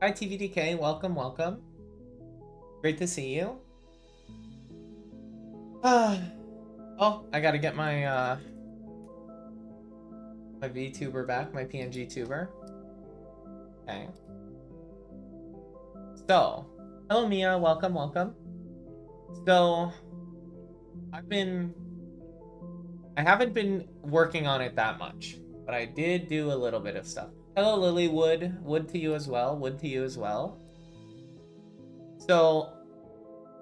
Hi, TVDK. Welcome, welcome. Great to see you. Oh, I gotta get my my VTuber back, my PNG tuber. Okay. So, hello Mia. Welcome, welcome. So, I haven't been working on it that much, but I did do a little bit of stuff. Hello, Lily Wood. Wood to you as well. Wood to you as well. So,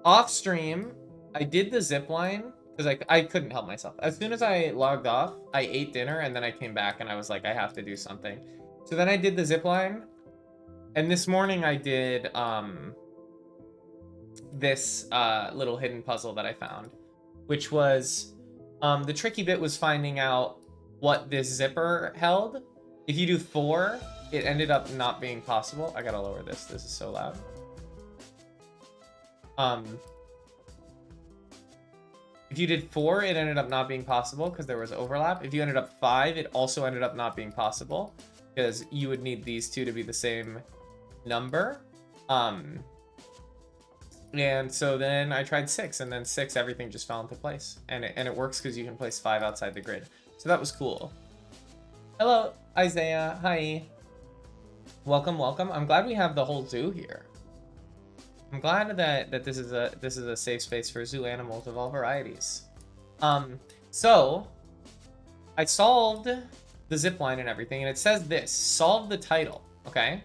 off stream, I did the zip line because I couldn't help myself. As soon as I logged off, I ate dinner and then I came back and I was like, I have to do something. So then I did the zip line, and this morning I did this little hidden puzzle that I found, which was the tricky bit was finding out what this zipper held. If you do 4, it ended up not being possible. I gotta lower this. This is so loud. If you did 4, it ended up not being possible because there was overlap. If you ended up 5, it also ended up not being possible because you would need these two to be the same number. And so then I tried 6, and then 6, everything just fell into place. And it works because you can place 5 outside the grid. So that was cool. Hello, Isaiah. Hi. Welcome, welcome. I'm glad we have the whole zoo here. I'm glad that this is a safe space for zoo animals of all varieties. So I solved the zip line and everything, and it says this: solve the title. Okay.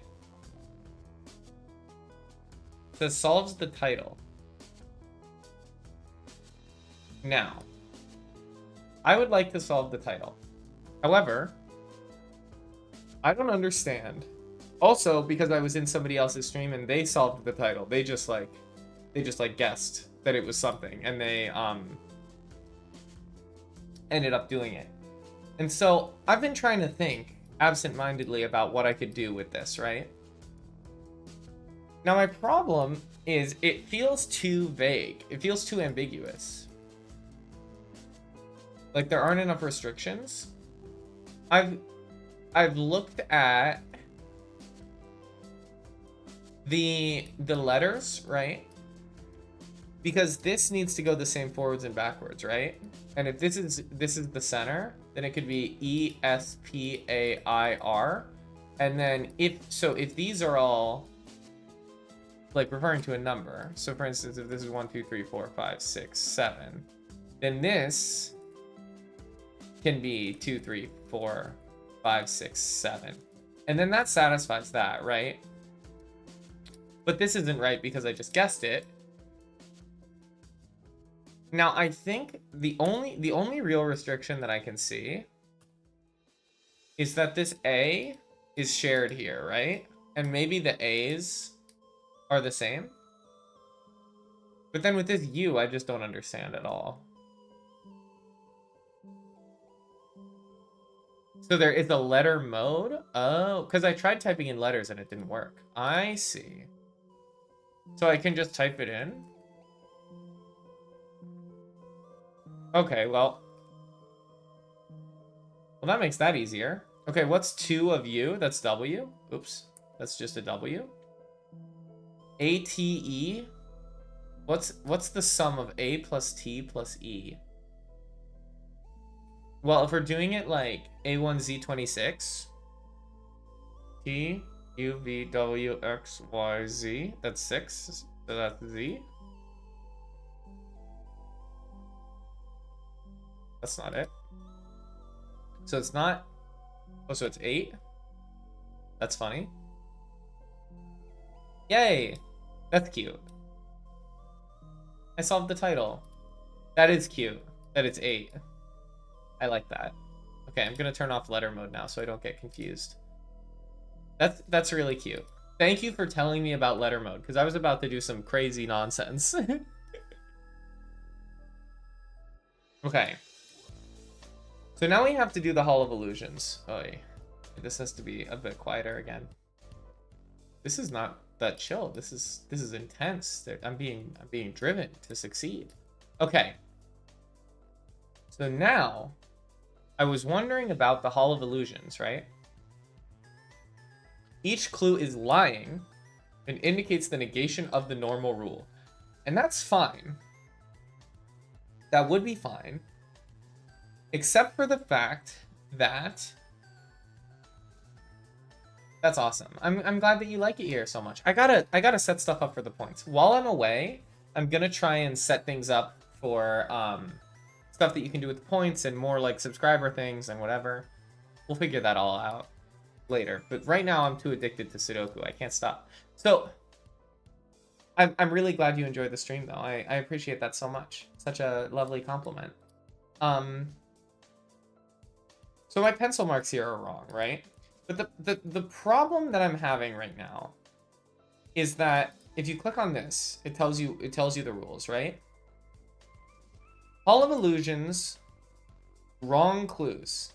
It says solves the title. Now, I would like to solve the title. However, I don't understand. Also, because I was in somebody else's stream and they solved the title. They just guessed that it was something, and they ended up doing it. And so I've been trying to think absent-mindedly about what I could do with this, right? Now my problem is it feels too vague. It feels too ambiguous. Like there aren't enough restrictions. I've looked at the letters, right? Because this needs to go the same forwards and backwards, right? And if this is the center, then it could be ESPAIR. And then if these are all like referring to a number, so for instance, if this is 1, 2, 3, 4, 5, 6, 7, then this can be 2, 3, 4, 5, 6, 7. And then that satisfies that, right? But this isn't right because I just guessed it. Now, I think the only real restriction that I can see is that this A is shared here, right? And maybe the A's are the same. But then with this U, I just don't understand at all. So there is a letter mode? Oh, because I tried typing in letters and it didn't work. I see. So I can just type it in? Okay, well, that makes that easier. Okay, what's 2 of U? That's W. Oops, that's just a W. ATE. What's the sum of A plus T plus E? Well, if we're doing it like A1Z26, T U V W X Y Z, that's 6. So that's Z. That's not it. So it's not. Oh, so it's 8. That's funny. Yay! That's cute. I solved the title. That is cute. That it's 8. I like that. Okay, I'm gonna turn off letter mode now so I don't get confused. That's really cute. Thank you for telling me about letter mode, because I was about to do some crazy nonsense. Okay. So now we have to do the Hall of Illusions. Oy. This has to be a bit quieter again. This is not that chill. This is intense. I'm being driven to succeed. Okay. So now I was wondering about the Hall of Illusions, right? Each clue is lying and indicates the negation of the normal rule. And that's fine. That would be fine. Except for the fact that... That's awesome. I'm glad that you like it here so much. I gotta set stuff up for the points. While I'm away, I'm gonna try and set things up for stuff that you can do with the points and more like subscriber things and whatever. We'll figure that all out later. But right now I'm too addicted to Sudoku. I can't stop. So I'm really glad you enjoyed the stream though. I appreciate that so much. Such a lovely compliment. So my pencil marks here are wrong, right? But the problem that I'm having right now is that if you click on this, it tells you the rules, right? Hall of Illusions, wrong clues.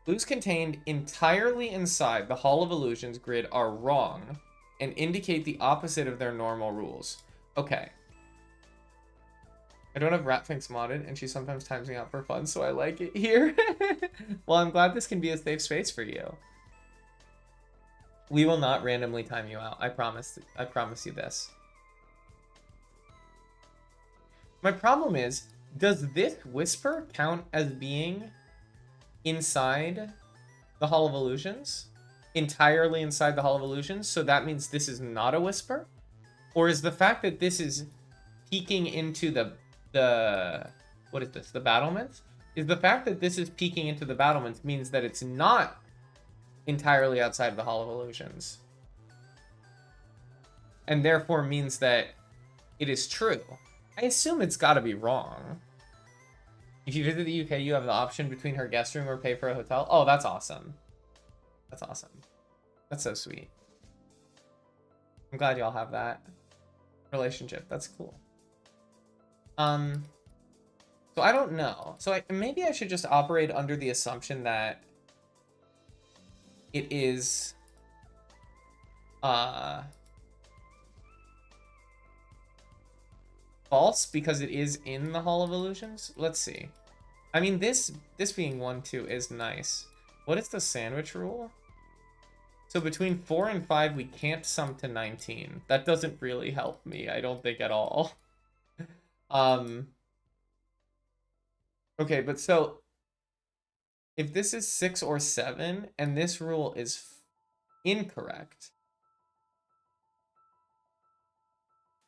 Clues contained entirely inside the Hall of Illusions grid are wrong and indicate the opposite of their normal rules. Okay. I don't have Ratfinks modded, and she sometimes times me out for fun, so I like it here. Well, I'm glad this can be a safe space for you. We will not randomly time you out. I promise you this. My problem is, does this whisper count as being inside the Hall of Illusions? Entirely inside the Hall of Illusions? So that means this is not a whisper? Or is the fact that this is peeking into the what is this? The battlements? Is the fact that this is peeking into the battlements means that it's not entirely outside of the Hall of Illusions? And therefore means that it is true. I assume it's got to be wrong. If you visit the UK, you have the option between her guest room or pay for a hotel. Oh, that's awesome. That's awesome. That's so sweet. I'm glad y'all have that relationship. That's cool. So I don't know. So maybe I should just operate under the assumption that it is false because it is in the Hall of Illusions. Let's see. I mean, this being 1-2 is nice. What is the sandwich rule? So between 4 and 5, we can't sum to 19. That doesn't really help me, I don't think at all. Okay, but so if this is 6 or 7 and this rule is incorrect,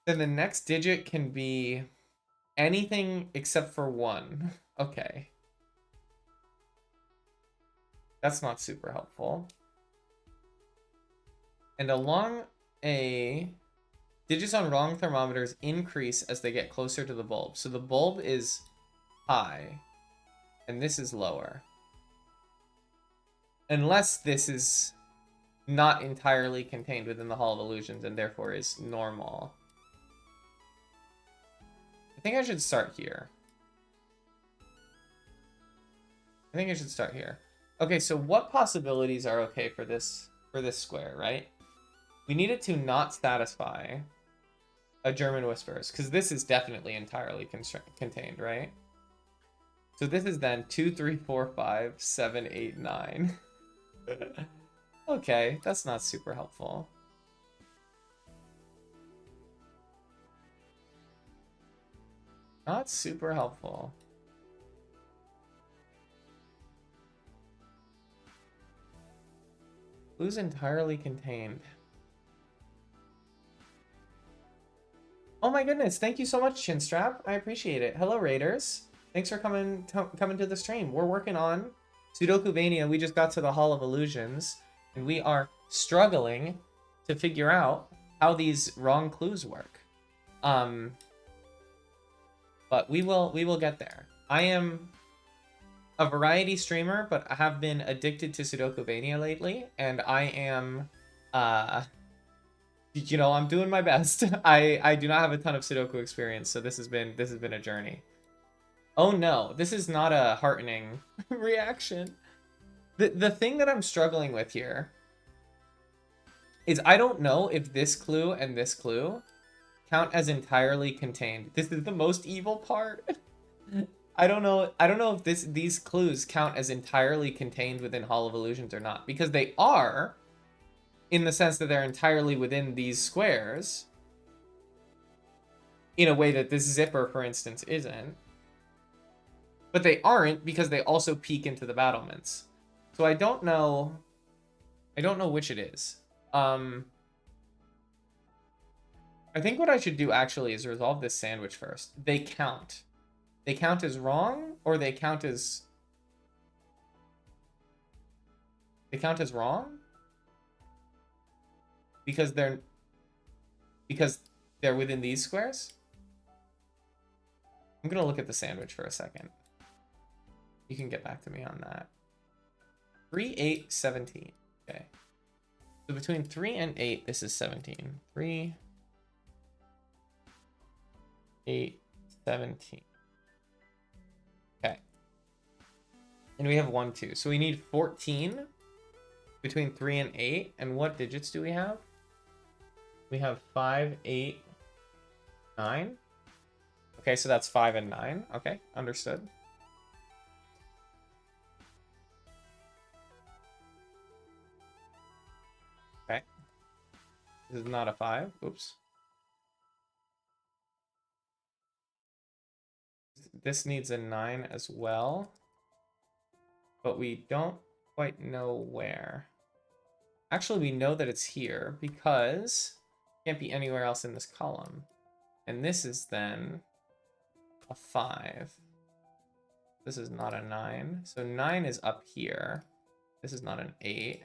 then the next digit can be anything except for 1. Okay. That's not super helpful. And along a... digits on wrong thermometers increase as they get closer to the bulb. So the bulb is high, and this is lower. Unless this is not entirely contained within the Hall of Illusions and therefore is normal. I think I should start here. Okay, so what possibilities are okay for this square, right? We need it to not satisfy a German Whispers, because this is definitely entirely contained, right? So this is then 2, 3, 4, 5, 7, 8, 9. Okay, that's not super helpful. Not super helpful. Who's entirely contained? Oh my goodness, thank you so much, Chinstrap. I appreciate it. Hello, Raiders. Thanks for coming to the stream. We're working on Sudokuvania. We just got to the Hall of Illusions, and we are struggling to figure out how these wrong clues work. But we will get there. I am a variety streamer, but I have been addicted to Sudokuvania lately, and I am, you know, I'm doing my best. I do not have a ton of Sudoku experience, so this has been a journey. Oh no, this is not a heartening reaction. The thing that I'm struggling with here is I don't know if this clue and this clue count as entirely contained. This is the most evil part. I don't know if these clues count as entirely contained within Hall of Illusions or not, because they are, in the sense that they're entirely within these squares, in a way that this zipper, for instance, isn't. But they aren't because they also peek into the battlements. So I don't know which it is. I think what I should do actually is resolve this sandwich first. They count. They count as wrong, or they count as... They count as wrong? Because they're within these squares? I'm gonna look at the sandwich for a second. You can get back to me on that. 3, 8, 17. Okay. So between 3 and 8, this is 17. 3, 8, 17. Okay. And we have 1, 2. So we need 14 between 3 and 8. And what digits do we have? We have 5, 8, 9. Okay, so that's 5 and 9. Okay, understood. Okay. This is not a 5. Oops. This needs a 9 as well. But we don't quite know where. Actually, we know that it's here because it can't be anywhere else in this column. And this is then a 5. This is not a 9. So 9 is up here. This is not an 8.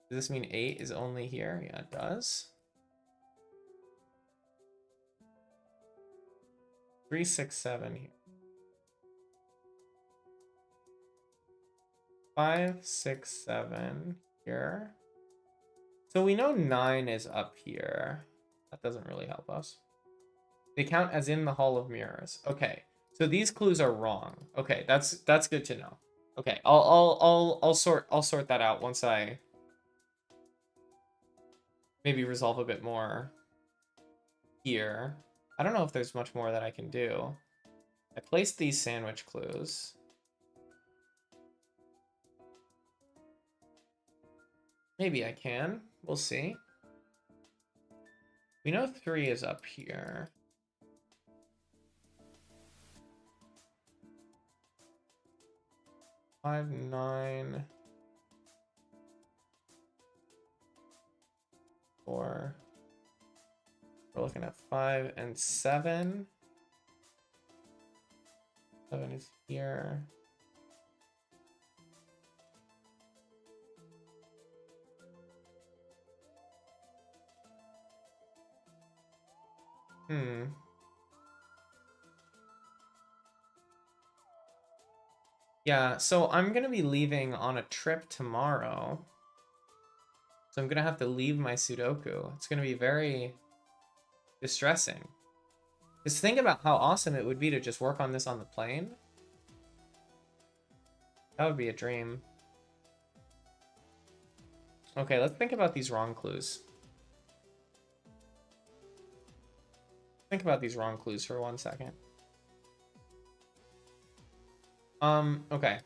Does this mean 8 is only here? Yeah, it does. 3, 6, 7 here. 5, 6, 7 here. So we know 9 is up here. That doesn't really help us. They count as in the Hall of Mirrors. Okay, so these clues are wrong. Okay, that's good to know. Okay, I'll sort that out once I maybe resolve a bit more here. I don't know if there's much more that I can do. I placed these sandwich clues. Maybe I can. We'll see. We know 3 is up here. Five, 9, 4. We're looking at 5 and 7. 7 is here. Yeah, so I'm gonna be leaving on a trip tomorrow. So I'm gonna have to leave my Sudoku. It's gonna be very distressing. Just think about how awesome it would be to just work on this on the plane. That would be a dream. Okay, let's think about these wrong clues. Think about these wrong clues for 1 second. Okay.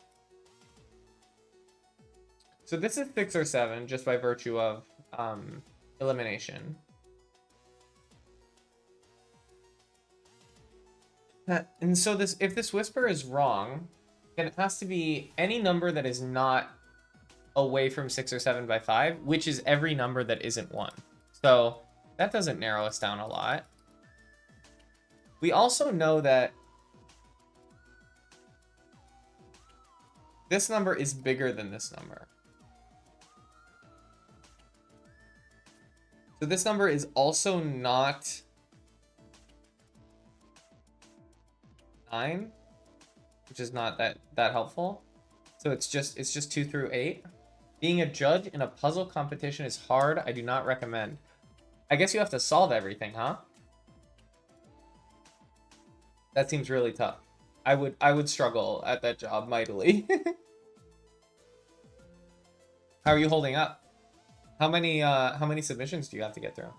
So this is 6 or 7 just by virtue of elimination. And so this, if this whisper is wrong, then it has to be any number that is not away from 6 or 7 by 5, which is every number that isn't 1. So that doesn't narrow us down a lot. We also know that this number is bigger than this number. So this number is also not 9, which is not that helpful. So it's just 2 through 8. Being a judge in a puzzle competition is hard. I do not recommend. I guess you have to solve everything, huh? That seems really tough. I would struggle at that job mightily. How are you holding up? How many submissions do you have to get through?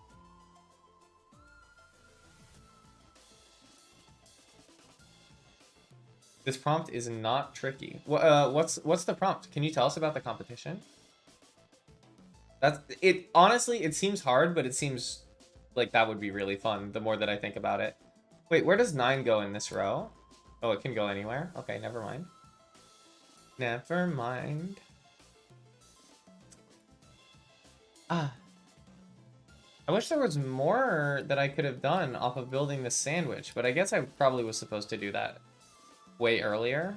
This prompt is not tricky. What's the prompt? Can you tell us about the competition? That's it. Honestly, it seems hard, but it seems like that would be really fun the more that I think about it. Wait, where does 9 go in this row? Oh, it can go anywhere. Okay, never mind. Never mind. Ah. I wish there was more that I could have done off of building this sandwich, but I guess I probably was supposed to do that way earlier.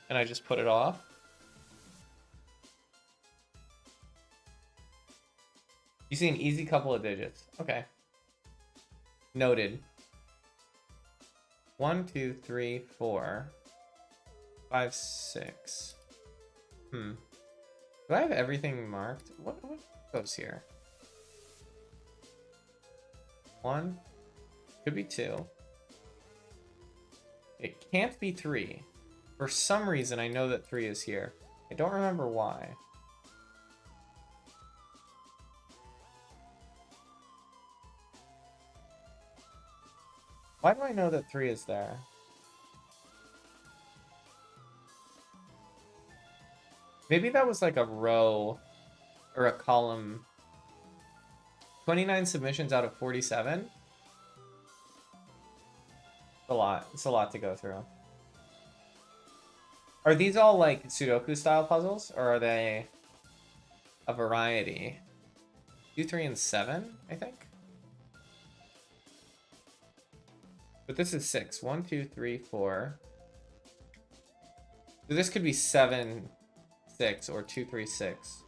And I just put it off. You see an easy couple of digits. Okay. Noted. 1, 2, 3, 4, 5, 6. Do I have everything marked? What goes here? 1. Could be 2. It can't be 3. For some reason, I know that 3 is here. I don't remember why. Why do I know that 3 is there? Maybe that was like a row or a column. 29 submissions out of 47? It's a lot. It's a lot to go through. Are these all like Sudoku style puzzles, or are they a variety? 2, 3, and 7, I think. But this is 6. 1, 2, 3, 4. So this could be 7, 6, or 2, 3, 6.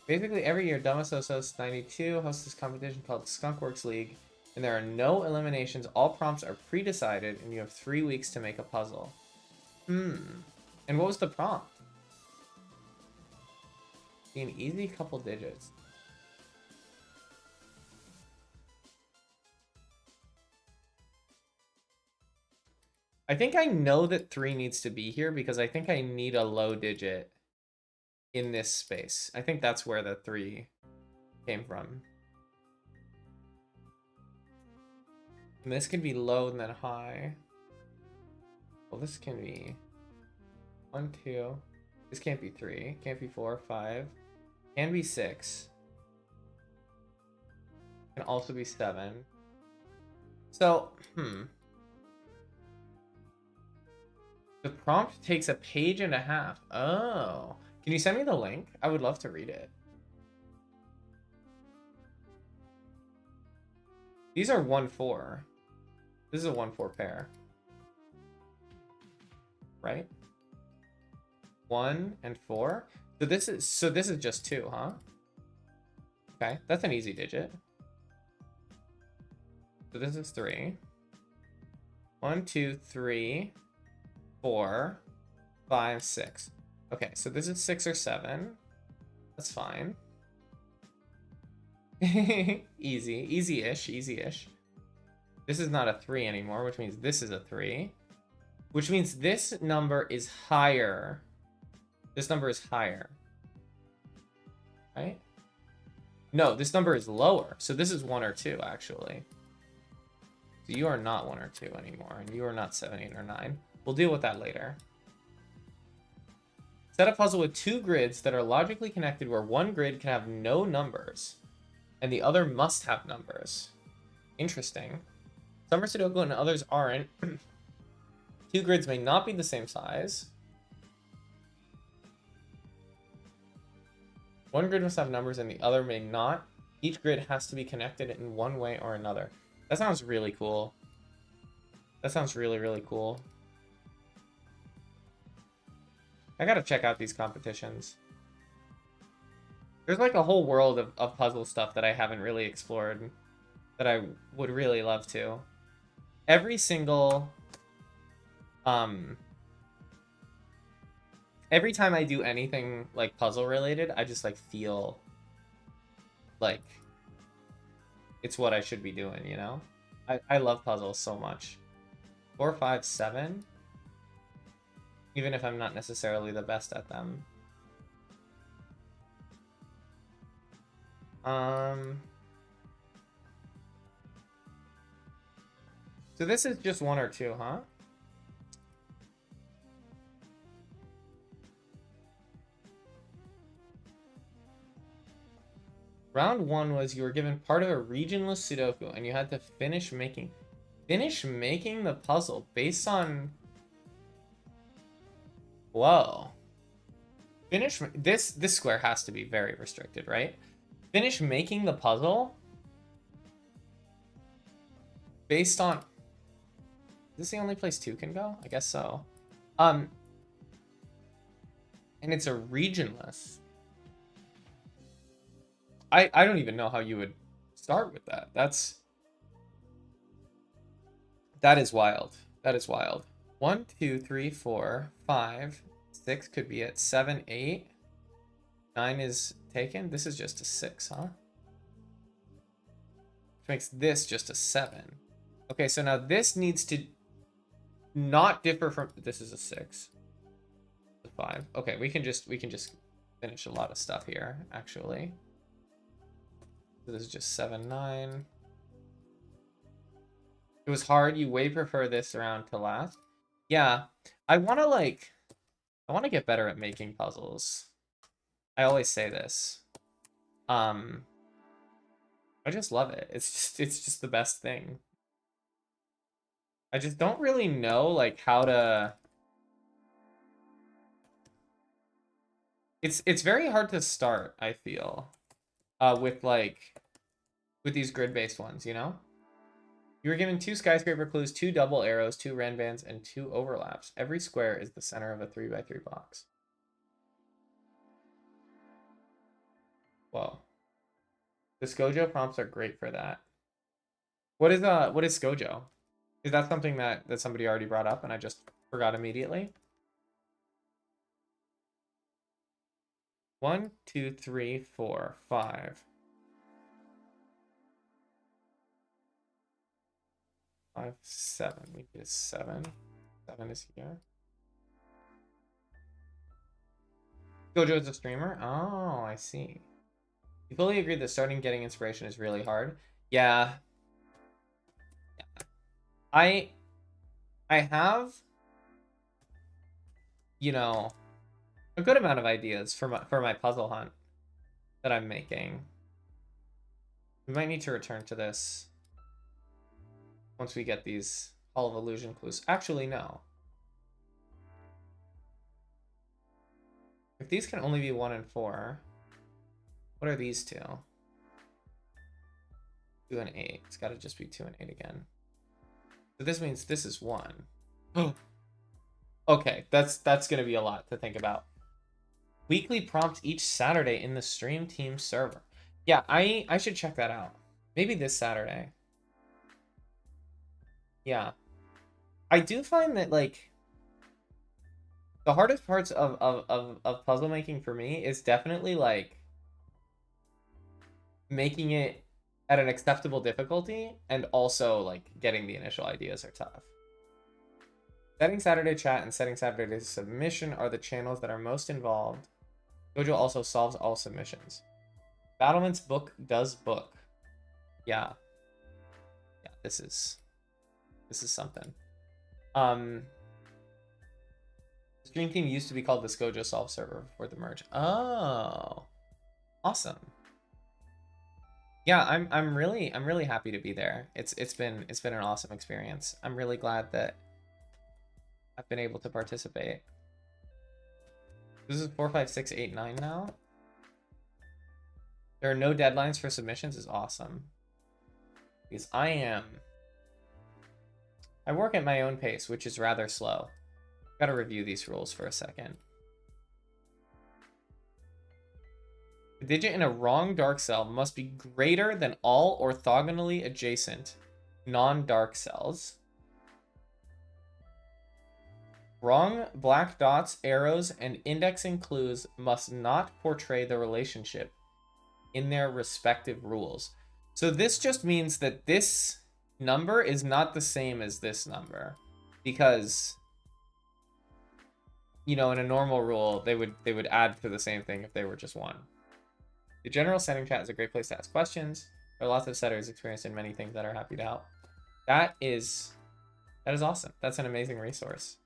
Basically, every year, Damasos Hosts 92 hosts this competition called the Skunkworks League, and there are no eliminations. All prompts are pre-decided, and you have 3 weeks to make a puzzle. And what was the prompt? Be an easy couple digits. I think I know that 3 needs to be here because I think I need a low digit in this space. I think that's where the 3 came from. And this can be low and then high. Well, this can be 1, 2. This can't be 3. Can't be 4, 5. Can be 6. Can also be 7. So, The prompt takes a page and a half. Oh. Can you send me the link? I would love to read it. These are 1, 4. This is a 1, 4 pair. Right? 1 and 4. So this is just 2, huh? Okay, that's an easy digit. So this is 3. 1, 2, 3, 4, 5, 6. Okay, so this is 6 or 7. That's fine. Easy-ish, easy-ish. This is not a 3 anymore, which means this is a 3. Which means this number is higher. This number is higher. Right? No, this number is lower. So this is 1 or 2, actually. So you are not 1 or 2 anymore, and you are not 7, 8, or 9. We'll deal with that later. Set a puzzle with 2 grids that are logically connected where one grid can have no numbers, and the other must have numbers. Interesting. Some are Sudoku and others aren't. 2 grids may not be the same size. One grid must have numbers and the other may not. Each grid has to be connected in one way or another. That sounds really cool. That sounds really, really cool. I gotta check out these competitions. There's like a whole world of puzzle stuff that I haven't really explored that I would really love to. Every single... every time I do anything like puzzle related, I just like feel like it's what I should be doing, you know? I love puzzles so much. 4, 5, 7. Even if I'm not necessarily the best at them. So this is just 1 or 2, huh? Round 1 was you were given part of a regionless Sudoku, and you had to finish making the puzzle based on... Whoa. This square has to be very restricted, right? Finish making the puzzle based on... Is this the only place 2 can go? I guess so. And it's a regionless. I don't even know how you would start with that. That is wild. That is wild. 1, 2, 3, 4, 5, 6 could be at 7, 8. 9 is taken. This is just a 6, huh? Which makes this just a 7. Okay, so now this needs to not differ from... This is a 6. A 5. Okay, we can just finish a lot of stuff here, actually. So this is just 7, 9. It was hard. You way prefer this round to last. Yeah, I want to get better at making puzzles. I always say this. I just love it. It's just the best thing. I just don't really know like how to... It's very hard to start, I feel. With these grid-based ones, you know? You were given 2 skyscraper clues, 2 double arrows, 2 ren bands, and 2 overlaps. Every square is the center of a 3x3 box. Whoa. The Scojo prompts are great for that. What is Scojo? Is that something that somebody already brought up and I just forgot immediately? 1, 2, 3, 4, 5. 5, 7. We need a 7. 7 is here. Gojo is a streamer? Oh, I see. You fully agree that starting getting inspiration is really hard? Yeah. I have, you know, a good amount of ideas for my puzzle hunt that I'm making. We might need to return to this once we get these Hall of Illusion clues. Actually, no. If these can only be 1 and 4, what are these two? 2 and 8. It's got to just be 2 and 8 again. So this means this is 1. Okay, that's going to be a lot to think about. Weekly prompt each Saturday in the Stream Team server. Yeah, I should check that out. Maybe this Saturday. Yeah. I do find that, like, the hardest parts of puzzle making for me is definitely, like, making it at an acceptable difficulty, and also, like, getting the initial ideas are tough. Setting Saturday chat and setting Saturday submission are the channels that are most involved. Gojo also solves all submissions. Battlement's book does book. Yeah. Yeah, this is something. The stream team used to be called the Gojo Solve server before the merge. Oh. Awesome. Yeah, I'm really happy to be there. It's been an awesome experience. I'm really glad that I've been able to participate. This is 4, 5, 6, 8, 9 now. There are no deadlines for submissions is awesome. Because I work at my own pace, which is rather slow. Gotta review these rules for a second. The digit in a wrong dark cell must be greater than all orthogonally adjacent non-dark cells. Wrong black dots, arrows, and indexing clues must not portray the relationship in their respective rules. So this just means that this number is not the same as this number, because, you know, in a normal rule, they would add to the same thing if they were just 1. The general setting chat is a great place to ask questions. There are lots of setters experienced in many things that are happy to help. That is awesome. That's an amazing resource.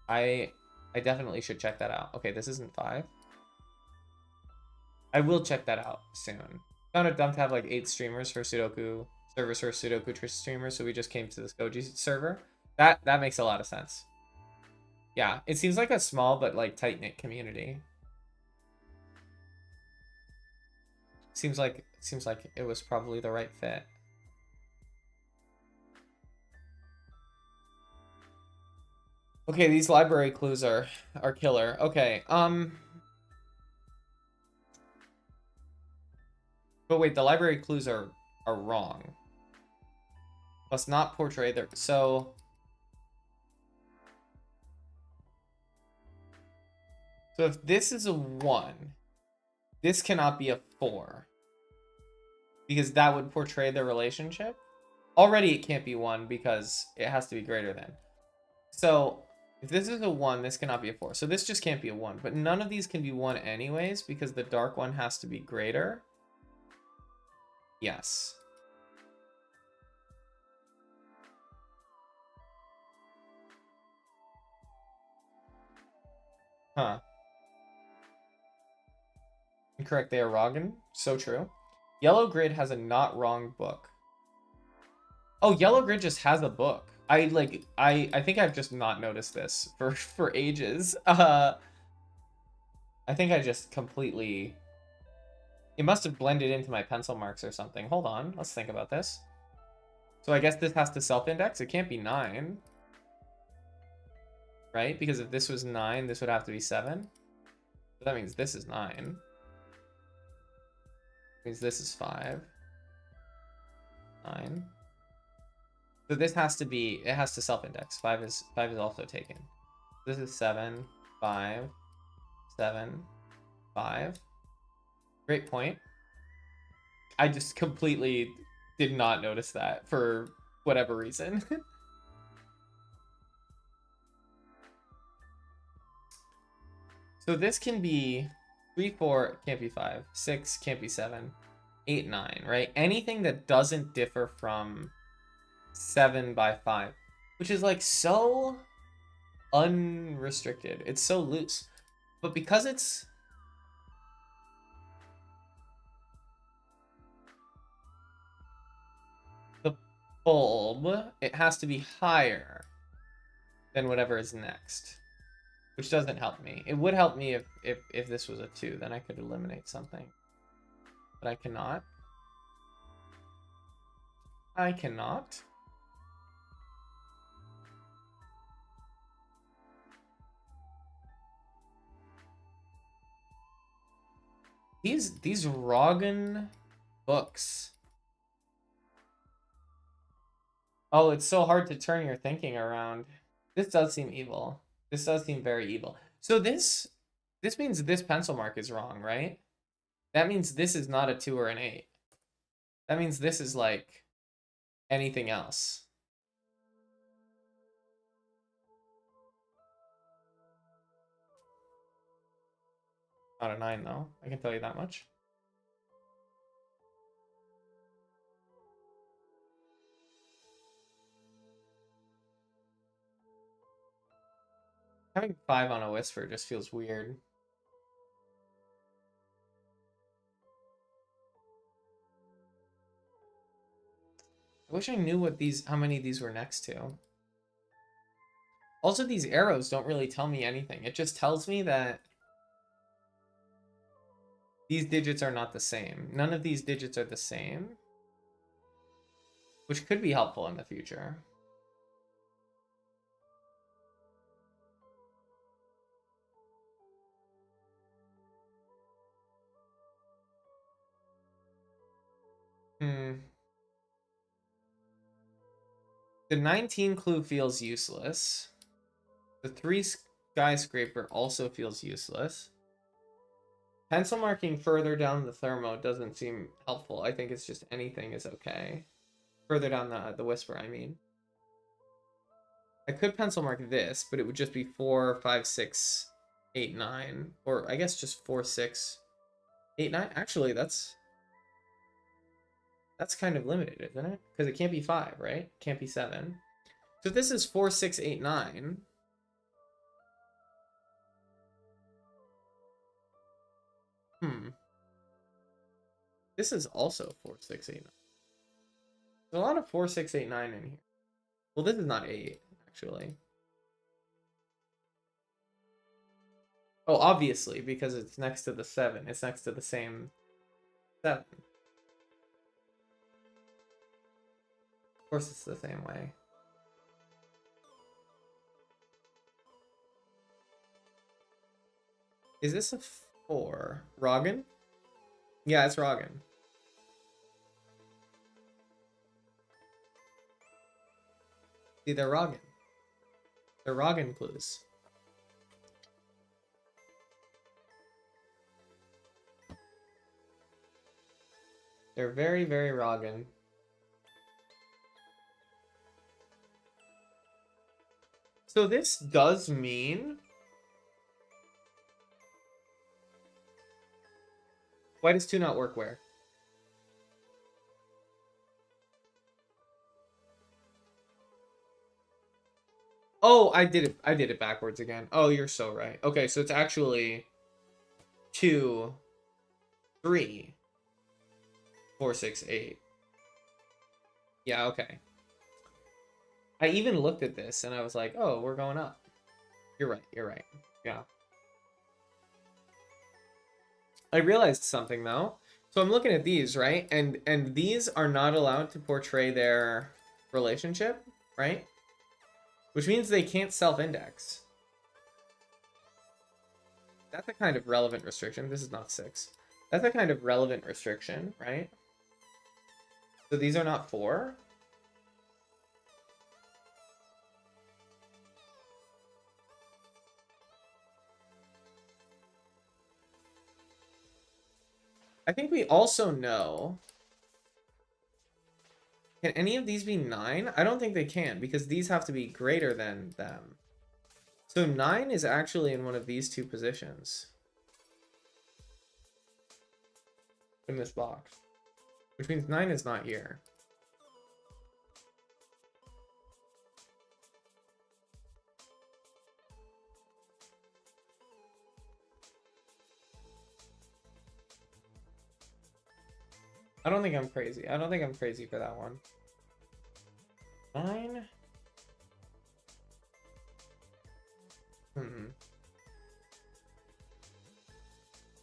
I definitely should check that out. Okay, this isn't 5. I will check that out soon. Found it dumb to have like 8 streamers for Sudoku servers for Sudoku streamers, so we just came to this Goji server. That makes a lot of sense. Yeah, it seems like a small but like tight-knit community. Seems like it was probably the right fit. Okay, these library clues are killer. Okay, but wait, the library clues are wrong. Must not portray their so if this is a 1, this cannot be a 4. Because that would portray the relationship. Already it can't be 1 because it has to be greater than. So if this is a 1, this cannot be a 4. So this just can't be a 1. But none of these can be 1 anyways because the dark one has to be greater. Yes. Huh. Incorrect. They are wrong. So true. Yellow grid has a not wrong book. Oh, yellow grid just has a book. I think I've just not noticed this for ages. I think I just completely... It must have blended into my pencil marks or something. Hold on, let's think about this. So I guess this has to self-index. It can't be 9. Right? Because if this was 9, this would have to be 7. So that means this is 9. Means this is 5. 9. So this has to be, it has to self-index. 5 is also taken. This is 7, 5, 7, 5. Great point. I just completely did not notice that for whatever reason. So this can be 3, 4, can't be 5. 6, can't be 7. 8, 9, right? Anything that doesn't differ from 7 by 5, which is like so unrestricted. It's so loose. But because it's the bulb, it has to be higher than whatever is next, which doesn't help me. It would help me if this was a 2, then I could eliminate something. But I cannot. I cannot. These Roggen books. Oh, it's so hard to turn your thinking around. This does seem evil. This does seem very evil. So this means this pencil mark is wrong, right? That means this is not a 2 or an 8. That means this is like anything else. Not a 9 though, I can tell you that much. Having 5 on a whisper just feels weird. I wish I knew what how many these were next to. Also, these arrows don't really tell me anything. It just tells me that these digits are not the same. None of these digits are the same, which could be helpful in the future. The 19 clue feels useless. The 3 skyscraper also feels useless. Pencil marking further down the thermo doesn't seem helpful. I think it's just anything is okay. Further down the whisper, I mean. I could pencil mark this, but it would just be 4, 5, 6, 8, 9. Or I guess just 4, 6, 8, 9. Actually, that's kind of limited, isn't it? Because it can't be 5, right? Can't be 7. So if this is 4, 6, 8, 9. This is also 4, 6, 8, 9. There's a lot of 4, 6, 8, 9 in here. Well, this is not 8, actually. Oh, obviously, because it's next to the 7. It's next to the same 7. Of course it's the same way. Is this a 4? Roggen? Yeah, it's Roggen. See, they're Roggen. They're Roggen clues. They're very, very Roggen. So this does mean... Why does 2 not work where? Oh, I did it backwards again. Oh, you're so right. Okay, so it's actually 2, 3, 4, 6, 8. Yeah, okay. I even looked at this and I was like, oh, we're going up. You're right, you're right. Yeah. I realized something though. So I'm looking at these, right? And these are not allowed to portray their relationship, right? Which means they can't self-index. That's a kind of relevant restriction. This is not 6. That's a kind of relevant restriction, right? So these are not 4. I think we also know... Can any of these be 9? I don't think they can, because these have to be greater than them. So 9 is actually in one of these 2 positions. In this box. Which means 9 is not here. I don't think I'm crazy. I don't think I'm crazy for that one. 9?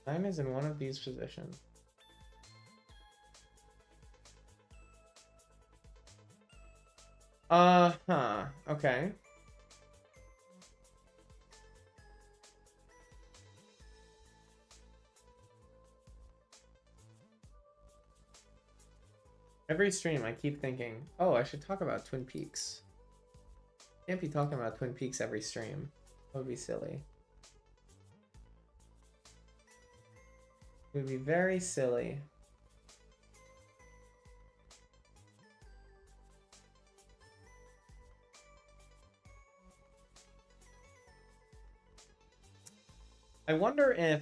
9 is in one of these positions. Okay. Every stream I keep thinking, oh, I should talk about Twin Peaks. Can't be talking about Twin Peaks every stream. That would be silly. It would be very silly. I wonder if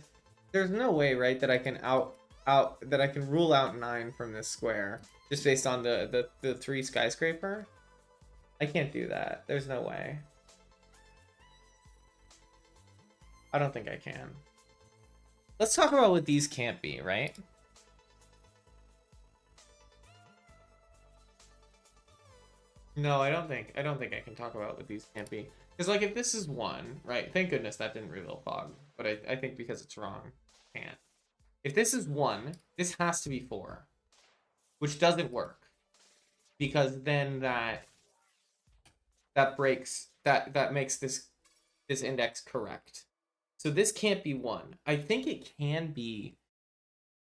there's no way, right, that I can that I can rule out 9 from this square just based on the 3 skyscraper. I can't do that. There's no way. I don't think I can. Let's talk about what these can't be, right? No, I don't think I can talk about what these can't be. Because like if this is 1, right? Thank goodness that didn't reveal fog. But I think because it's wrong, can't. If this is 1, this has to be 4. Which doesn't work. Because then that breaks that makes this index correct. So this can't be 1. I think it can be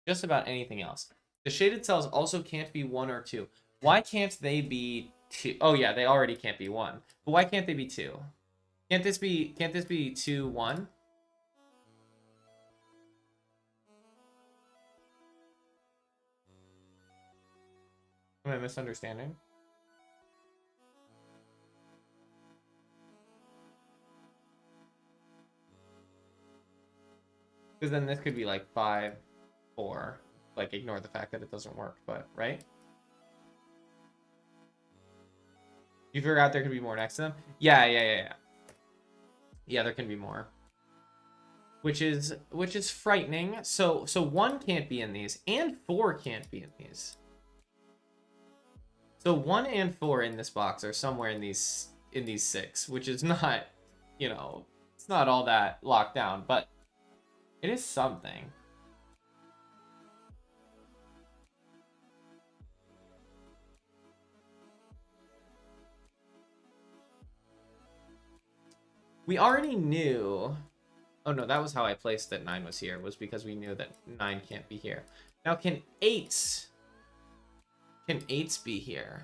just about anything else. The shaded cells also can't be 1 or 2. Why can't they be 2? Oh yeah, they already can't be 1. But why can't they be 2? Can't this be 2, 1? Am I misunderstanding? Because then this could be like 5, 4. Like ignore the fact that it doesn't work, but right? You figure out there could be more next to them? Yeah. Yeah, there can be more. which is frightening. So 1 can't be in these, and 4 can't be in these. So 1 and 4 in this box are somewhere in these 6, which is not, you know, it's not all that locked down, but it is something. We already knew. Oh no, that was how I placed that 9 was here, was because we knew that 9 can't be here. Now can 8s be here?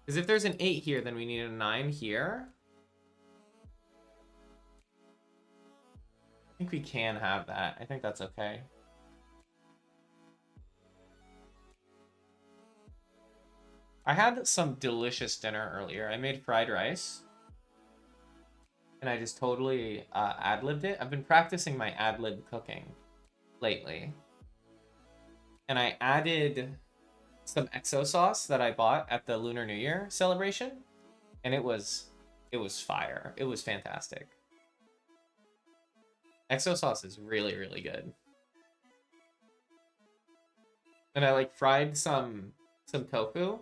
Because if there's an 8 here, then we need a 9 here. I think we can have that. I think that's okay. I had some delicious dinner earlier. I made fried rice. And I just totally ad-libbed it. I've been practicing my ad-lib cooking lately. And I added some exo sauce that I bought at the Lunar New Year celebration. And it was fire. It was fantastic. Exo sauce is really, really good. And I like fried some tofu.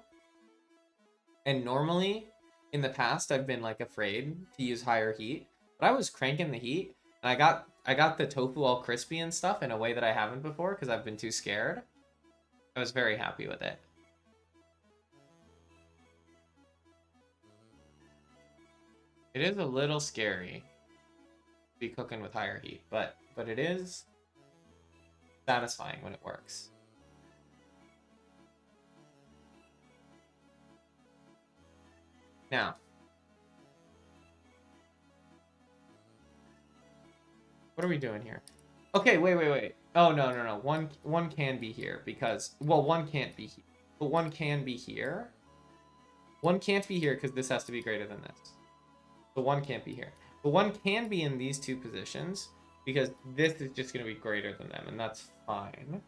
And normally in the past I've been like afraid to use higher heat, but I was cranking the heat and I got the tofu all crispy and stuff in a way that I haven't before because I've been too scared. I was very happy with it. It is a little scary to be cooking with higher heat, but it is satisfying when it works. Now, what are we doing here? Okay, wait. Oh, no. One can be here because, well, 1 can't be here. But 1 can be here. 1 can't be here because this has to be greater than this. So 1 can't be here. But 1 can be in these 2 positions because this is just going to be greater than them, and that's fine.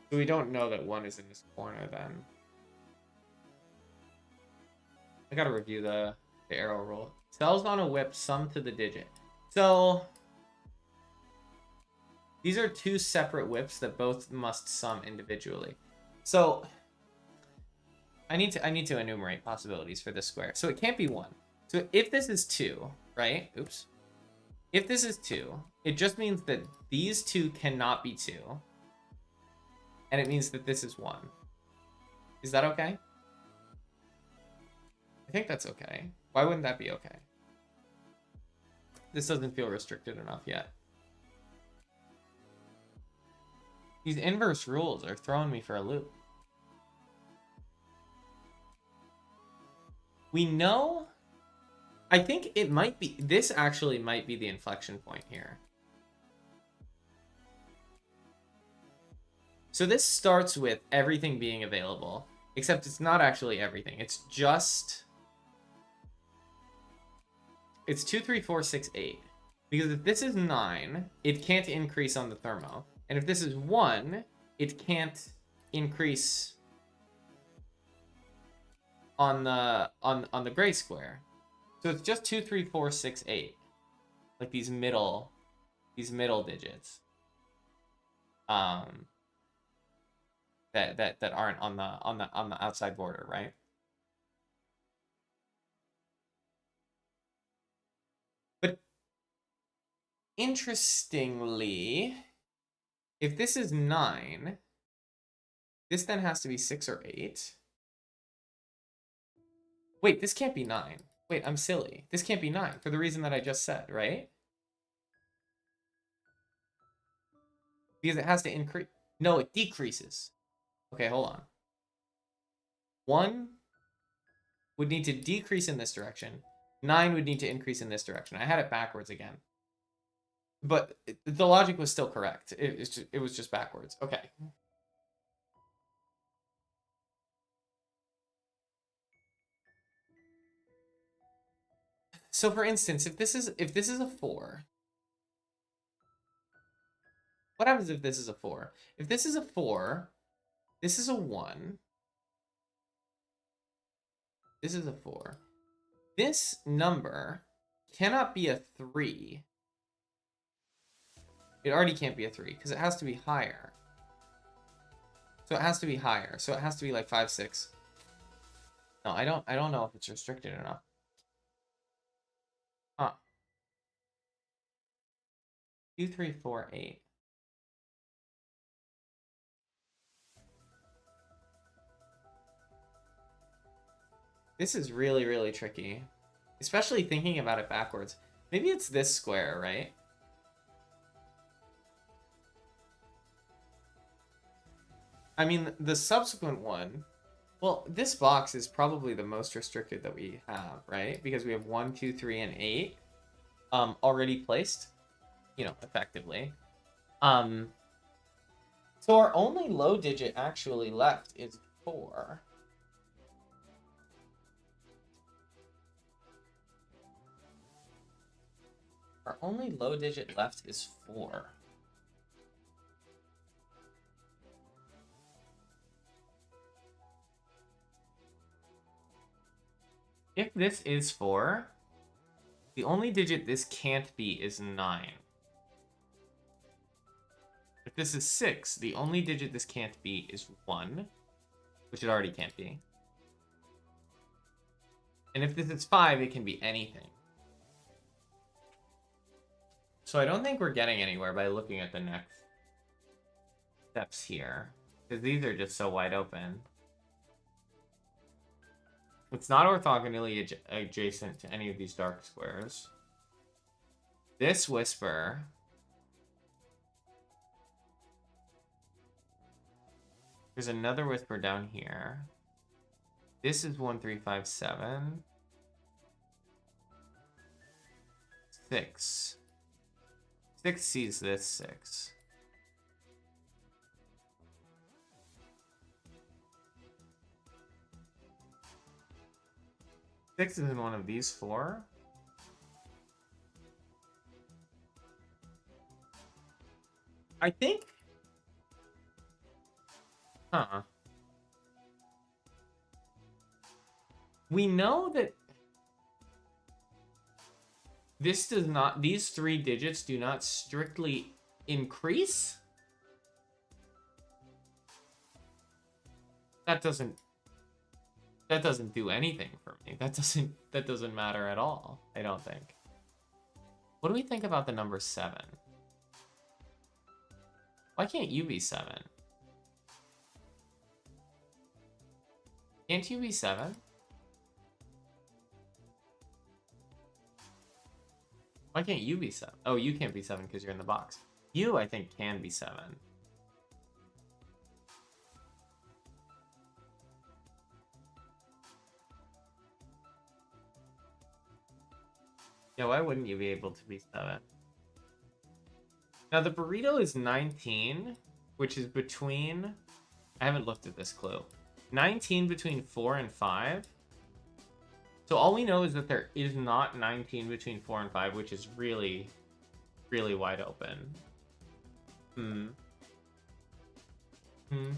So we don't know that 1 is in this corner then. I gotta review the arrow rule. Cells on a whip sum to the digit. So these are 2 separate whips that both must sum individually. So I need to enumerate possibilities for this square. So it can't be 1. So if this is 2, right? Oops. If this is 2, it just means that these 2 cannot be 2. And it means that this is 1. Is that okay? I think that's okay. Why wouldn't that be okay? This doesn't feel restricted enough yet. These inverse rules are throwing me for a loop. We know... I think it might be... This actually might be the inflection point here. So this starts with everything being available. Except it's not actually everything. It's just... It's 2, 3, 4, 6, 8. Because if this is 9, it can't increase on the thermo. And if this is 1, it can't increase on the gray square. So it's just 2, 3, 4, 6, 8. Like these middle digits. That aren't on the outside border, right? But interestingly, if this is 9, this then has to be 6 or 8. Wait, this can't be 9. Wait, I'm silly. This can't be 9 for the reason that I just said, right? Because it has to increase. No, it decreases. Okay, hold on. 1 would need to decrease in this direction. 9 would need to increase in this direction. I had it backwards again. But the logic was still correct. It was just backwards. Okay. So for instance, if this is a 4, what happens if this is a 4? If this is a 4, this is a 1. This is a 4. This number cannot be a 3 It already can't be a 3 because it has to be higher. So it has to be higher. So it has to be like 5, 6. No, I don't know if it's restricted enough. Huh. 2, 3, 4, 8. This is really, really tricky. Especially thinking about it backwards. Maybe it's this square, right? I mean, the subsequent one... Well, this box is probably the most restricted that we have, right? Because we have 1, 2, 3, and 8 already placed, you know, effectively. So our only low digit actually left is 4. Our only low digit left is 4. If this is 4, the only digit this can't be is 9. If this is 6, the only digit this can't be is 1, which it already can't be. And if this is 5, it can be anything. So I don't think we're getting anywhere by looking at the next steps here, because these are just so wide open. It's not orthogonally adjacent to any of these dark squares. This whisper... There's another whisper down here. This is 1, 3, 5, 7. 6. 6 sees this 6. Six is in one of these 4. I think... Huh. We know that this does not... These 3 digits do not strictly increase? That doesn't do anything for me. That doesn't matter at all, I don't think. What do we think about the number 7? Why can't you be 7? Can't you be 7? Why can't you be 7? Oh, you can't be 7 because you're in the box. You, I think, can be 7. Yeah, why wouldn't you be able to be 7? Now, the burrito is 19, which is between... I haven't looked at this clue. 19 between 4 and 5. So all we know is that there is not 19 between 4 and 5, which is really, really wide open. Hmm. Hmm.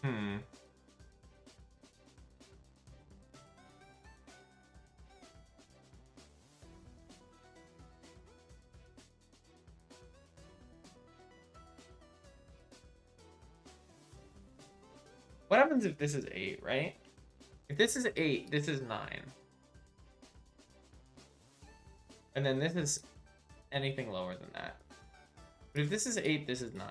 Hmm. What happens if this is 8, right? If this is 8, this is 9. And then this is anything lower than that. But if this is 8, this is 9.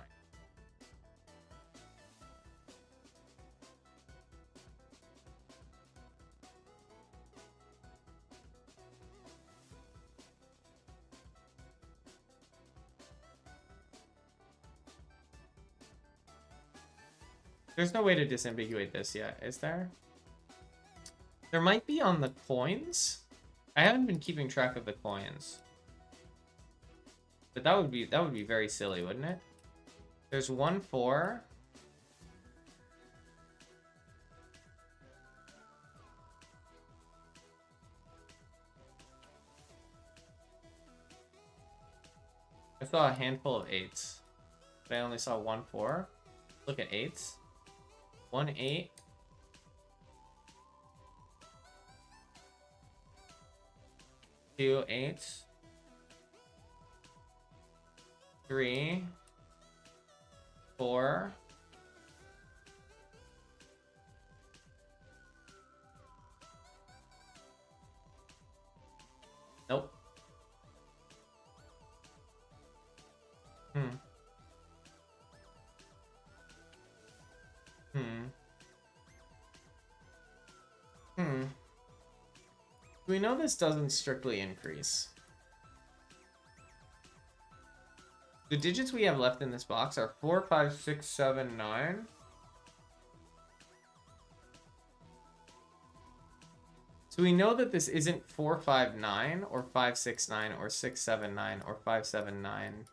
There's no way to disambiguate this yet, is there? There might be on the coins. I haven't been keeping track of the coins. But that would be very silly, wouldn't it? There's 1, 4. I saw a handful of 8s. But I only saw 1, 4. Look at 8s. 1, 8. 2 8s. 3 4. Nope. Hmm. We know this doesn't strictly increase. The digits we have left in this box are 4, 5, 6, 7, 9. So we know that this isn't 4, 5, 9 or 5, 6, 9 or 6, 7, 9 or 5, 7, 9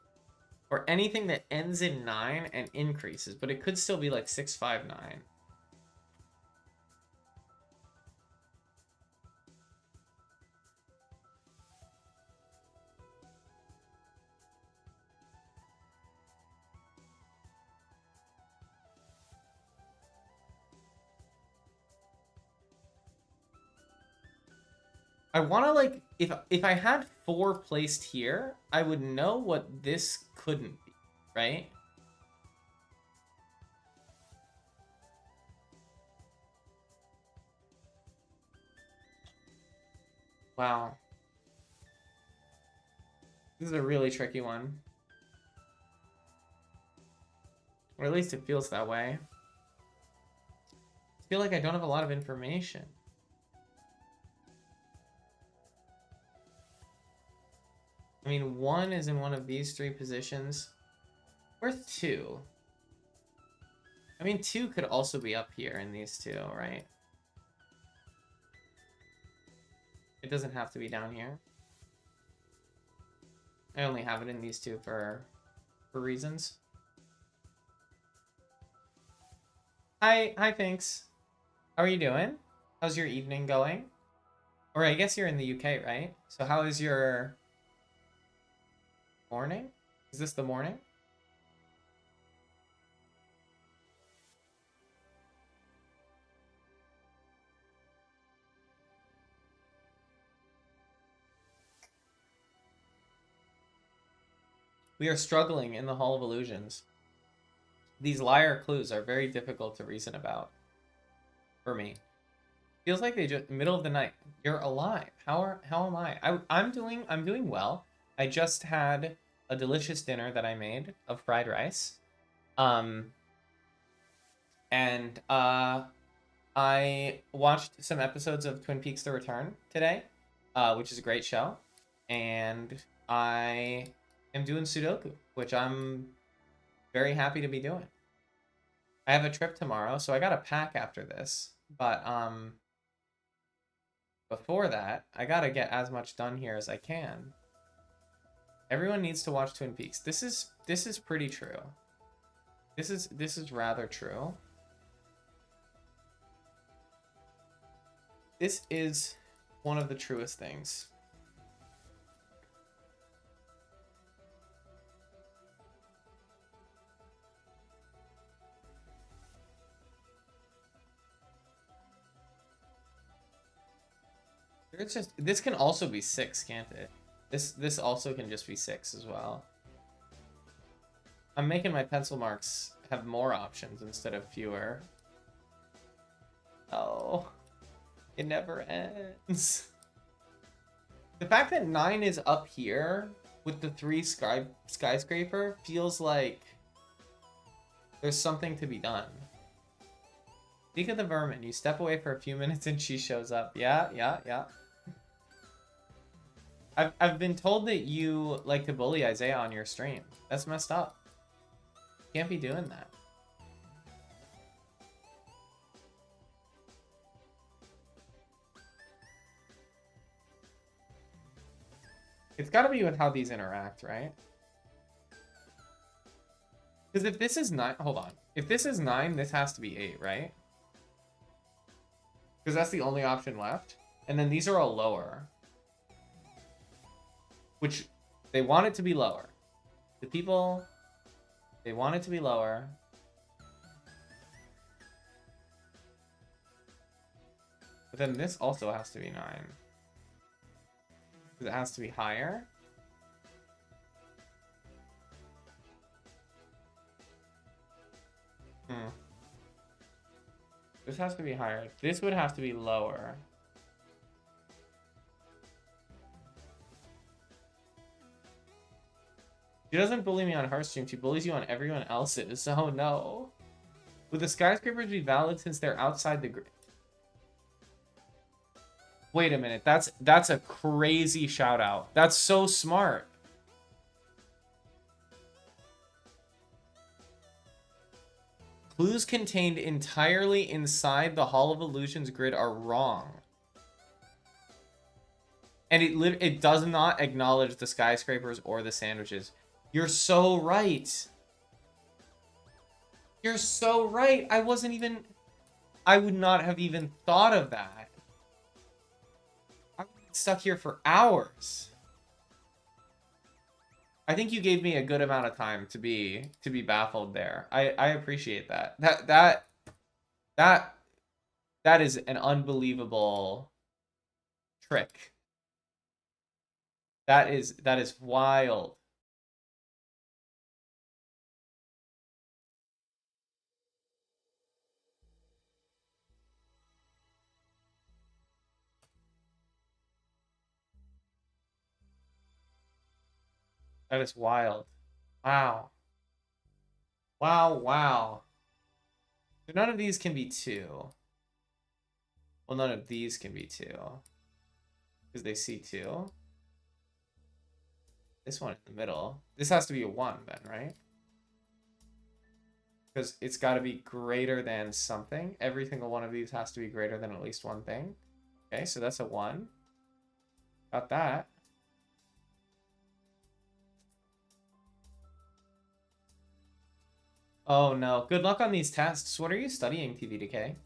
or anything that ends in 9 and increases, but it could still be like 6, 5, 9. I want to like if I had 4 placed here, I would know what this couldn't be, right? Wow. This is a really tricky one. Or at least it feels that way. I feel like I don't have a lot of information. I mean, 1 is in one of these 3 positions. Where's 2? I mean, 2 could also be up here in these 2, right? It doesn't have to be down here. I only have it in these 2 for reasons. Hi, thanks. How are you doing? How's your evening going? Or I guess you're in the UK, right? So how is your morning? Is this the morning? We are struggling in the Hall of Illusions. These liar clues are very difficult to reason about. For me. Feels like they just middle of the night. You're alive. How am I? I'm doing well. I just had a delicious dinner that I made of fried rice. And I watched some episodes of Twin Peaks: The Return today, which is a great show. And I am doing Sudoku, which I'm very happy to be doing. I have a trip tomorrow, so I got to pack after this. But before that, I got to get as much done here as I can. Everyone needs to watch Twin Peaks. This is pretty true. This is rather true. This is one of the truest things. It's just this can also be 6, can't it? This also can just be 6 as well. I'm making my pencil marks have more options instead of fewer. Oh, it never ends. The fact that 9 is up here with the 3 skyscraper feels like there's something to be done. Speak of the vermin. You step away for a few minutes and she shows up. Yeah. I've been told that you like to bully Isaiah on your stream. That's messed up. You can't be doing that. It's got to be with how these interact, right? Because if this is 9, hold on. If this is 9, this has to be 8, right? Because that's the only option left. And then these are all lower. Which, they want it to be lower. The people, they want it to be lower. But then this also has to be 9. Because it has to be higher. This has to be higher. This would have to be lower. She doesn't bully me on her stream. She bullies you on everyone else's. Oh no. Would the skyscrapers be valid since they're outside the grid? Wait a minute. That's a crazy shout out. That's so smart. Clues contained entirely inside the Hall of Illusions grid are wrong. And it does not acknowledge the skyscrapers or the sandwiches. You're so right. You're so right. I would not have even thought of that. I would be stuck here for hours. I think you gave me a good amount of time to be baffled there. I appreciate that. That is an unbelievable trick. That is wild. That is wild. Wow. Wow, wow. So none of these can be 2. Well, none of these can be 2. Because they see 2. This one in the middle. This has to be a 1 then, right? Because it's got to be greater than something. Every single one of these has to be greater than at least one thing. Okay, so that's a 1. Got that. Oh no. Good luck on these tests. What are you studying, TV Decay?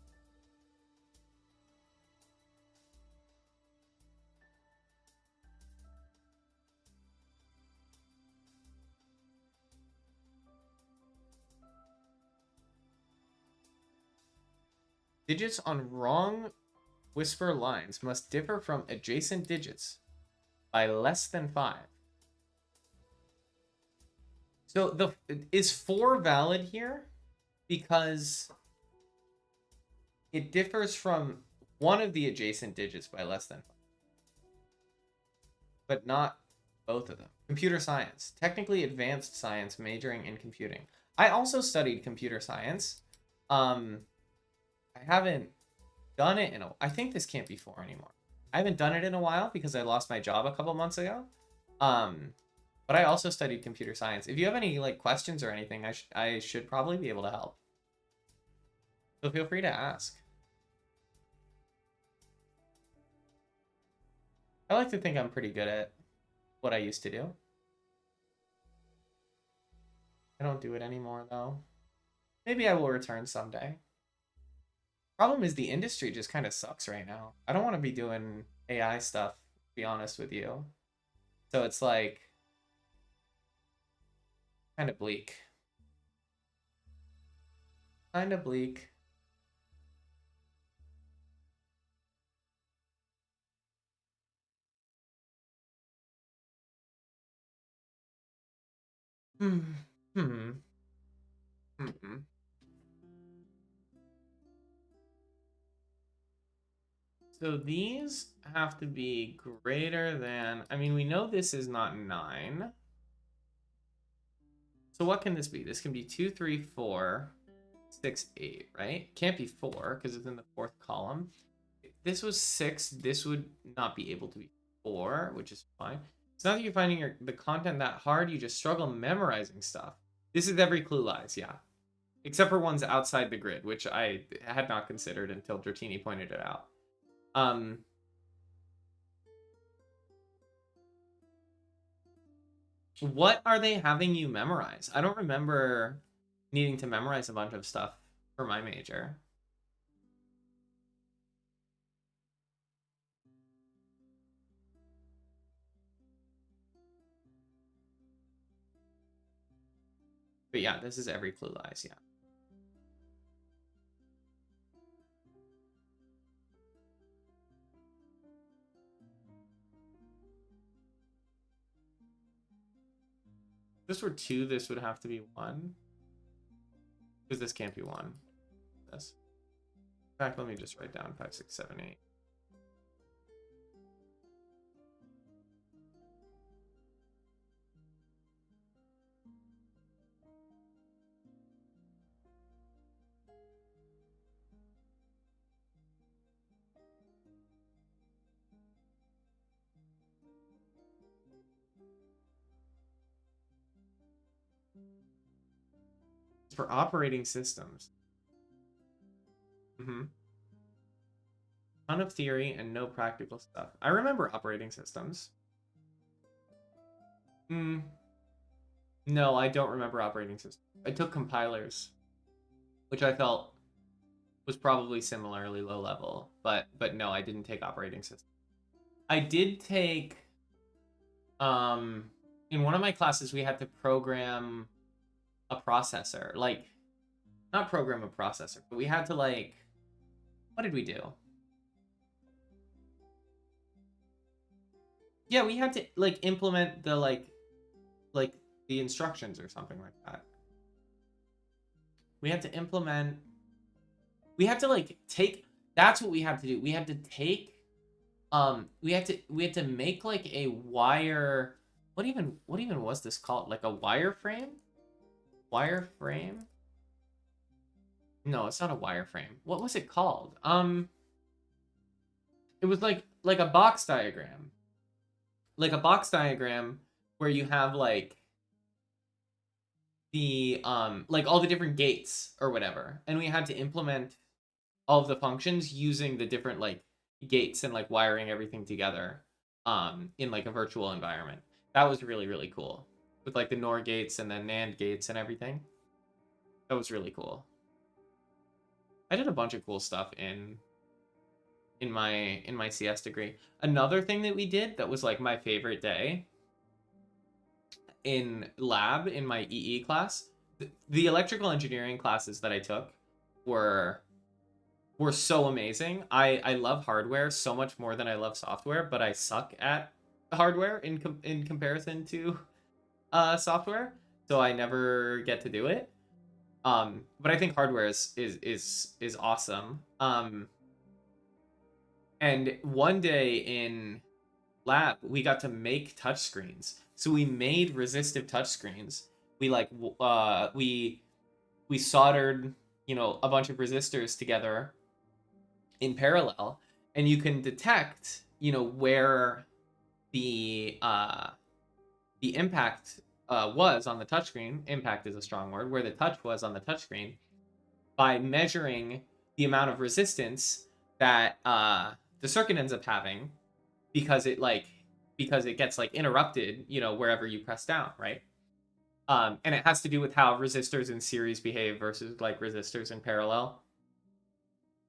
Digits on wrong whisper lines must differ from adjacent digits by less than 5. So is 4 valid here? Because it differs from one of the adjacent digits by less than 5. But not both of them. Computer science. Technically advanced science majoring in computing. I also studied computer science. I haven't done it in I think this can't be 4 anymore. I haven't done it in a while because I lost my job a couple months ago. But I also studied computer science. If you have any like questions or anything, I should probably be able to help. So feel free to ask. I like to think I'm pretty good at what I used to do. I don't do it anymore though. Maybe I will return someday. Problem is the industry just kind of sucks right now. I don't want to be doing AI stuff, to be honest with you. So it's like kind of bleak. Kind of bleak. Hmm. Hmm. Hmm. So these have to be greater than, I mean, we know this is not 9. So what can this be? This can be 2, 3, 4, 6, 8, right? Can't be 4 because it's in the 4th column. If this was 6, this would not be able to be 4, which is fine. It's not that you're finding the content that hard, you just struggle memorizing stuff. This is every clue lies, yeah. Except for ones outside the grid, which I had not considered until Dratini pointed it out. What are they having you memorize? I don't remember needing to memorize a bunch of stuff for my major. But yeah, this is every clue lies, yeah. this were 2, this would have to be 1. Because this can't be 1. This. In fact, let me just write down 5, 6, 7, 8. For operating systems. Ton of theory and no practical stuff. I remember operating systems. No, I don't remember operating systems. I took compilers, which I felt was probably similarly low level, but no, I didn't take operating systems. I did take in one of my classes we had to program a processor. Like, not program a processor, but we had to, like, what did we do? Yeah, we had to, like, implement the, like the instructions or something like that. We had to implement, we had to, like, take, that's what we had to do. We had to take, we had to make, like, a wire, what even was this called? Like a wireframe? Wireframe? No, it's not a wireframe. What was it called? It was like a box diagram. Like a box diagram where you have like the like all the different gates or whatever. And we had to implement all of the functions using the different like gates and like wiring everything together in like a virtual environment. That was really, really cool. With like the NOR gates and the NAND gates and everything. That was really cool. I did a bunch of cool stuff in my CS degree. Another thing that we did that was like my favorite day in lab in my EE class, the electrical engineering classes that I took were so amazing. I love hardware so much more than I love software, but I suck at hardware in comparison to software, so I never get to do it. But I think hardware is awesome. And one day in lab, we got to make touchscreens. So we made resistive touchscreens. We like we soldered, you know, a bunch of resistors together in parallel, and you can detect, you know, where the impact was on the touchscreen. Impact is a strong word. Where the touch was on the touchscreen by measuring the amount of resistance that the circuit ends up having because it gets like interrupted, you know, wherever you press down, right? And it has to do with how resistors in series behave versus like resistors in parallel.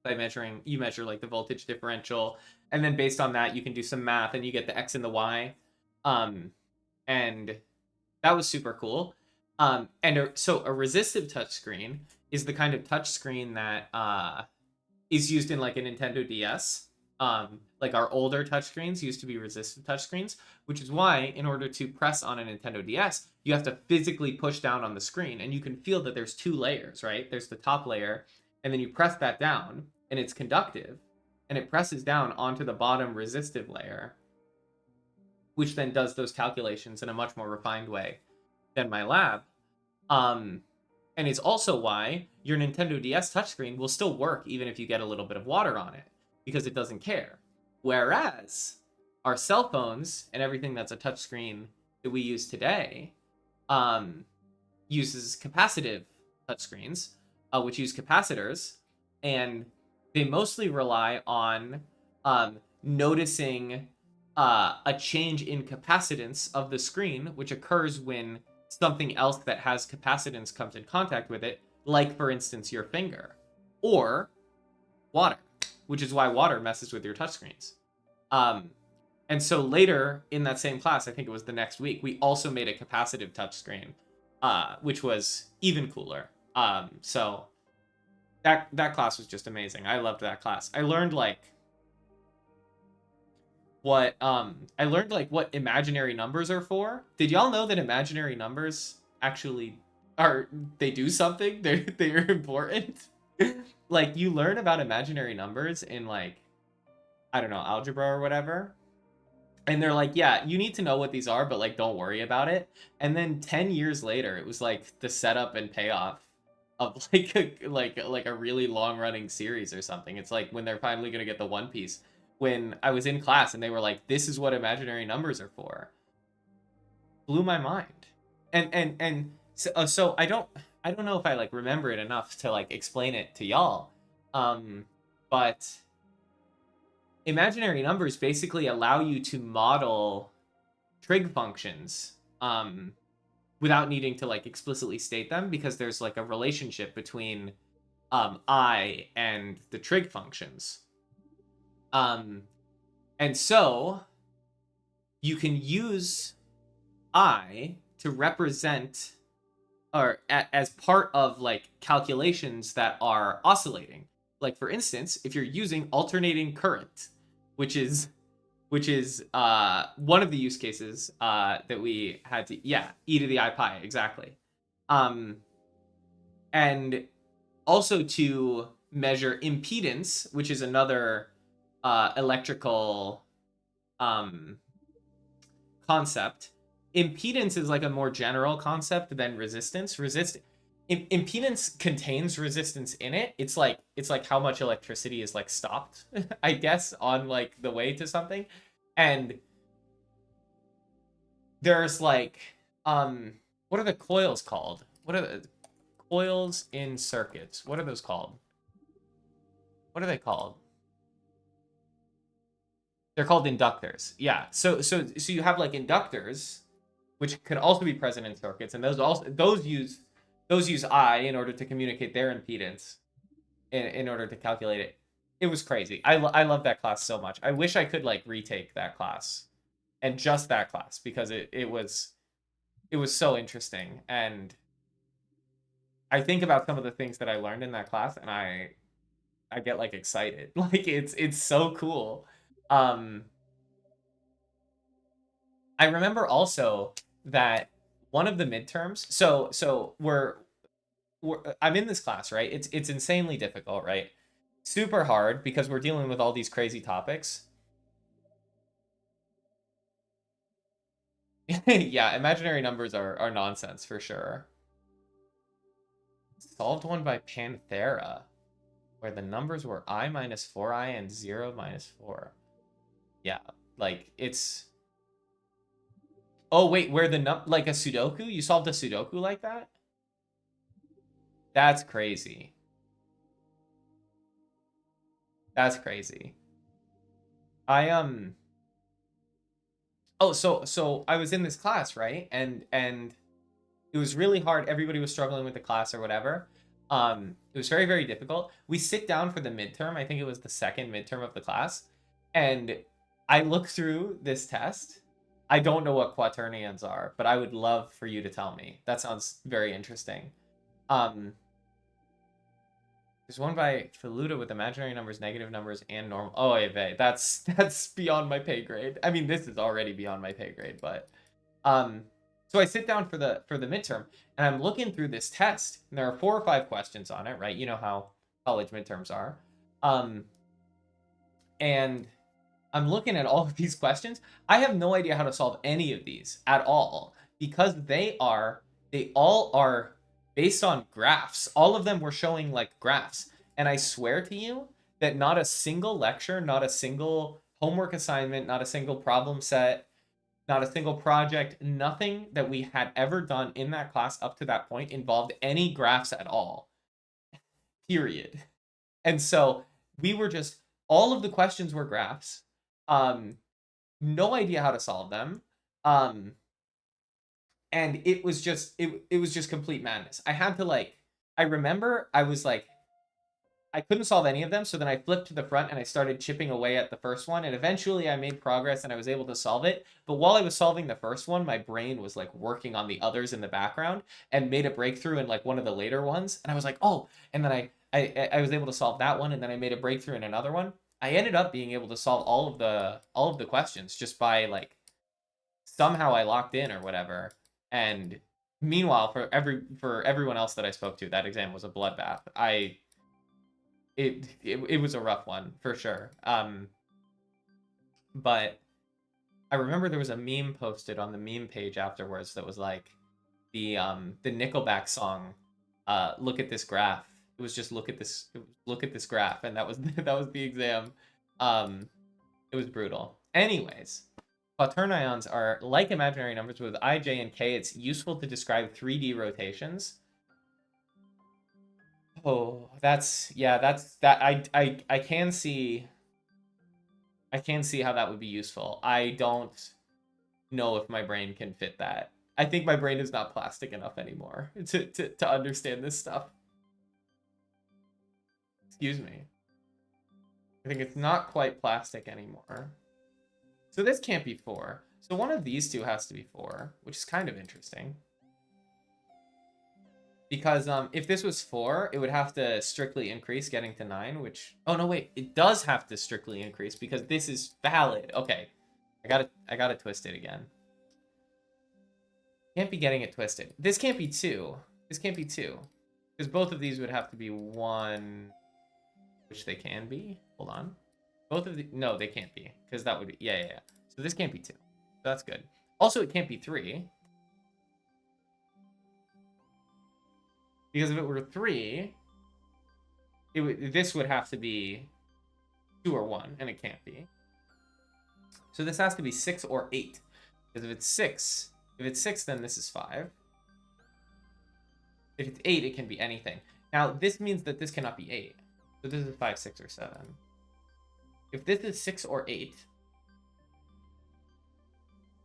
By measuring, you measure like the voltage differential, and then based on that, you can do some math and you get the X and the Y. And that was super cool. So a resistive touchscreen is the kind of touchscreen that is used in like a Nintendo DS. Like our older touchscreens used to be resistive touchscreens, which is why in order to press on a Nintendo DS, you have to physically push down on the screen, and you can feel that there's 2 layers, right? There's the top layer, and then you press that down, and it's conductive, and it presses down onto the bottom resistive layer, which then does those calculations in a much more refined way than my lab. And it's also why your Nintendo DS touchscreen will still work even if you get a little bit of water on it, because it doesn't care. Whereas our cell phones and everything that's a touchscreen that we use today uses capacitive touchscreens, which use capacitors, and they mostly rely on noticing a change in capacitance of the screen, which occurs when something else that has capacitance comes in contact with it, like, for instance, your finger, or water, which is why water messes with your touchscreens. And so later in that same class, I think it was the next week, we also made a capacitive touchscreen, which was even cooler. So that class was just amazing. I loved that class. I learned, like, I learned like what imaginary numbers are for. Did y'all know that imaginary numbers actually are they do something? They're important. Like you learn about imaginary numbers in like I don't know, algebra or whatever. And they're like, yeah, you need to know what these are, but like don't worry about it. And then 10 years later, it was like the setup and payoff of like a really long running series or something. It's like when they're finally going to get the One Piece. When I was in class and they were like, this is what imaginary numbers are for. Blew my mind. And so I don't know if I like remember it enough to like explain it to y'all. But imaginary numbers basically allow you to model trig functions without needing to like explicitly state them because there's like a relationship between I and the trig functions. And so you can use I to represent or as part of like calculations that are oscillating. Like for instance, if you're using alternating current, which is one of the use cases that we had to e to the I pi exactly, and also to measure impedance, which is another electrical concept. Impedance is like a more general concept than resistance. Impedance contains resistance in it. It's like how much electricity is like stopped, I guess, on like the way to something. And there's like what are the coils called? What are the coils in circuits? What are those called? What are they called? They're called inductors. Yeah. So you have like inductors, which can also be present in circuits, and those use I in order to communicate their impedance in order to calculate it. It was crazy. I love that class so much. I wish I could like retake that class and just that class because it was so interesting. And I think about some of the things that I learned in that class and I get like excited. Like it's so cool. Um I remember also that one of the midterms. So I'm in this class, right? It's insanely difficult, right? Super hard because we're dealing with all these crazy topics. Yeah, imaginary numbers are nonsense for sure. Solved one by Panthera, where the numbers were I minus 4i and 0 minus 4. Yeah, like it's. Oh wait, where like a Sudoku? You solved a Sudoku like that? That's crazy. That's crazy. I Oh, so I was in this class, right? And it was really hard. Everybody was struggling with the class or whatever. It was very, very difficult. We sit down for the midterm. I think it was the second midterm of the class. And I look through this test. I don't know what quaternions are, but I would love for you to tell me. That sounds very interesting. Um, there's one by Feluda with imaginary numbers, negative numbers, and normal. Oh, yeah, that's beyond my pay grade. I mean, this is already beyond my pay grade, but um, so I sit down for the midterm, and I'm looking through this test, and there are 4 or 5 questions on it, right? You know how college midterms are, um, and I'm looking at all of these questions. I have no idea how to solve any of these at all because they all are based on graphs. All of them were showing like graphs. And I swear to you that not a single lecture, not a single homework assignment, not a single problem set, not a single project, nothing that we had ever done in that class up to that point involved any graphs at all. Period. And so we were just all of the questions were graphs. Um, no idea how to solve them. Um, and it was just complete madness. I had to like I remember I was like I couldn't solve any of them, so then I flipped to the front and I started chipping away at the first one, and eventually I made progress and I was able to solve it. But while I was solving the first one, my brain was like working on the others in the background and made a breakthrough in like one of the later ones, and I was like, "Oh." And then I was able to solve that one, and then I made a breakthrough in another one. I ended up being able to solve all of the questions just by like somehow I locked in or whatever. And meanwhile, for everyone else that I spoke to, that exam was a bloodbath. It was a rough one for sure. But I remember there was a meme posted on the meme page afterwards that was like the Nickelback song, "Look at this graph." It was just look at this graph, and that was that was the exam. It was brutal. Anyways, quaternions are like imaginary numbers with I, j, and k. It's useful to describe 3D rotations. Oh, that's that. I can see. I can see how that would be useful. I don't know if my brain can fit that. I think my brain is not plastic enough anymore to understand this stuff. Excuse me. I think it's not quite plastic anymore. So this can't be 4. So one of these two has to be 4, which is kind of interesting. Because if this was 4, it would have to strictly increase getting to 9, which... Oh, no, wait. It does have to strictly increase because this is valid. Okay. I gotta twist it again. Can't be getting it twisted. This can't be 2. This can't be 2. Because both of these would have to be 1... Which they can be. Hold on. Both of the... No, they can't be. Because that would be... Yeah. So this can't be 2. So that's good. Also, it can't be 3. Because if it were 3, this would have to be 2 or 1, and it can't be. So this has to be 6 or 8. Because if it's 6, then this is 5. If it's 8, it can be anything. Now, this means that this cannot be 8. So this is 5, 6, or 7. If this is 6 or 8,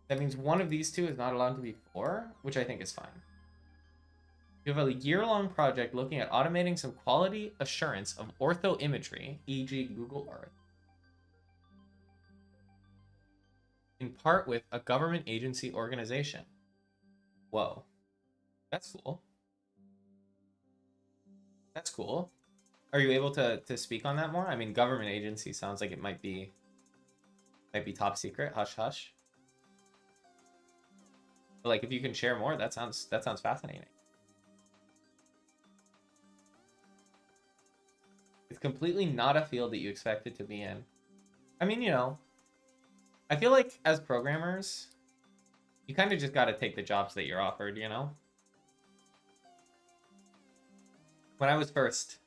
that means one of these two is not allowed to be 4, which I think is fine. You have a year-long project looking at automating some quality assurance of ortho imagery, e.g. Google Earth, in part with a government agency organization. Whoa. That's cool. That's cool. Are you able to speak on that more? I mean, government agency sounds like it might be top secret, hush hush. But like if you can share more, that sounds fascinating. It's completely not a field that you expect it to be in. I mean, you know, I feel like as programmers, you kind of just got to take the jobs that you're offered, you know? When I was first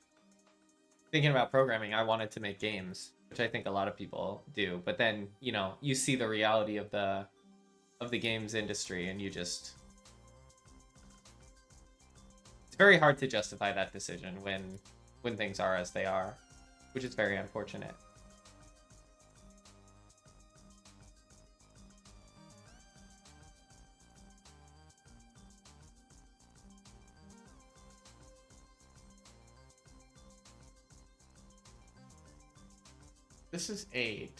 thinking about programming, I wanted to make games, which I think a lot of people do. But then, you know, you see the reality of the games industry and you just... It's very hard to justify that decision when things are as they are, which is very unfortunate. This is 8.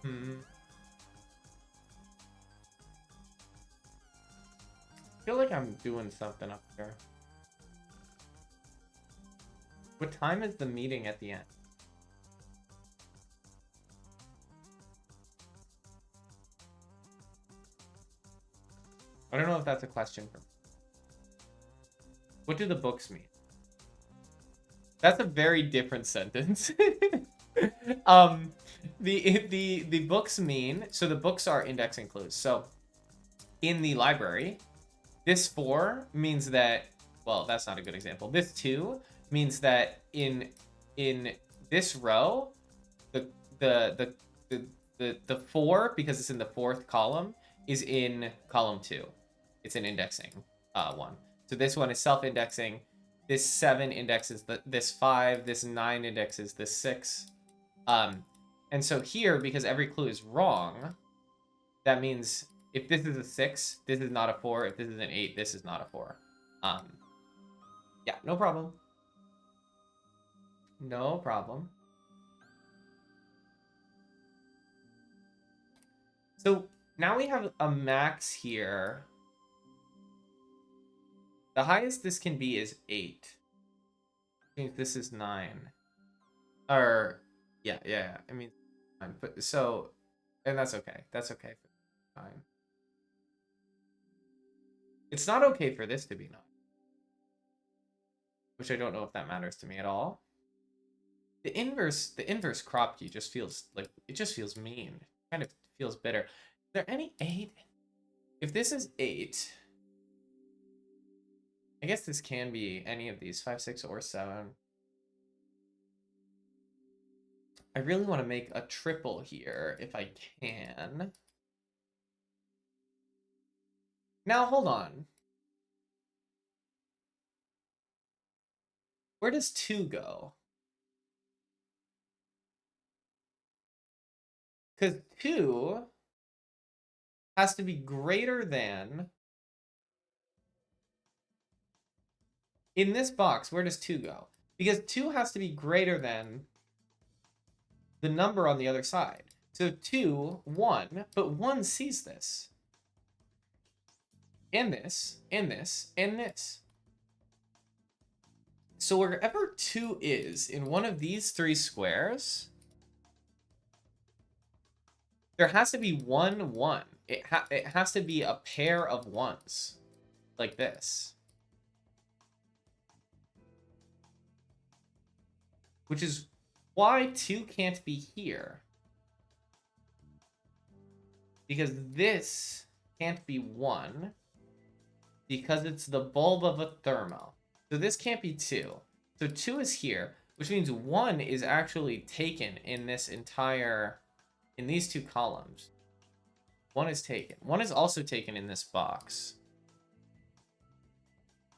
I feel like I'm doing something up here. What time is the meeting at the end? I don't know if that's a question for me. What do the books mean? That's a very different sentence. The books mean, so the books are indexing clues. So in the library, this 4 means that, well, that's not a good example. This 2 means that in this row, the 4, because it's in the 4th column, is in column 2. It's an indexing one. So this one is self-indexing. This 7 indexes this 5. This 9 indexes this 6. And so here, because every clue is wrong, that means if this is a 6, this is not a 4. If this is an 8, this is not a 4. Yeah, no problem. No problem. So now we have a max here. The highest this can be is 8. Which means this is 9. Or yeah. I mean, fine. But so, and that's okay. That's okay. Fine. It's not okay for this to be 9, which I don't know if that matters to me at all. The inverse crop key just feels like it just feels mean. It kind of feels bitter. Is there any 8? If this is 8, I guess this can be any of these 5, 6, or 7. I really want to make a triple here if I can. Now hold on. Where does 2 go? Because 2 has to be greater than... In this box, where does 2 go? Because 2 has to be greater than the number on the other side. So 2, 1, but 1 sees this. And this, and this, and this. So wherever 2 is in one of these 3 squares, there has to be 1, 1. It has to be a pair of 1s. Like this. Which is why 2 can't be here. Because this can't be 1. Because it's the bulb of a thermo. So this can't be 2. So 2 is here, which means 1 is actually taken in this entire... in these 2 columns. 1 is taken. 1 is also taken in this box.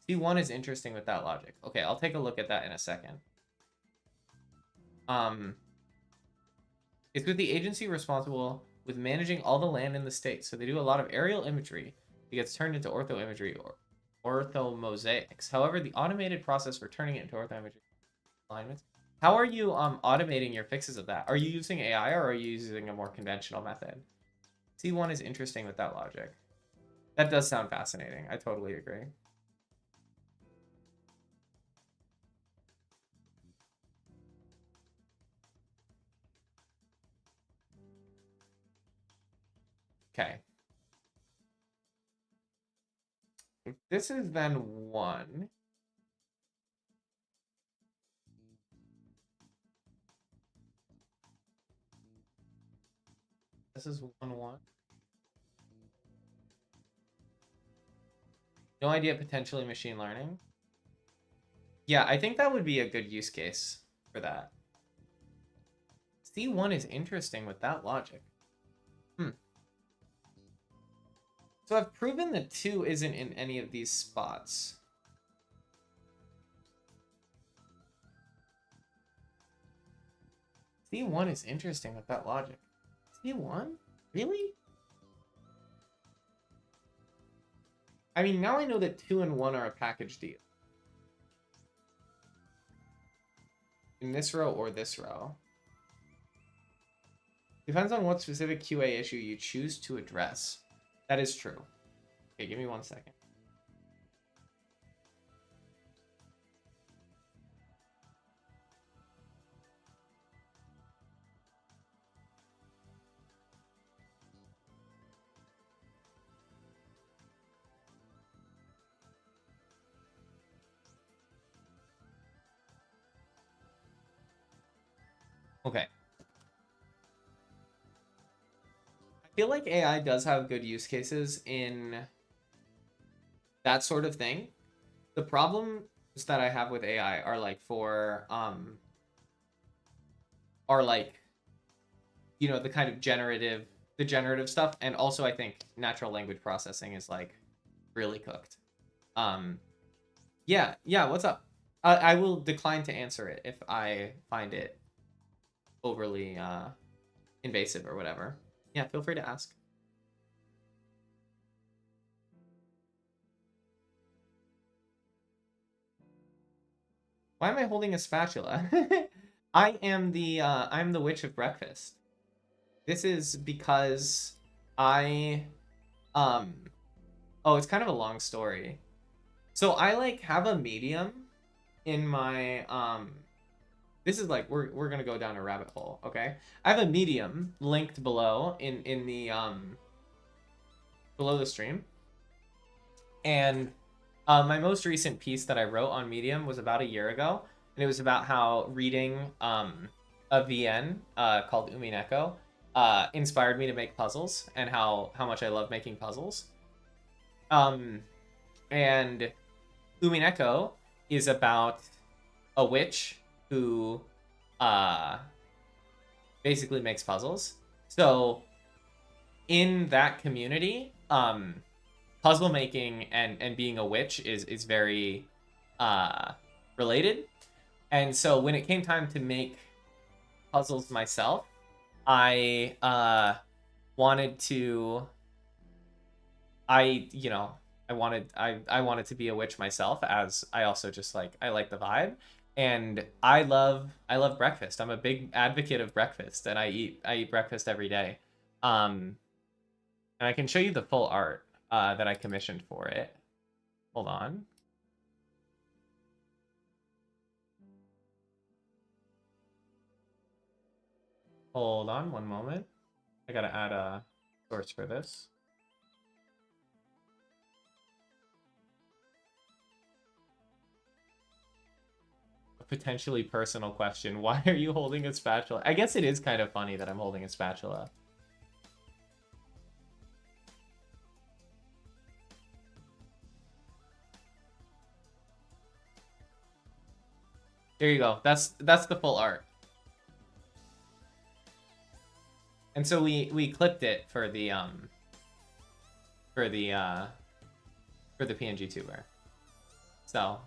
See, 1 is interesting with that logic. Okay, I'll take a look at that in a second. It's with the agency responsible with managing all the land in the state. So they do a lot of aerial imagery. It gets turned into ortho imagery or orthomosaics. However, the automated process for turning it into ortho imagery alignments. How are you automating your fixes of that? Are you using AI or are you using a more conventional method? C1 is interesting with that logic. That does sound fascinating. I totally agree. Okay. If this is then 1. This is 1, 1. No idea, potentially machine learning. Yeah, I think that would be a good use case for that. C1 is interesting with that logic. So I've proven that 2 isn't in any of these spots. C1 is interesting with that logic. C1? Really? I mean, now I know that 2 and 1 are a package deal. In this row or this row. Depends on what specific QA issue you choose to address. That is true. Okay, give me 1 second. Okay. I feel like AI does have good use cases in that sort of thing. The problems that I have with AI are like the kind of generative stuff, and also I think natural language processing is like really cooked. Yeah, what's up? I will decline to answer it if I find it overly invasive or whatever. Yeah, feel free to ask. Why am I holding a spatula? I'm the witch of breakfast. This is because I oh, it's kind of a long story. So I like have a medium in my This is like we're gonna go down a rabbit hole, okay? I have a Medium linked below in the below the stream, and my most recent piece that I wrote on Medium was about a year ago, and it was about how reading a VN called Umineko inspired me to make puzzles, and how much I love making puzzles. And Umineko is about a witch who basically makes puzzles. So in that community, puzzle making and being a witch is very related. And so when it came time to make puzzles myself, I wanted to I wanted to be a witch myself, as I also just I like the vibe. And I love breakfast. I'm a big advocate of breakfast, and I eat breakfast every day. And I can show you the full art that I commissioned for it. Hold on. Hold on one moment. I gotta add a source for this. A potentially personal question. Why are you holding a spatula? I guess it is kind of funny that I'm holding a spatula. There you go. That's the full art. And so we clipped it for the PNG tuber. So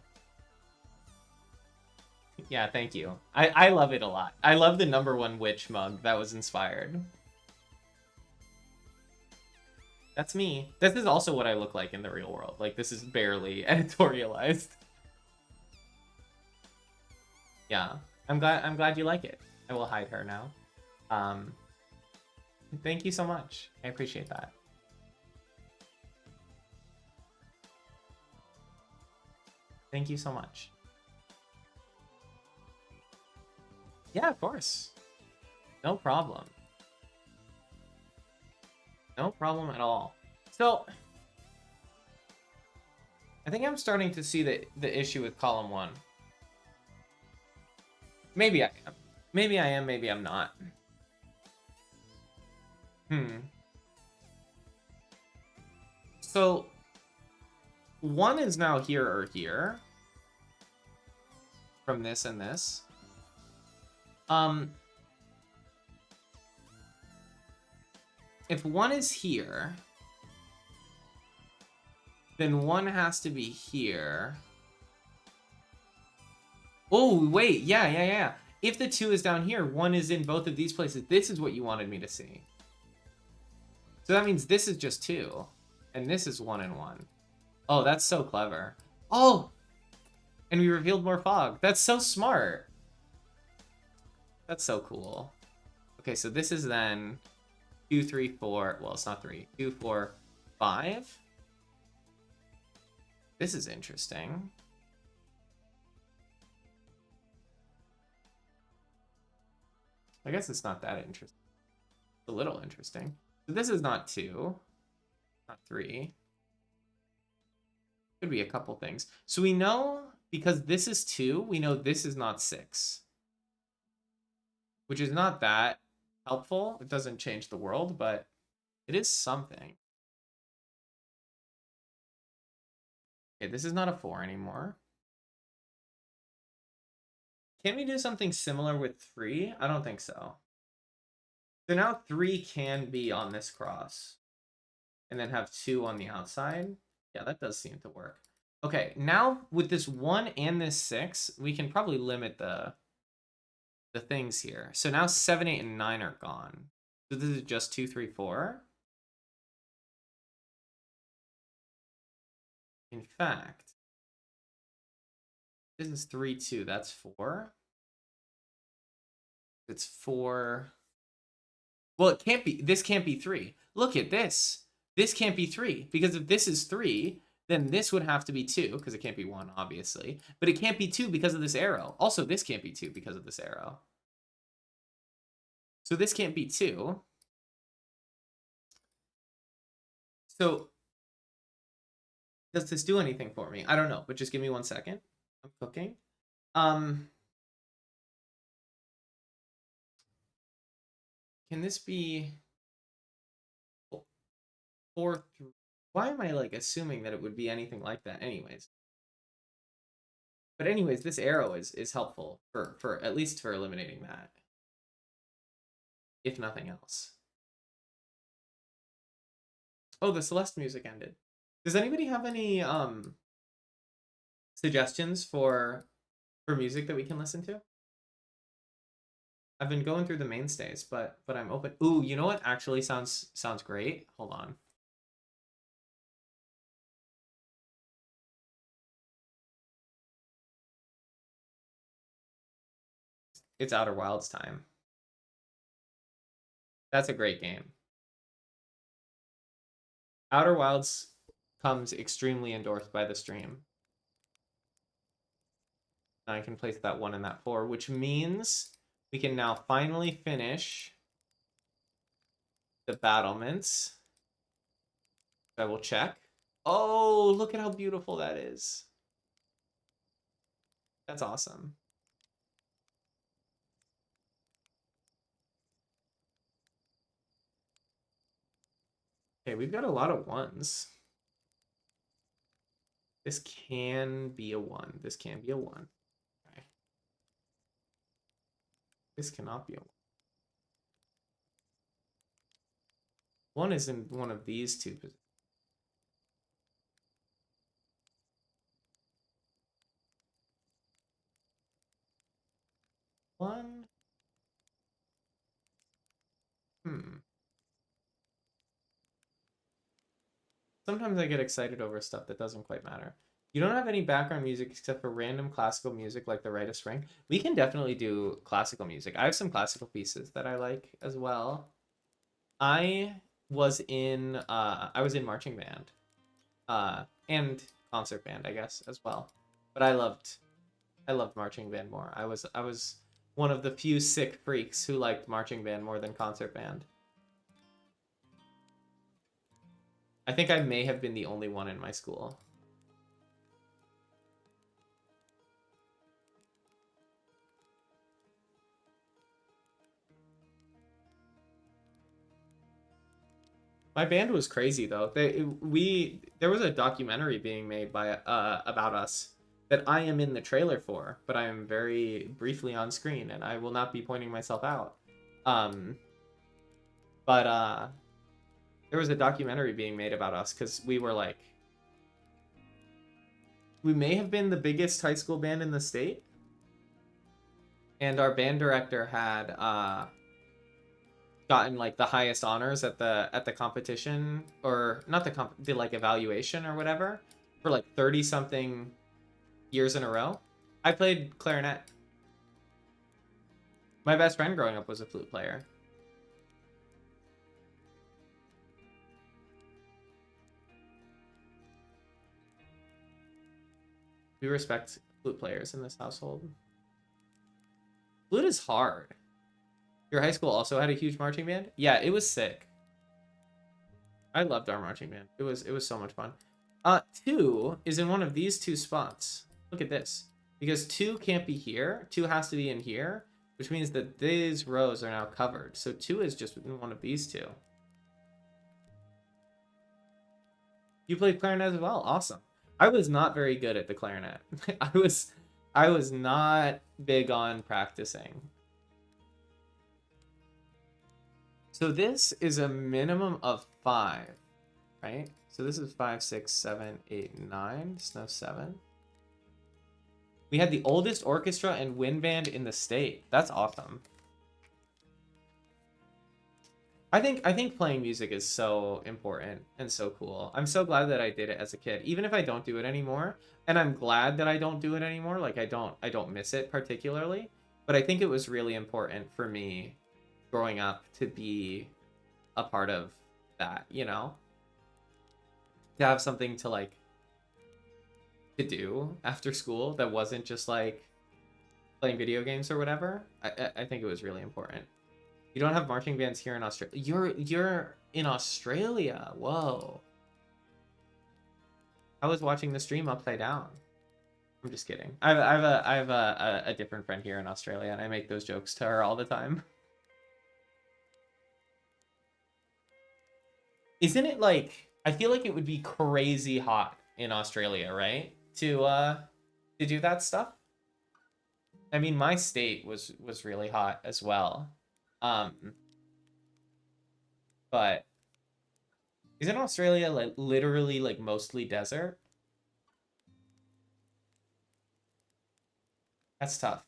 yeah, thank you. I love it a lot. I love the #1 witch mug that was inspired. That's me. This is also what I look like in the real world. Like, this is barely editorialized. Yeah, I'm glad you like it. I will hide her now. Thank you so much. I appreciate that. Thank you so much. Yeah, of course. No problem. No problem at all. So, I think I'm starting to see the issue with column 1. Maybe I am. Maybe I am, maybe I'm not. So, 1 is now here or here. From this and this. If 1 is here, then 1 has to be here. Oh, wait, yeah. If the 2 is down here, 1 is in both of these places. This is what you wanted me to see. So that means this is just 2. And this is 1 and 1. Oh, that's so clever. Oh! And we revealed more fog. That's so smart. That's so cool. Okay, so this is then 2, 3, 4. Well, it's not 3. 2, 4, 5. This is interesting. I guess it's not that interesting. It's a little interesting. So this is not 2. Not 3. Could be a couple things. So we know, because this is 2, we know this is not 6. Which is not that helpful. It doesn't change the world, but it is something. Okay, this is not a 4 anymore. Can we do something similar with 3? I don't think so. So now 3 can be on this cross. And then have 2 on the outside. Yeah, that does seem to work. Okay, now with this 1 and this 6, we can probably limit the things here. So now 7, 8, and 9 are gone. So this is just 2, 3, 4. In fact, this is 3, 2. That's 4. It's 4. Well, it can't be. This can't be 3. Look at this. This can't be 3. Because if this is 3, then this would have to be 2, because it can't be 1, obviously. But it can't be 2 because of this arrow. Also, this can't be 2 because of this arrow. So this can't be 2. So does this do anything for me? I don't know, but just give me 1 second. I'm cooking. Can this be 4 through? Why am I like assuming that it would be anything like that anyways? But anyways, this arrow is helpful for at least for eliminating that, if nothing else. Oh, the Celeste music ended. Does anybody have any suggestions for music that we can listen to? I've been going through the mainstays, but I'm open. Ooh, you know what actually sounds great? Hold on. It's Outer Wilds time. That's a great game. Outer Wilds comes extremely endorsed by the stream. I can place that 1 and that 4, which means we can now finally finish the battlements. I will check. Oh, look at how beautiful that is. That's awesome. Okay, we've got a lot of 1s. This can be a 1. This can be a 1. Okay. This cannot be a 1. 1 is in one of these 2 positions. 1. Sometimes I get excited over stuff that doesn't quite matter. You don't have any background music except for random classical music like The Rite of Spring? We can definitely do classical music. I have some classical pieces that I like as well. I was in marching band. And concert band, I guess, as well. But I loved marching band more. I was one of the few sick freaks who liked marching band more than concert band. I think I may have been the only one in my school. My band was crazy though. There was a documentary being made by about us that I am in the trailer for, but I am very briefly on screen and I will not be pointing myself out. But there was a documentary being made about us because we were like, we may have been the biggest high school band in the state, and our band director had gotten like the highest honors at the competition, or not the like evaluation or whatever, for like 30 something years in a row. I played clarinet. My best friend growing up was a flute player. We respect flute players in this household. Flute is hard. Your high school also had a huge marching band? Yeah, it was sick. I loved our marching band. It was so much fun. 2 is in one of these 2 spots. Look at this. Because 2 can't be here. 2 has to be in here, which means that these rows are now covered. So 2 is just in one of these 2. You played clarinet as well? Awesome. I was not very good at the clarinet. I was not big on practicing. So this is a minimum of 5, right? So this is 5, 6, 7, 8, 9. It's no 7. We had the oldest orchestra and wind band in the state. That's awesome. I think playing music is so important and so cool. I'm so glad that I did it as a kid, even if I don't do it anymore. And I'm glad that I don't do it anymore. Like I don't miss it particularly, but I think it was really important for me growing up to be a part of that, you know? To have something to like to do after school that wasn't just like playing video games or whatever. I think it was really important. You don't have marching bands here in Australia. You're in Australia. Whoa. I was watching the stream upside down. I'm just kidding. I have a different friend here in Australia, and I make those jokes to her all the time. Isn't it like, I feel like it would be crazy hot in Australia, right? To do that stuff. I mean, my state was really hot as well. Um, but isn't Australia like literally like mostly desert? That's tough.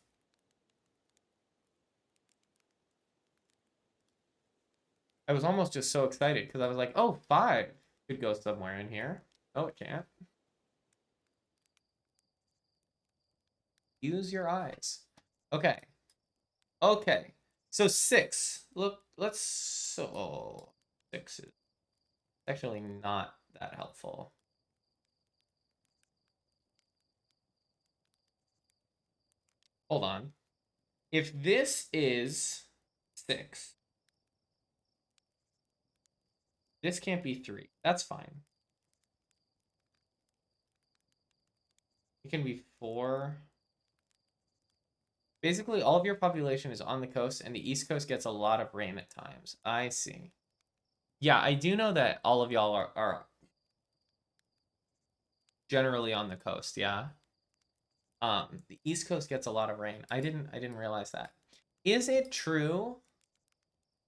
I was almost just so excited because I was like, oh, 5 could go somewhere in here. Oh, it can't. Use your eyes. Okay. Okay. So 6. Look, let's so 6 is actually not that helpful. Hold on. If this is 6, this can't be 3. That's fine. It can be 4. Basically, all of your population is on the coast, and the East Coast gets a lot of rain at times. I see. Yeah, I do know that all of y'all are generally on the coast, yeah. The East Coast gets a lot of rain. I didn't realize that. Is it true?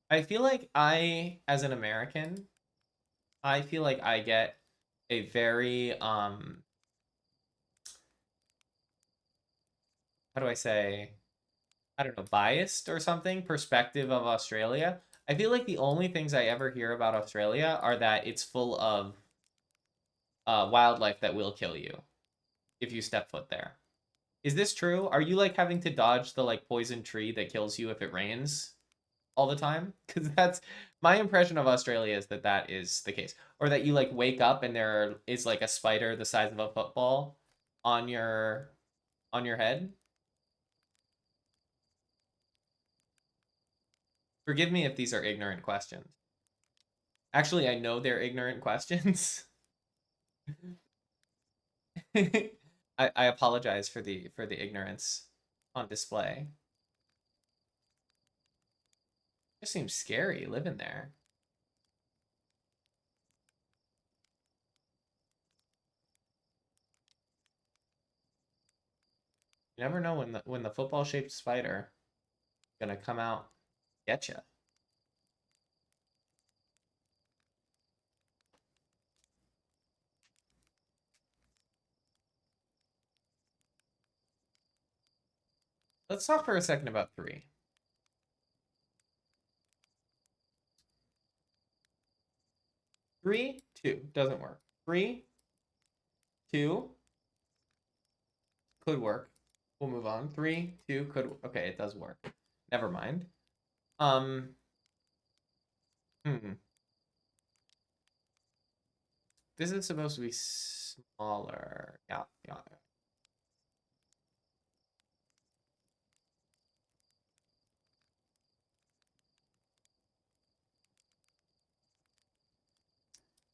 I feel like as an American, I feel like I get a very how do I say? I don't know, biased or something perspective of Australia. I feel like the only things I ever hear about Australia are that it's full of wildlife that will kill you if you step foot there. Is this true? Are you like having to dodge the like poison tree that kills you if it rains all the time? Because that's my impression of Australia, is that that is the case, or that you like wake up and there is like a spider the size of a football on your head. Forgive me if these are ignorant questions. Actually, I know they're ignorant questions. I apologize for the ignorance on display. It just seems scary living there. You never know when the football shaped spider is gonna come out get you. Let's talk for a second about 3. 3, 2 doesn't work. 3, 2 could work. We'll move on. 3, 2 could. Okay, it does work. Never mind. Um. Hmm. This is supposed to be smaller. Yeah, yeah.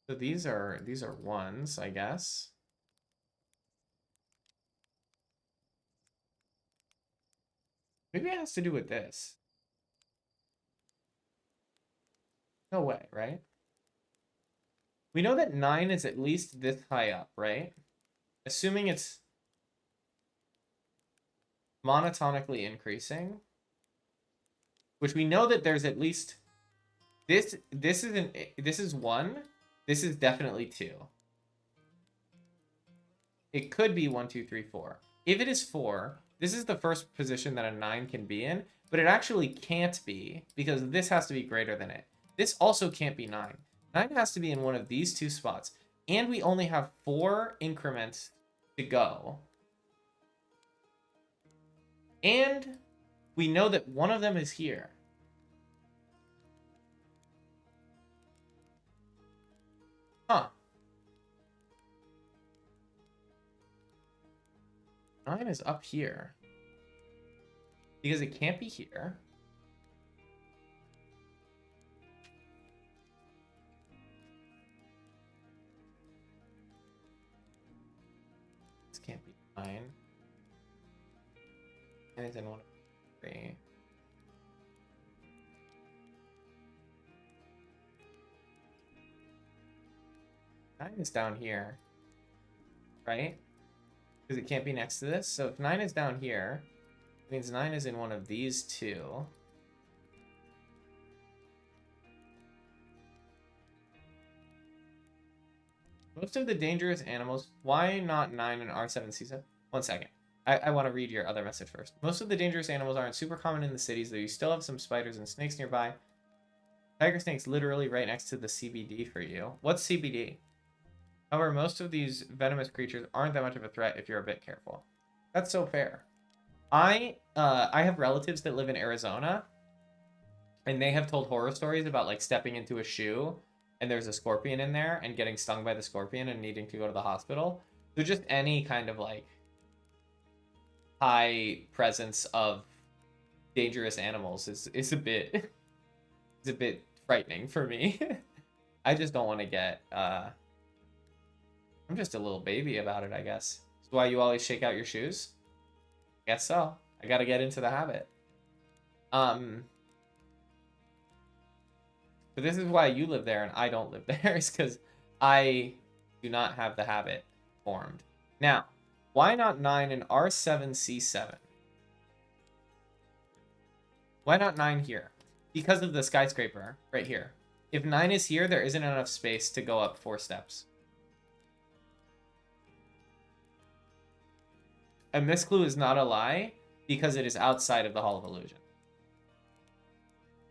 So these are ones, I guess. Maybe it has to do with this. No way, right? We know that 9 is at least this high up, right? Assuming it's monotonically increasing, which we know that there's at least this is 1. This is definitely 2. It could be 1, 2, 3, 4. If it is 4, this is the first position that a 9 can be in, but it actually can't be because this has to be greater than it. This also can't be 9. 9 has to be in one of these 2 spots, and we only have 4 increments to go. And we know that one of them is here. Huh. 9 is up here. Because it can't be here. This can't be 9. And it's in 1 of 3. Nine is down here, right? Because it can't be next to this. So if 9 is down here, it means 9 is in one of these two. Most of the dangerous animals. Why not 9 and R7C7? 1 second. I want to read your other message first. Most of the dangerous animals aren't super common in the cities, though you still have some spiders and snakes nearby. Tiger snake's literally right next to the CBD for you. What's CBD? However, most of these venomous creatures aren't that much of a threat if you're a bit careful. That's so fair. I have relatives that live in Arizona, and they have told horror stories about like stepping into a shoe and there's a scorpion in there and getting stung by the scorpion and needing to go to the hospital. So just any kind of like high presence of dangerous animals is a bit frightening for me. I just don't want to get I'm just a little baby about it, I guess. That's why you always shake out your shoes? I guess so. I gotta get into the habit. But this is why you live there and I don't live there, is because I do not have the habit formed. Now, why not 9 and R7C7? Why not 9 here? Because of the skyscraper right here. If 9 is here, there isn't enough space to go up 4 steps. And this clue is not a lie because it is outside of the Hall of Illusion.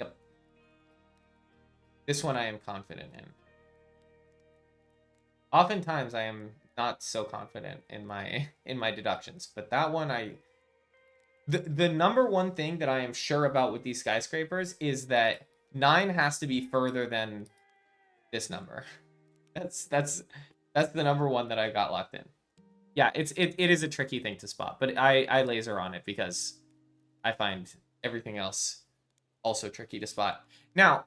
Yep. This one I am confident in. Oftentimes I am not so confident in my deductions, but that one the number one thing that I am sure about with these skyscrapers is that 9 has to be further than this number. That's the number one that I got locked in. Yeah, it is a tricky thing to spot, but I laser on it because I find everything else also tricky to spot. Now,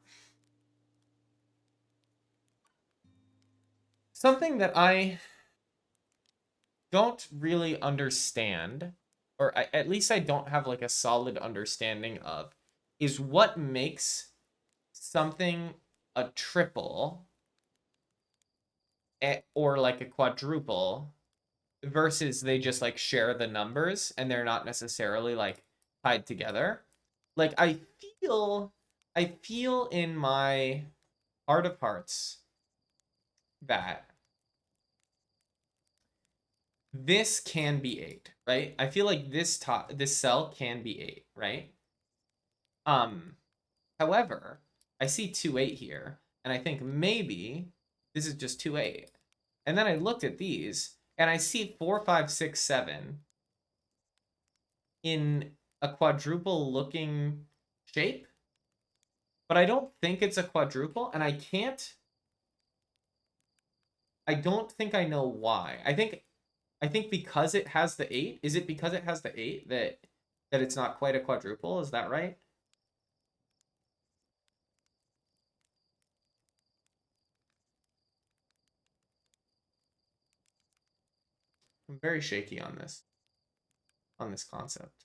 something that I don't really understand, or at least I don't have like a solid understanding of, is what makes something a triple or like a quadruple versus they just like share the numbers and they're not necessarily like tied together. Like I feel in my heart of hearts that this can be 8, right? I feel like this cell can be 8, right? However, I see 2-8 here, and I think maybe this is just 2-8. And then I looked at these, and I see 4, 5, 6, 7 in a quadruple looking shape, but I don't think it's a quadruple, and I don't think I know why. I think because it has the 8, is it because it has the 8 that it's not quite a quadruple? Is that right? I'm very shaky on this concept.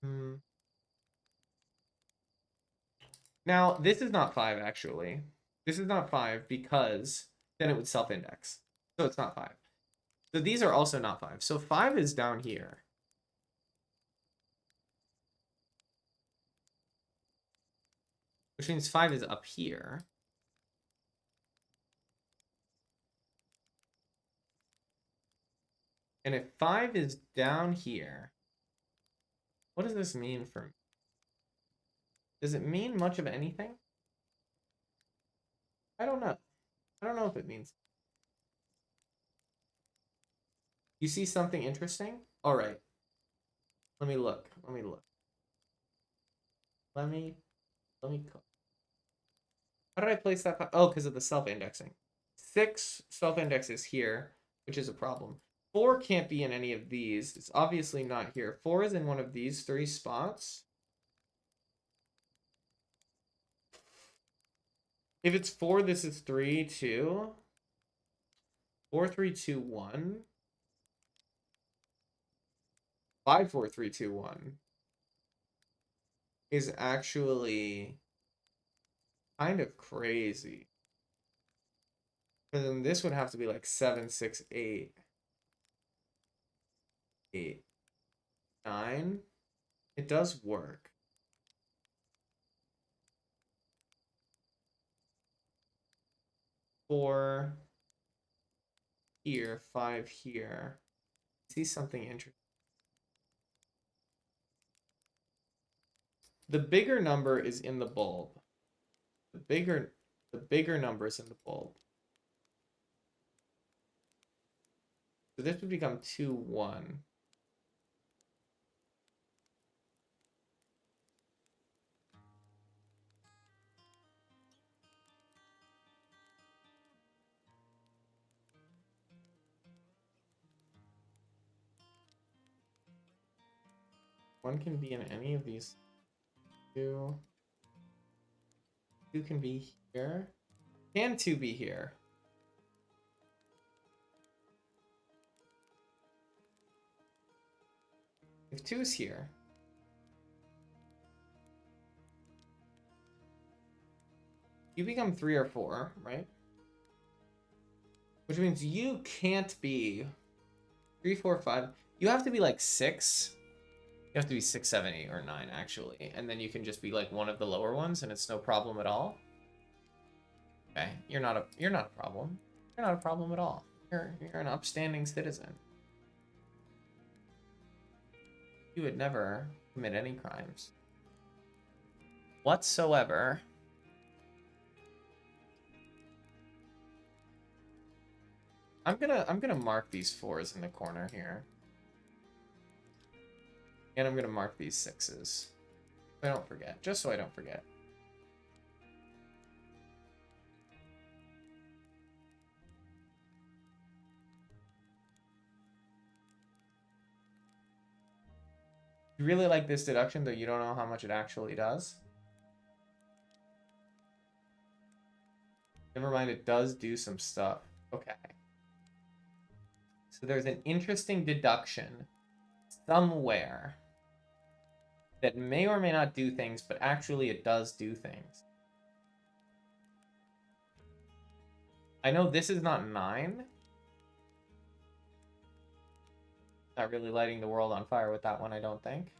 Hmm. Now, this is not 5, actually. This is not 5 because then it would self-index. So it's not 5. So these are also not 5. So 5 is down here. Which means 5 is up here. And if 5 is down here, what does this mean for me? Does it mean much of anything? I don't know. I don't know if it means. You see something interesting? All right. Let me look. Let me, let me, how did I place that? Oh, because of the self-indexing. 6 self-indexes here, which is a problem. 4 can't be in any of these. It's obviously not here. 4 is in one of these 3 spots. If it's 4, this is 3, 2. 4, 3, 2, 1. 5, 4, 3, 2, 1 is actually kind of crazy. And then this would have to be like 7, 6, 8, 8, 9. It does work. 4 here, 5 here. See something interesting. The bigger number is in the bulb. The bigger number is in the bulb. So this would become 2, 1. One can be in any of these. 2. 2 can be here. Can 2 be here? If 2 is here, you become 3 or 4, right? Which means you can't be 3, 4, 5. You have to be like 6. You have to be 6, 7, 8, or 9, actually. And then you can just be like one of the lower ones, and it's no problem at all. Okay, you're not a problem. You're not a problem at all. You're an upstanding citizen. You would never commit any crimes whatsoever. I'm gonna mark these 4s in the corner here. And I'm gonna mark these 6s. So I don't forget. Just so I don't forget. You really like this deduction, though you don't know how much it actually does? Never mind, it does do some stuff. Okay. So there's an interesting deduction somewhere that may or may not do things, but actually it does do things. I know this is not 9. Not really lighting the world on fire with that one, I don't think.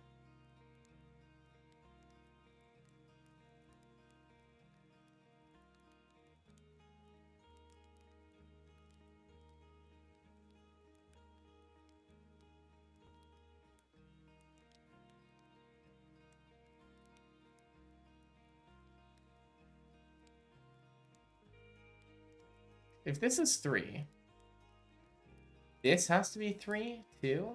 If this is 3, this has to be 3, too?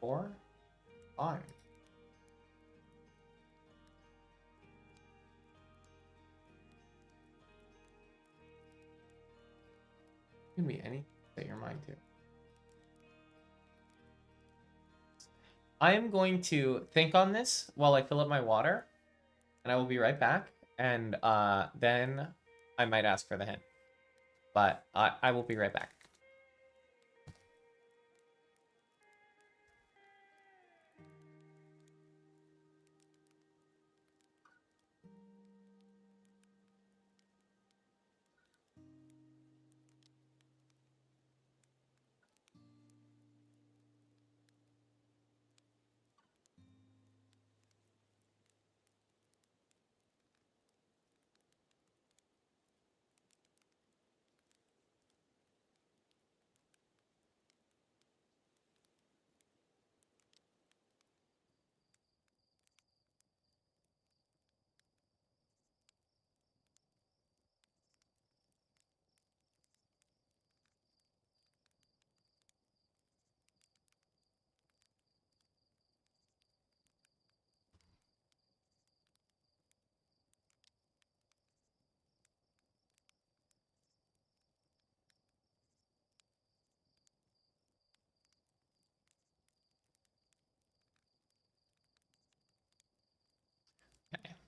Four? 5. Give me any that your mind to. I am going to think on this while I fill up my water, and I will be right back. And then I might ask for the hint, but I will be right back.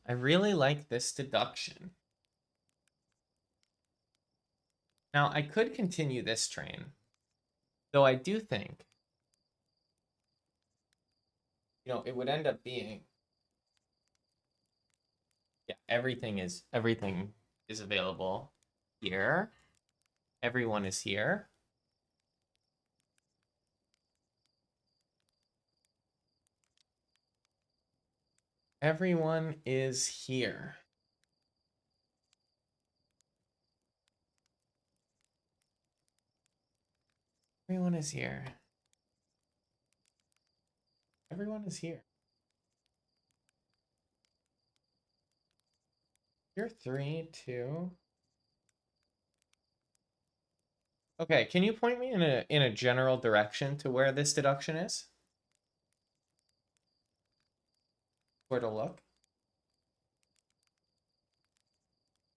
I really like this deduction. Now, I could continue this train, though I do think, it would end up being, yeah, everything is available here. Everyone is here. Everyone is here. Everyone is here. Everyone is here. You're 3, 2. Okay, can you point me in a general direction to where this deduction is? Where to look?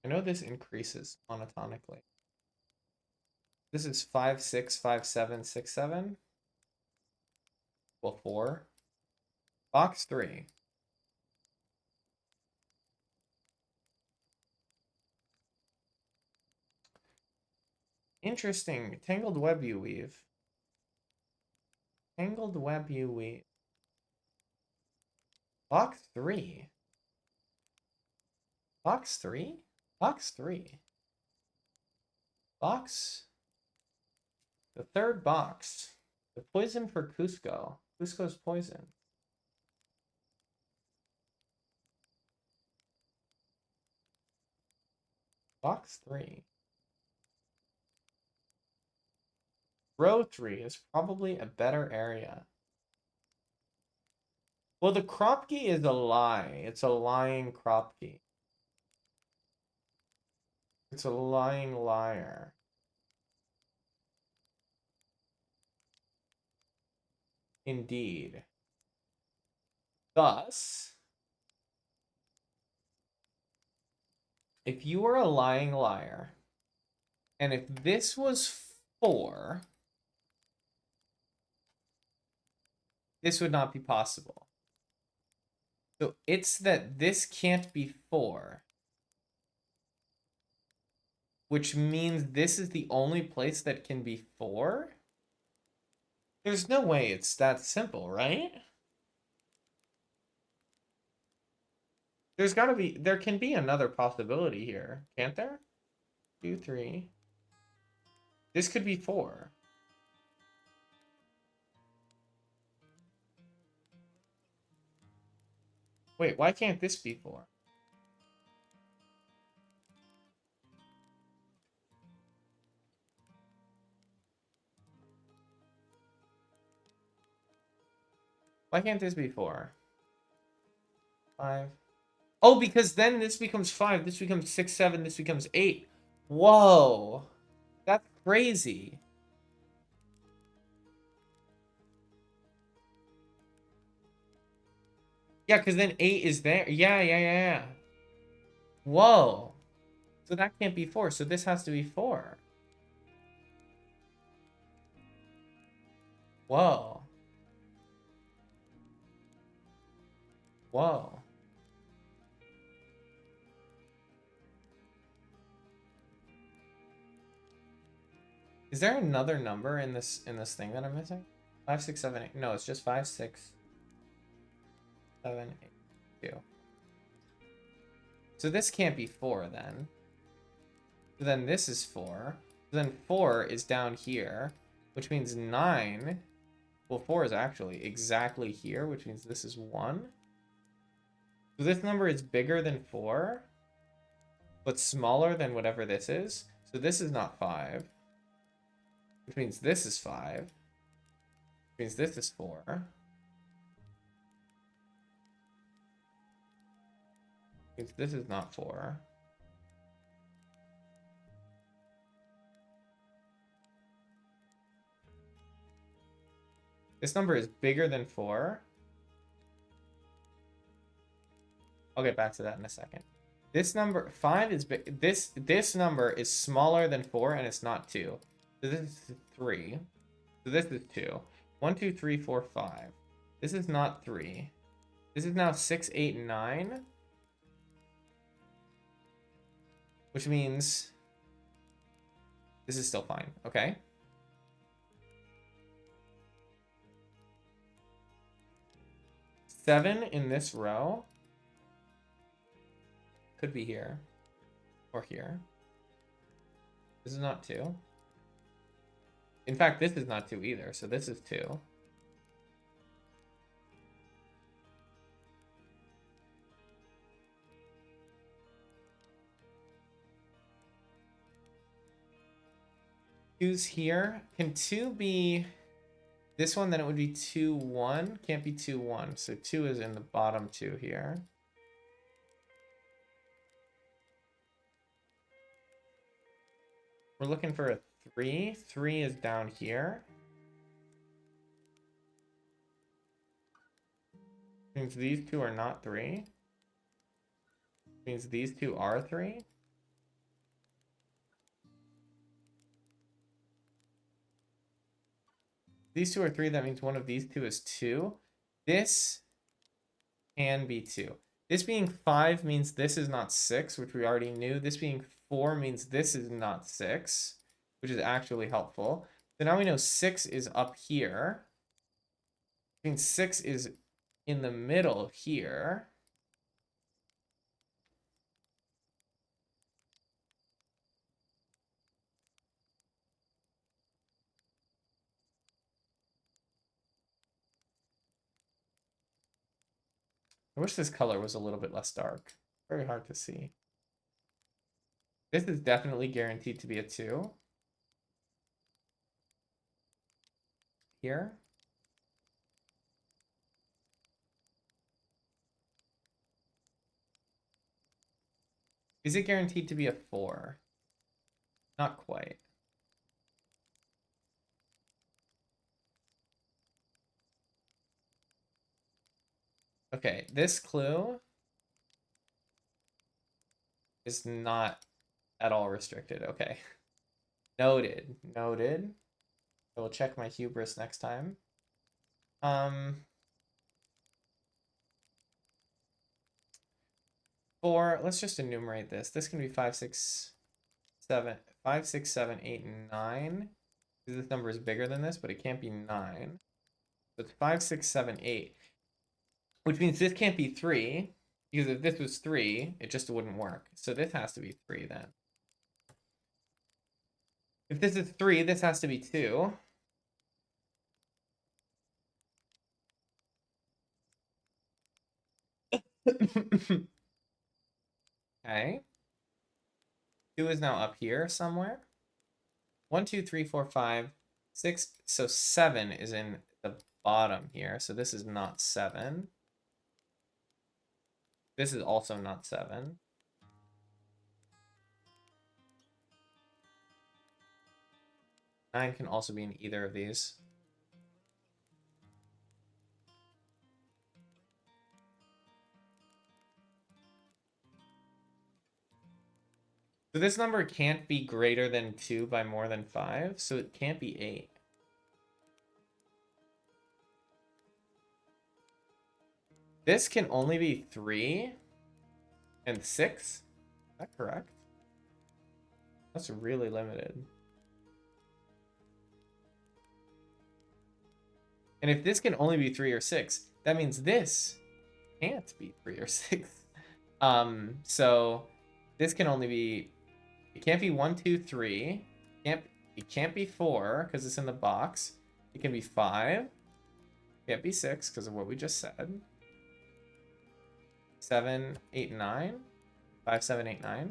I know this increases monotonically. This is 5, 6, 5, 7, 6, 7. Well, 4. Box 3. Interesting. Tangled web you weave. Tangled web you weave. Box 3. Box 3? Box 3. Box. The third box. The poison for Cusco. Cusco's poison. Box 3. Row 3 is probably a better area. Well, the Kropke is a lie. It's a lying Kropke. It's a lying liar. Indeed. Thus, if you were a lying liar, and if this was 4, this would not be possible. So it's that this can't be 4, which means this is the only place that can be 4? There's no way it's that simple, right? There can be another possibility here, can't there? 2, 3. This could be 4. Wait, why can't this be 4? Why can't this be 4? 5. Oh, because then this becomes 5, this becomes 6, 7, this becomes 8. Whoa. That's crazy. Yeah, because then 8 is there. Yeah. Whoa. So that can't be 4, so this has to be 4. Whoa. Whoa. Is there another number in this thing that I'm missing? 5, 6, 7, 8. No, it's just 5, 6, 7, 8, 2. So this can't be 4 then. So then this is 4. So then 4 is down here, which means 9. Well, 4 is actually exactly here, which means this is 1. So this number is bigger than 4, but smaller than whatever this is. So this is not 5, which means this is 5, which means this is 4. Which means this is not 4. This number is bigger than 4. I'll get back to that in a second. This number 5 is big. This number is smaller than 4, and it's not 2. So this is 3. So this is 2. 1, 2, 3, 4, 5. This is not 3. This is now 6, 8, 9. which means this is still fine. Okay. Seven in this row could be here or here. This is not 2. In fact, this is not 2 either, so this is 2. Two's here. Can 2 be this one? Then it would be 2, 1. Can't be 2, 1. So 2 is in the bottom 2 here. We're looking for a 3. 3 is down here. Means these 2 are not 3. Means these 2 are 3. These 2 are 3. That means one of these 2 is 2. This can be 2. This being 5 means this is not 6, which we already knew. This being 4 means this is not 6, which is actually helpful. So now we know 6 is up here. Which means 6 is in the middle here. I wish this color was a little bit less dark. Very hard to see. This is definitely guaranteed to be a 2. Here. Is it guaranteed to be a 4? Not quite. Okay, this clue is not at all restricted. Okay. Noted. Noted. I will check my hubris next time. 4. Let's just enumerate this. This can be 5, 6, 7, 5, 6, 7, 8, 9. This number is bigger than this, but it can't be 9. So it's 5, 6, 7, 8. Which means this can't be 3. Because if this was 3, it just wouldn't work. So this has to be 3 then. If this is 3, this has to be 2. Okay. 2 is now up here somewhere. 1, 2, 3, 4, 5, 6. So 7 is in the bottom here. So this is not 7. This is also not 7. Nine can also be in either of these. So this number can't be greater than 2 by more than 5, so it can't be 8. This can only be 3 and 6. Is that correct? That's really limited. And if this can only be 3 or 6, that means this can't be 3 or 6. So this can only be, it can't be 1, 2, 3. It can't be 4 because it's in the box. It can be 5. It can't be 6 because of what we just said. 7, 8, 9. 5, 7, 8, 9.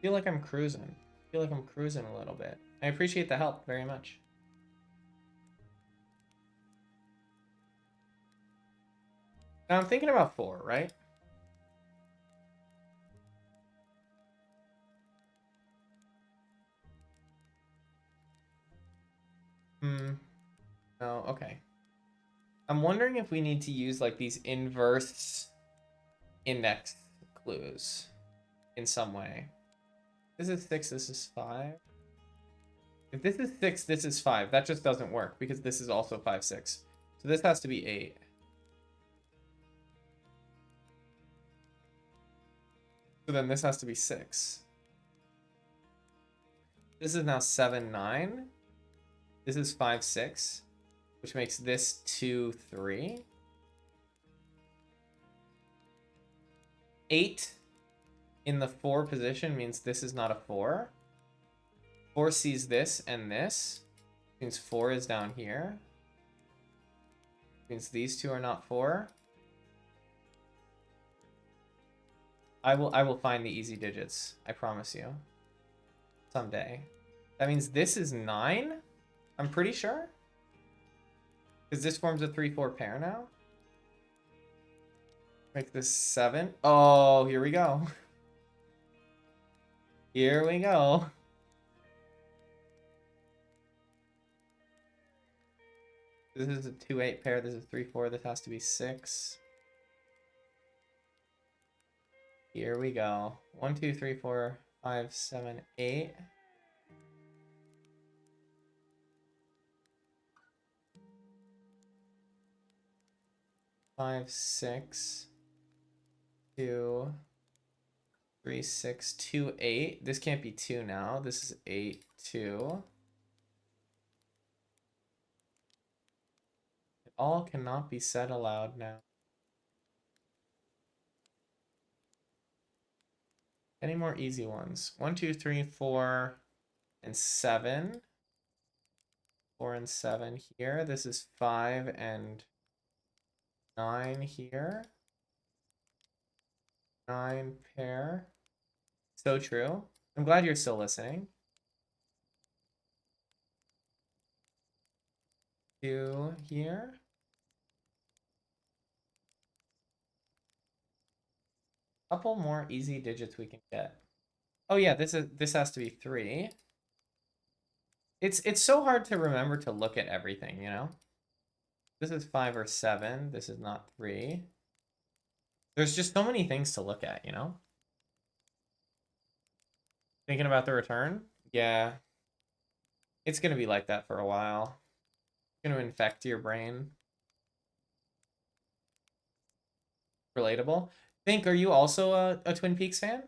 Feel like I'm cruising. Feel like I'm cruising a little bit. I appreciate the help very much. Now I'm thinking about 4, right? No, okay. I'm wondering if we need to use like these inverse index clues in some way. This is 6, this is 5. If this is 6, this is 5. That just doesn't work because this is also 5, 6. So this has to be 8. So then this has to be 6. This is now 7, 9. This is 5, 6. Which makes this 2, 3. 8 in the 4 position means this is not a 4. 4 sees this and this. Means 4 is down here. Means these two are not 4. I will find the easy digits. I promise you. Someday. That means this is 9? I'm pretty sure. Because this forms a 3-4 pair now. Make this 7. Oh, here we go. Here we go. This is a 2-8 pair. This is 3-4. This has to be 6. Here we go. 1, 2, 3, 4, 5, 7, 8. Five, 6, 2, 3, 6, 2, 8. This can't be 2 now. This is 8, 2. It all cannot be said aloud now. Any more easy ones? 1, 2, 3, 4, and 7. 4 and 7 here. This is 5 and 9 here. 9 pair. So true. I'm glad you're still listening. 2 here. Couple more easy digits we can get. Oh yeah, this has to be 3. It's so hard to remember to look at everything, you know? This is 5 or 7. This is not 3. There's just so many things to look at, you know? Thinking about the return? Yeah. It's going to be like that for a while. It's going to infect your brain. Relatable. Think, are you also a Twin Peaks fan?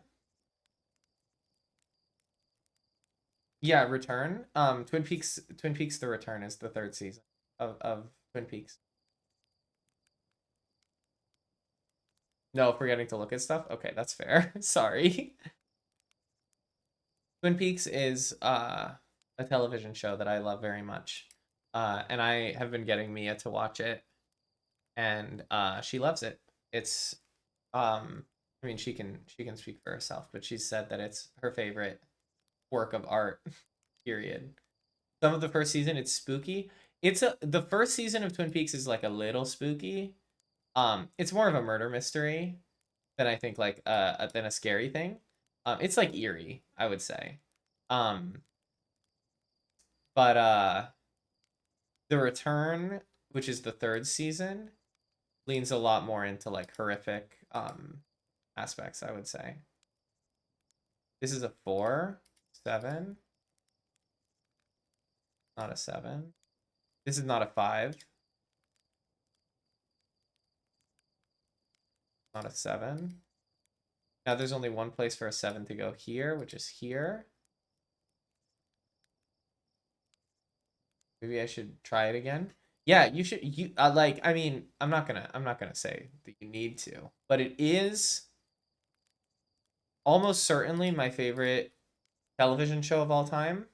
Yeah, Return. Twin Peaks The Return is the 3rd season of Twin Peaks. No, forgetting to look at stuff? Okay, that's fair. Sorry. Twin Peaks is a television show that I love very much. And I have been getting Mia to watch it. And she loves it. It's I mean she can speak for herself, but she said that it's her favorite work of art, period. Some of the first season it's spooky. The first season of Twin Peaks is like a little spooky. It's more of a murder mystery than I think like than a scary thing. It's like eerie, I would say. Um, but The Return, which is the 3rd season, leans a lot more into like horrific aspects, I would say. This is a 4, 7. Not a 7. This is not a 5. Not a 7. Now there's only one place for a 7 to go here, which is here. Maybe I should try it again. Yeah, you should. You like. I mean, I'm not gonna say that you need to, but it is almost certainly my favorite television show of all time.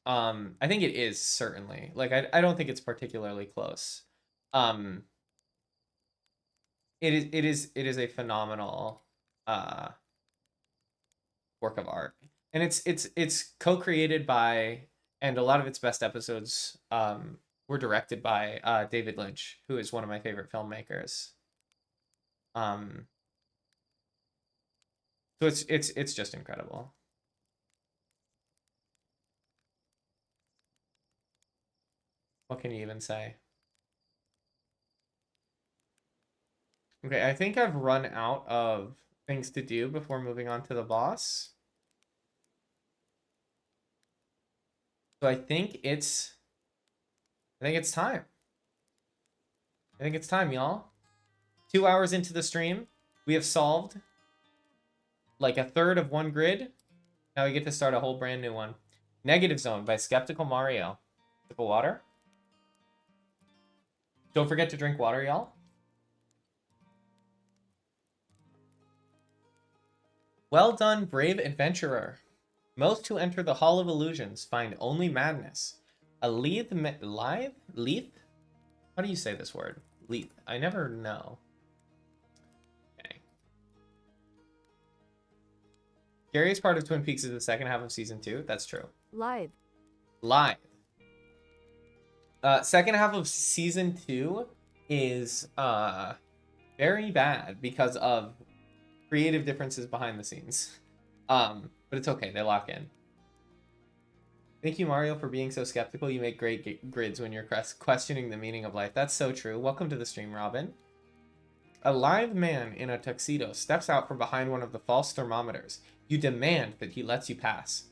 I think it is certainly. Like, I don't think it's particularly close. Um, it is a phenomenal work of art, and it's co-created by, and a lot of its best episodes were directed by David Lynch, who is one of my favorite filmmakers. Um, so it's just incredible. What can you even say? Okay, I think I've run out of things to do before moving on to the boss. So I think it's time. I think it's time, y'all. 2 hours into the stream, we have solved like a third of one grid. Now we get to start a whole brand new one. Negative Zone by Skeptical Mario. Sip of water. Don't forget to drink water, y'all. Well done, brave adventurer. Most who enter the Hall of Illusions find only madness. A leaf? How do you say this word? Leaf. I never know. Okay. Scariest part of Twin Peaks is the second half of season 2. That's true. Live. Second half of season 2 is very bad because of creative differences behind the scenes. But it's okay. They lock in. Thank you, Mario, for being so skeptical. You make great grids when you're questioning the meaning of life. That's so true. Welcome to the stream, Robin. A live man in a tuxedo steps out from behind one of the false thermometers. You demand that he lets you pass.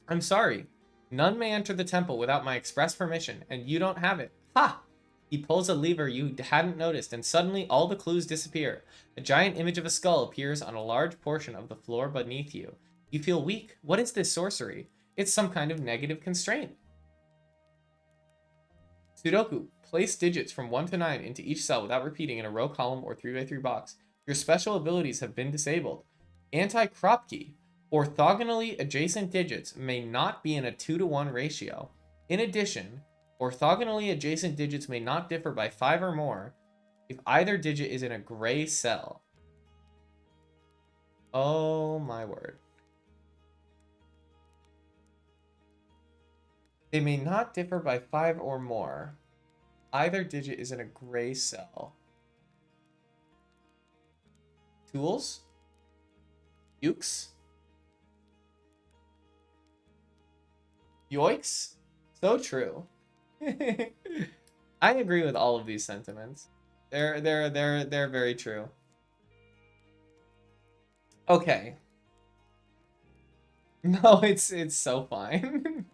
I'm sorry. None may enter the temple without my express permission, and you don't have it. Ha! He pulls a lever you hadn't noticed, and suddenly all the clues disappear. A giant image of a skull appears on a large portion of the floor beneath you. You feel weak. What is this sorcery? It's some kind of negative constraint. Sudoku. Place digits from 1 to 9 into each cell without repeating in a row, column, or 3x3 box. Your special abilities have been disabled. Anti-Kropki. Orthogonally adjacent digits may not be in a 2-to-1 ratio. In addition, orthogonally adjacent digits may not differ by 5 or more if either digit is in a gray cell. Oh my word. They may not differ by 5 or more. Either digit is in a gray cell. Tools? Ukes? Yoiks? So true. I agree with all of these sentiments. They're very true. Okay. No, it's so fine.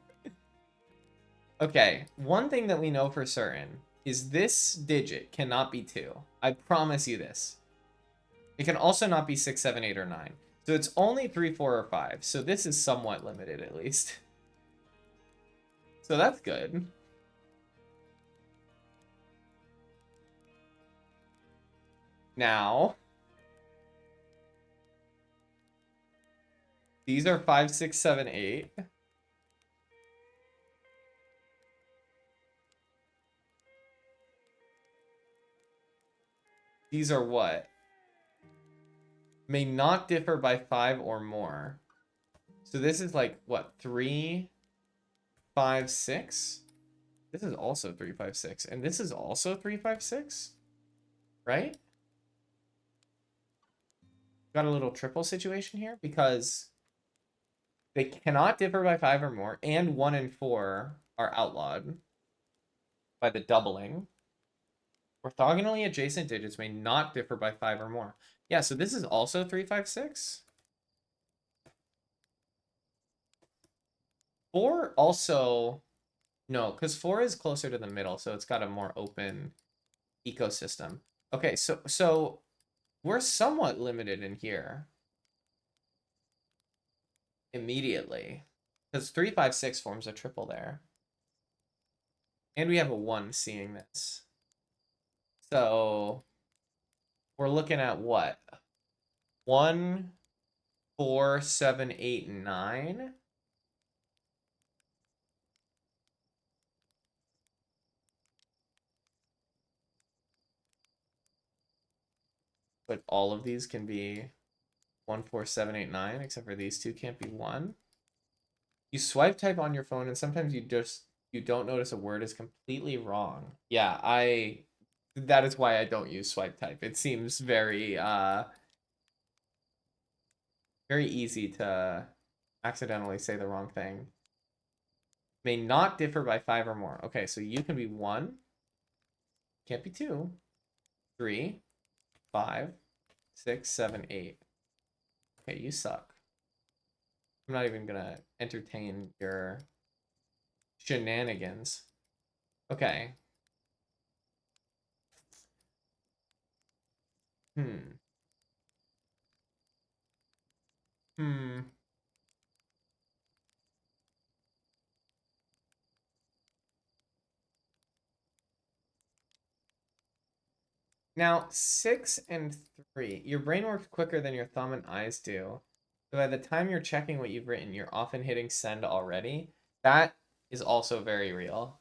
Okay, one thing that we know for certain is this digit cannot be 2. I promise you this. It can also not be 6, 7, 8, or 9. So it's only 3, 4, or 5. So this is somewhat limited at least. So that's good. Now, these are 5, 6, 7, 8. These are what? May not differ by 5 or more. So this is like, what, 3, 5, 6? This is also 3, 5, 6. And this is also 3, 5, 6? Right? Got a little triple situation here because they cannot differ by 5 or more, and 1 and 4 are outlawed by the doubling. Orthogonally adjacent digits may not differ by 5 or more. Yeah, so this is also 3, 5, 6. 4 also... No, because 4 is closer to the middle, so it's got a more open ecosystem. Okay, so we're somewhat limited in here. Immediately. Because 3, 5, 6 forms a triple there. And we have a 1 seeing this. So we're looking at what? 1, 4, 7, 8, 9. But all of these can be 1, 4, 7, 8, 9, except for these two can't be 1. You swipe type on your phone and sometimes you don't notice a word is completely wrong. Yeah, that is why I don't use swipe type. It seems very very easy to accidentally say the wrong thing. May not differ by 5 or more. Okay, so you can be 1. Can't be 2. 3, 5, 6, 7, 8. Okay, you suck. I'm not even gonna entertain your shenanigans. Okay. Hmm. Hmm. Now, 6 and 3. Your brain works quicker than your thumb and eyes do. So by the time you're checking what you've written, you're often hitting send already. That is also very real.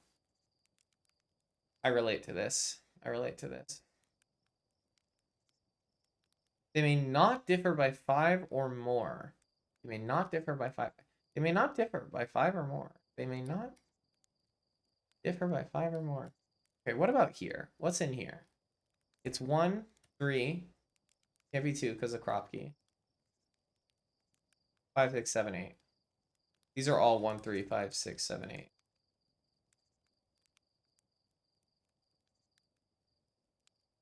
I relate to this. I relate to this. They may not differ by 5 or more. They may not differ by 5. They may not differ by 5 or more. They may not differ by 5 or more. Okay, what about here? What's in here? It's 1, 3. Can't be 2 because of crop key. 5, 6, 7, 8. These are all 1, 3, 5, 6, 7, 8.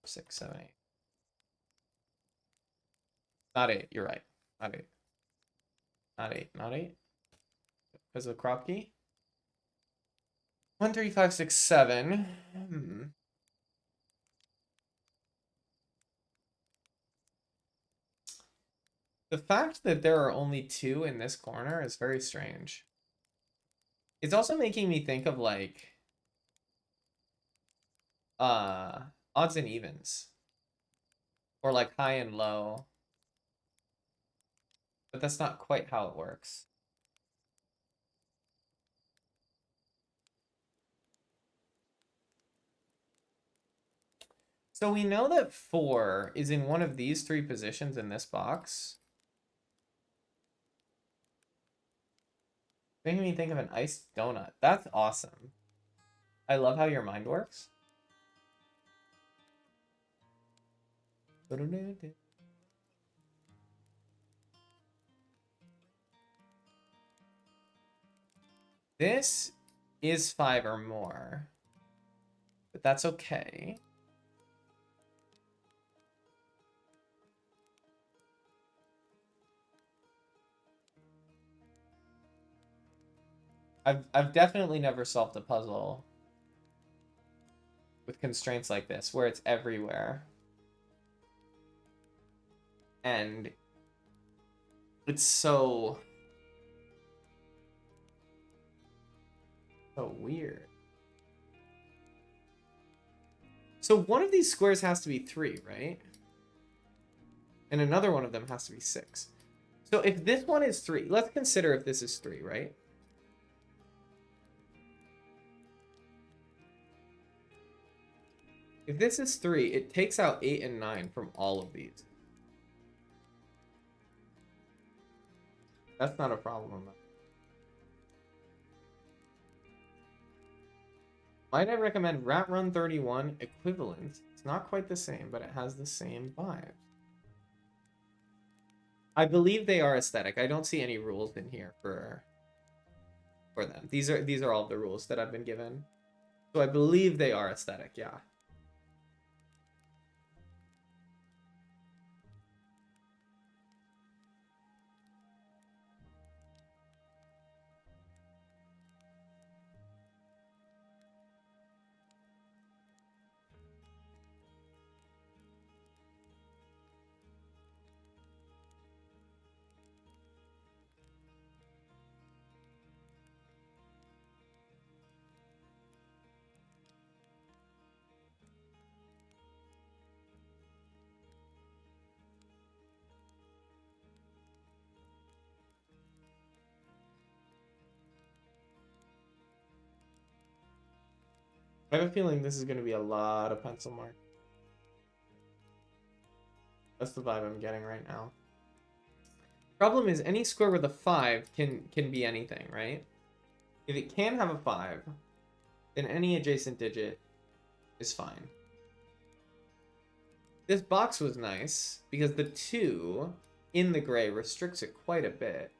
6, 7, 8. Not 8. You're right. Not 8. Not 8. Not 8. Because of the crop key. 1, 3, 5, 6, 7. The fact that there are only 2 in this corner is very strange. It's also making me think of like odds and evens. Or like high and low. But that's not quite how it works. So we know that 4 is in one of these 3 positions in this box. Making me think of an iced donut. That's awesome. I love how your mind works. This is 5 or more. But that's okay. I've definitely never solved a puzzle with constraints like this, where it's everywhere. And it's so weird. So one of these squares has to be 3, right? And another one of them has to be 6. So if this one is 3, let's consider if this is 3, right? If this is 3, it takes out 8 and 9 from all of these. That's not a problem. Might I recommend Rat Run 31 Equivalent? It's not quite the same, but it has the same vibes. I believe they are aesthetic. I don't see any rules in here for them. These are all of the rules that I've been given. So I believe they are aesthetic, yeah. I have a feeling this is going to be a lot of pencil mark. That's the vibe I'm getting right now. Problem is, any square with a 5 can be anything, right? If it can have a 5, then any adjacent digit is fine. This box was nice because the 2 in the gray restricts it quite a bit.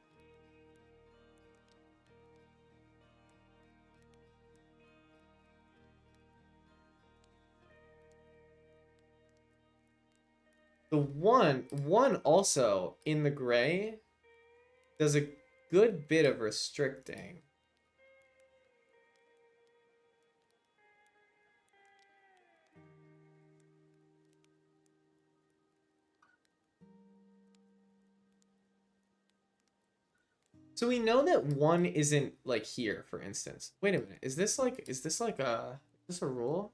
The one also in the gray does a good bit of restricting. So we know that one isn't like here, for instance. Wait a minute. Is this like a is this a rule?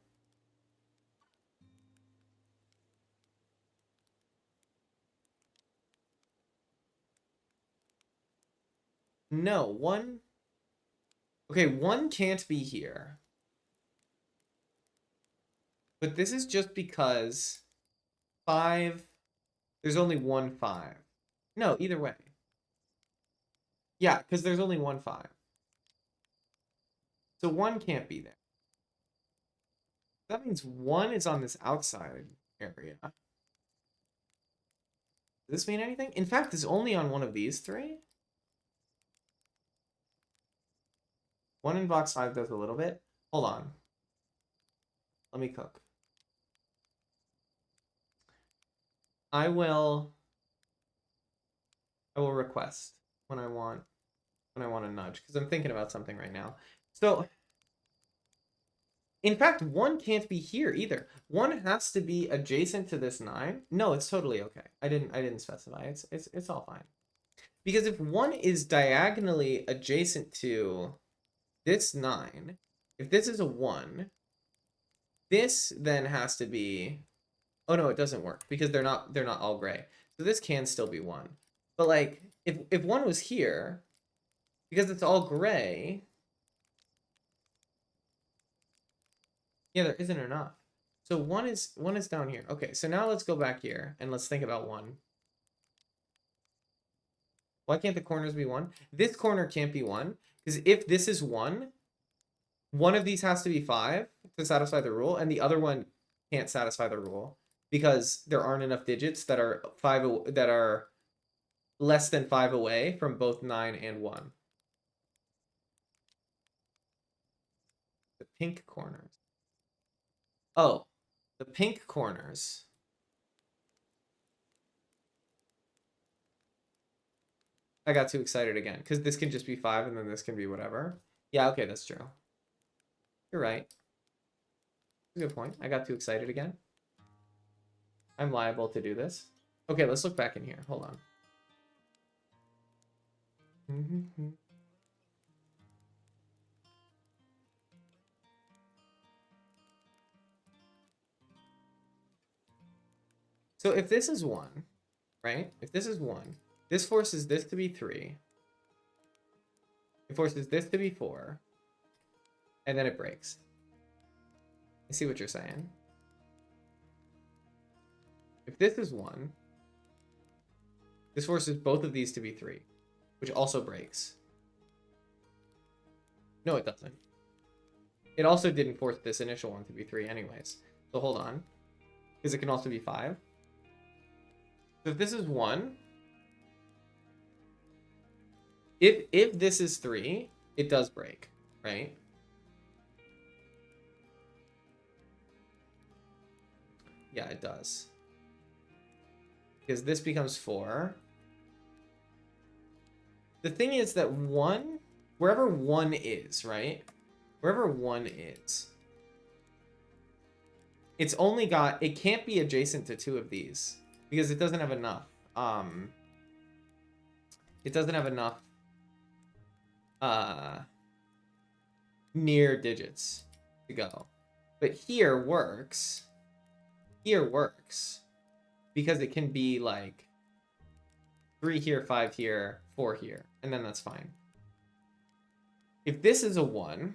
No, one. Okay, one can't be here. But this is just because five, there's only one five. No, either way. Yeah, because there's only one five. So one can't be there. That means one is on this outside area. Does this mean anything? In fact, it's only on one of these three. One in box 5 does a little bit. Hold on. Let me cook. I will request when I want a nudge, because I'm thinking about something right now. So in fact, one can't be here either. One has to be adjacent to this 9. No, it's totally okay. I didn't specify. It's all fine. Because if one is diagonally adjacent to this 9, if this is a 1, this then has to be, oh no, it doesn't work because they're not all gray. So this can still be 1. But like if 1 was here, because it's all gray, yeah, there isn't enough. So one is down here. Okay, so now let's go back here and let's think about 1. Why can't the corners be 1? This corner can't be 1 because if this is 1, one of these has to be 5 to satisfy the rule, and the other one can't satisfy the rule because there aren't enough digits that are less than 5 away from both 9 and 1. The pink corners. Oh, the pink corners. I got too excited again because this can just be 5 and then this can be whatever. Yeah, okay, that's true. You're right. Good point. I got too excited again. I'm liable to do this. Okay, let's look back in here. Hold on. So if this is 1, right? If this is 1, this forces this to be 3. It forces this to be 4. And then it breaks. I see what you're saying. If this is 1, this forces both of these to be 3, which also breaks. No, it doesn't. It also didn't force this initial one to be 3 anyways. So hold on. Because it can also be 5. So if this is 1, if this is 3, it does break, right? Yeah, it does. Because this becomes 4. The thing is that 1, wherever 1 is, right? Wherever 1 is, it's only got, it can't be adjacent to 2 of these because it doesn't have enough. It doesn't have enough near digits to go. But here works. Here works because it can be like 3 here, 5 here, 4 here, and then that's fine. If this is a 1,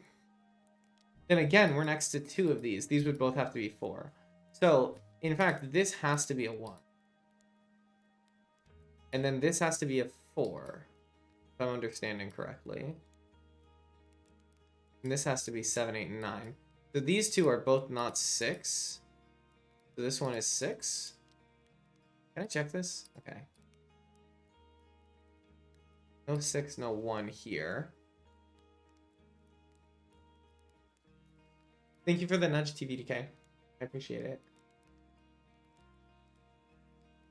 then again, we're next to 2 of these. These would both have to be 4. So, in fact, this has to be a 1. And then this has to be a 4, if I'm understanding correctly. And this has to be 7, 8, and 9. So these two are both not 6. So this one is 6. Can I check this? Okay. No 6, no 1 here. Thank you for the nudge, TVDK. I appreciate it.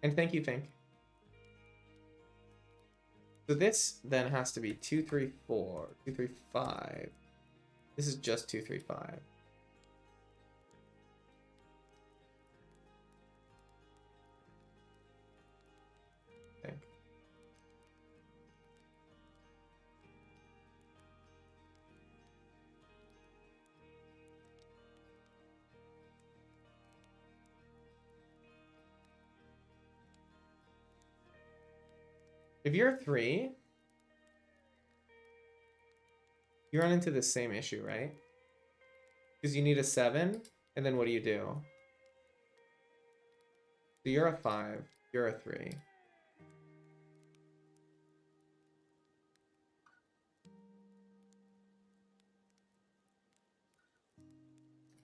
And thank you, Fink. So this then has to be 2, 3, 4, 2, 3, 5. This is just 2, 3, 5. I think. If you're a 3, you run into the same issue, right? Because you need a 7, and then what do? So you're a 5, you're a 3.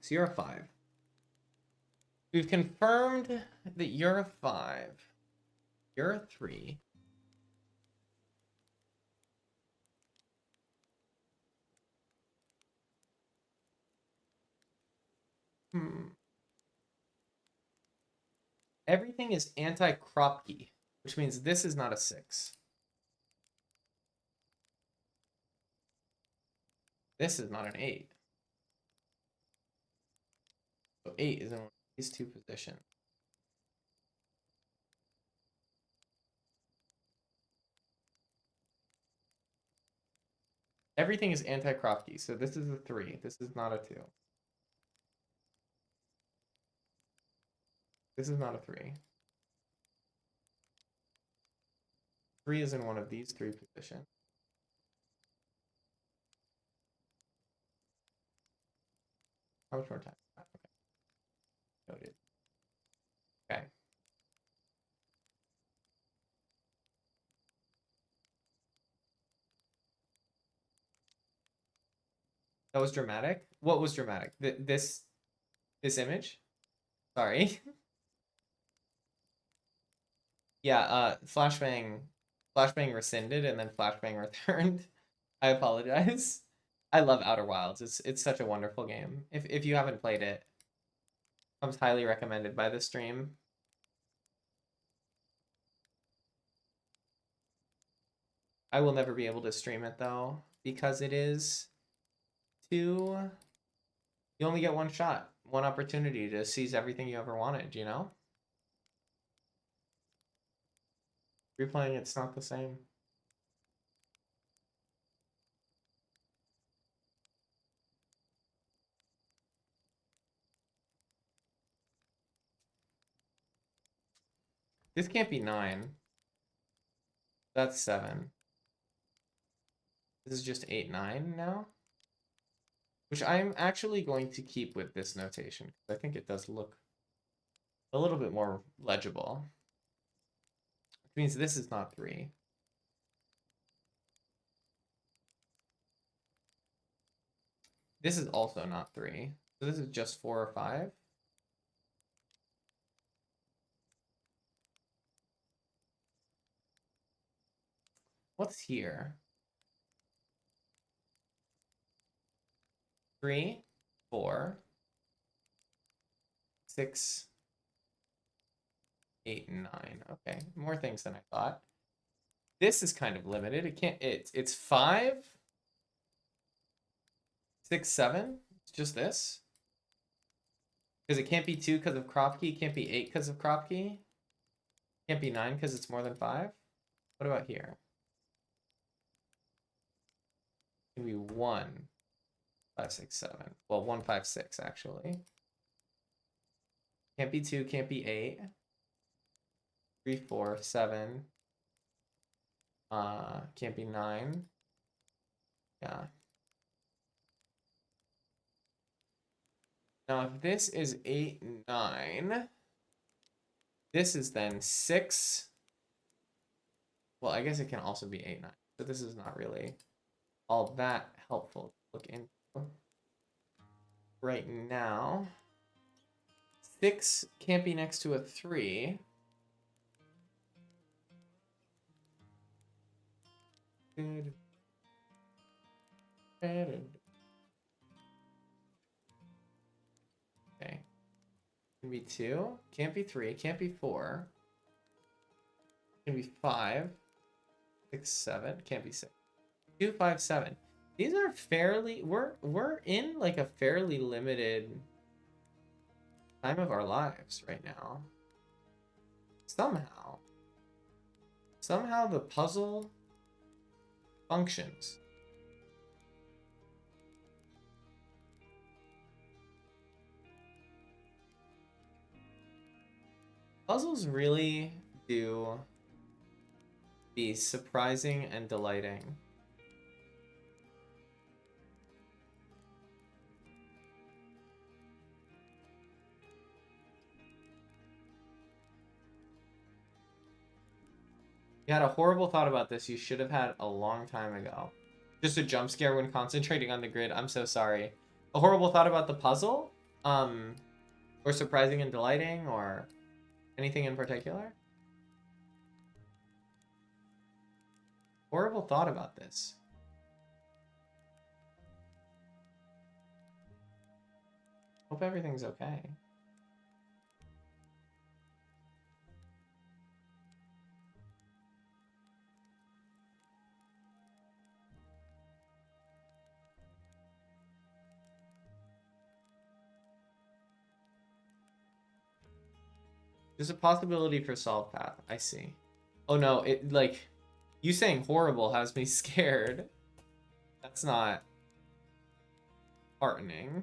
So you're a 5. We've confirmed that you're a 5. You're a 3. Everything is anti-Kropke, which means this is not a 6. This is not an 8. So 8 is in one of these two positions. Everything is anti-Kropke, so this is a 3. This is not a 2. This is not a 3. 3 is in one of these 3 positions. How much more time? Okay. Noted. Okay. That was dramatic. What was dramatic? This image? Sorry. Yeah, flashbang rescinded and then flashbang returned. I apologize. I love Outer Wilds. It's such a wonderful game. If you haven't played it, comes highly recommended by the stream. I will never be able to stream it though, because it is too. You only get one shot, one opportunity to seize everything you ever wanted, you know? Replaying it's not the same. This can't be 9. That's 7. This is just 8, 9 now. Which I'm actually going to keep with this notation, because I think it does look a little bit more legible. Which means this is not 3. This is also not 3. So this is just 4 or 5. What's here? 3, 4, 6, 8, 9. Okay, more things than I thought. This is kind of limited. It can't. It's 5, 6, 7. It's just this. Because it can't be 2 because of Kropke. It can't be 8 because of Kropke. Can't be 9 because it's more than 5. What about here? It can be 1, 5, 6, 7. Well, 1, 5, 6 actually. Can't be 2. Can't be 8. 3, 4, 7. Can't be 9. Yeah. Now, if this is 8, 9, this is then 6. Well, I guess it can also be 8, 9. But this is not really all that helpful to look into right now. 6 can't be next to a 3. Okay. Can be 2. Can't be 3. Can't be 4. Can be 5, 6, 7. Can't be 6. 2, 5, 7. These are fairly, we're in like a fairly limited time of our lives right now. Somehow the puzzle functions. Puzzles really do be surprising and delighting. You had a horrible thought about this you should have had a long time ago. Just a jump scare when concentrating on the grid. I'm so sorry. A horrible thought about the puzzle? Or surprising and delighting, or anything in particular? Horrible thought about this. Hope everything's okay. There's a possibility for solve path. I see. Oh no, it like you saying horrible has me scared. That's not heartening.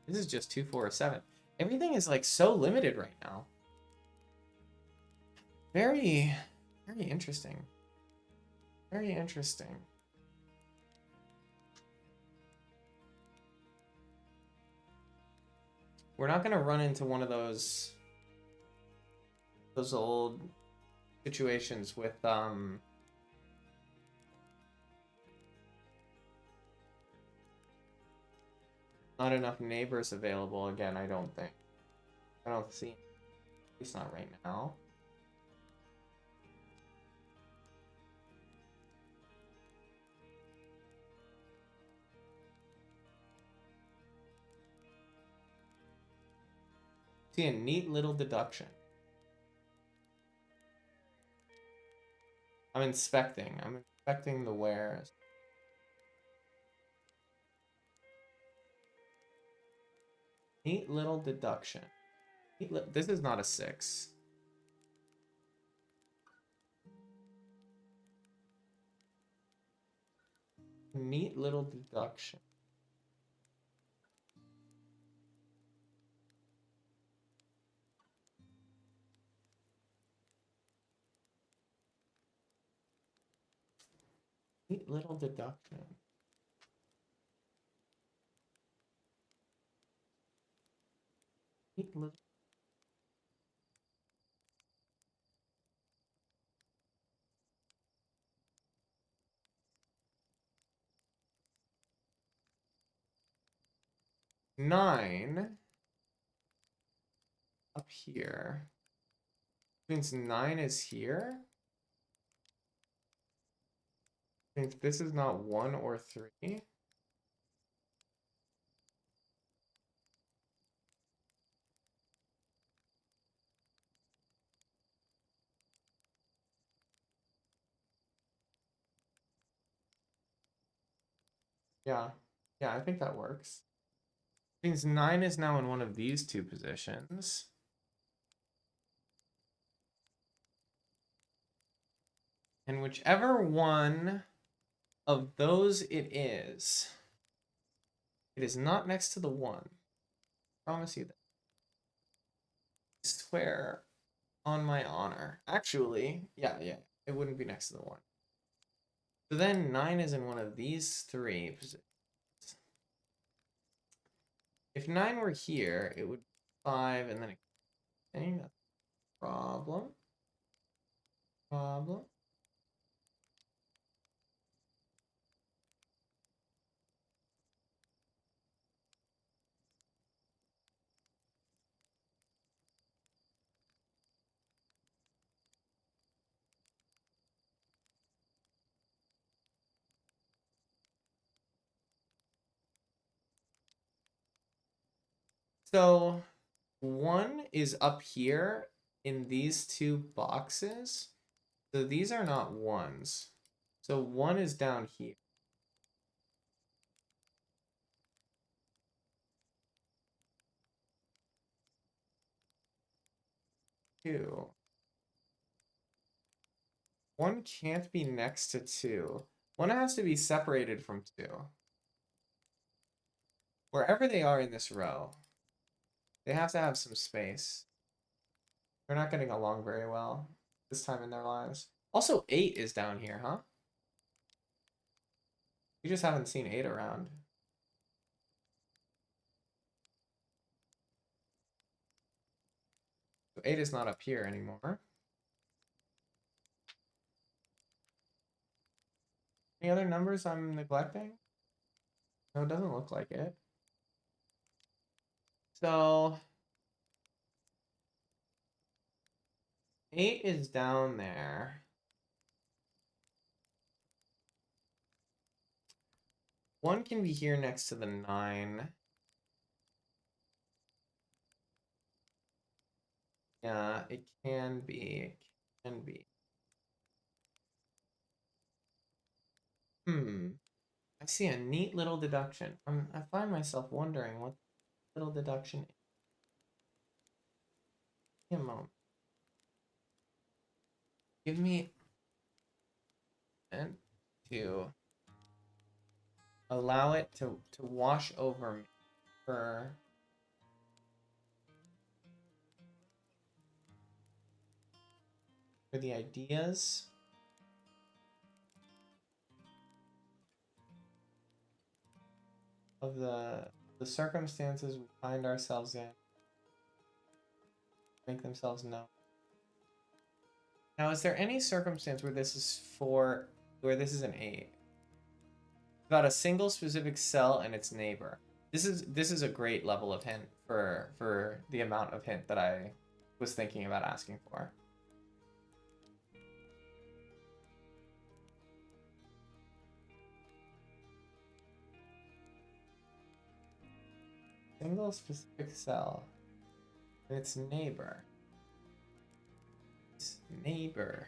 This is just 2, 4, or 7. Everything is like so limited right now. Very, very interesting. Very interesting. We're not gonna run into one of those old situations with not enough neighbors available again. I don't think. I don't see. At least not right now. See a neat little deduction. I'm inspecting the wares. Neat little deduction. This is not a 6. Neat little deduction. Neat little deduction. Neat little. Nine up here. Means 9 is here. Means this is not 1 or 3. Yeah. Yeah, I think that works. Means 9 is now in one of these two positions. And whichever one of those it is not next to the 1. Promise you that. I swear on my honor. Actually, yeah, it wouldn't be next to the 1. So then 9 is in one of these 3 positions. If 9 were here, it would be 5 and then a thing. That's a problem. So 1 is up here in these 2 boxes. So these are not ones. So 1 is down here. 2. 1 can't be next to 2. 1 has to be separated from 2. Wherever they are in this row, they have to have some space. They're not getting along very well this time in their lives. Also, 8 is down here, huh? You just haven't seen 8 around. So 8 is not up here anymore. Any other numbers I'm neglecting? No, it doesn't look like it. So 8 is down there. 1 can be here next to the 9. Yeah, it can be. It can be. I see a neat little deduction. I find myself wondering what little deduction is. Give me a moment. Give me and to allow it to wash over me for the ideas of the circumstances we find ourselves in make themselves known. Now, is there any circumstance where this is an 8? About a single specific cell and its neighbor. This is a great level of hint for the amount of hint that I was thinking about asking for. Single specific cell and its neighbor. Its neighbor.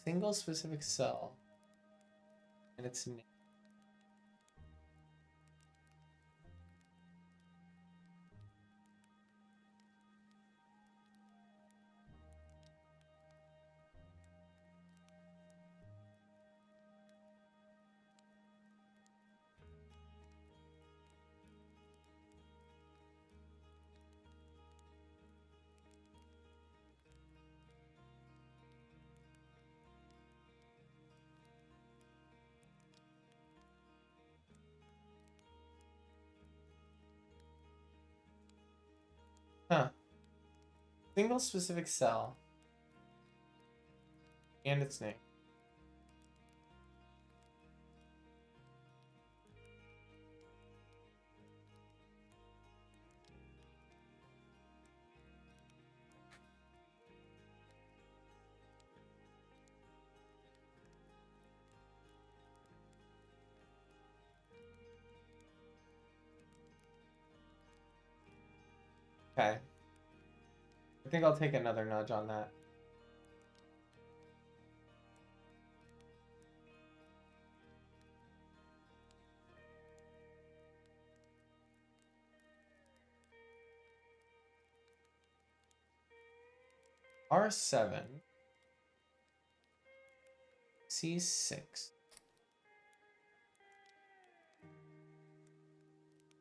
Single specific cell and its name. Huh. Single specific cell and its name. Okay. I think I'll take another nudge on that. R7 C6.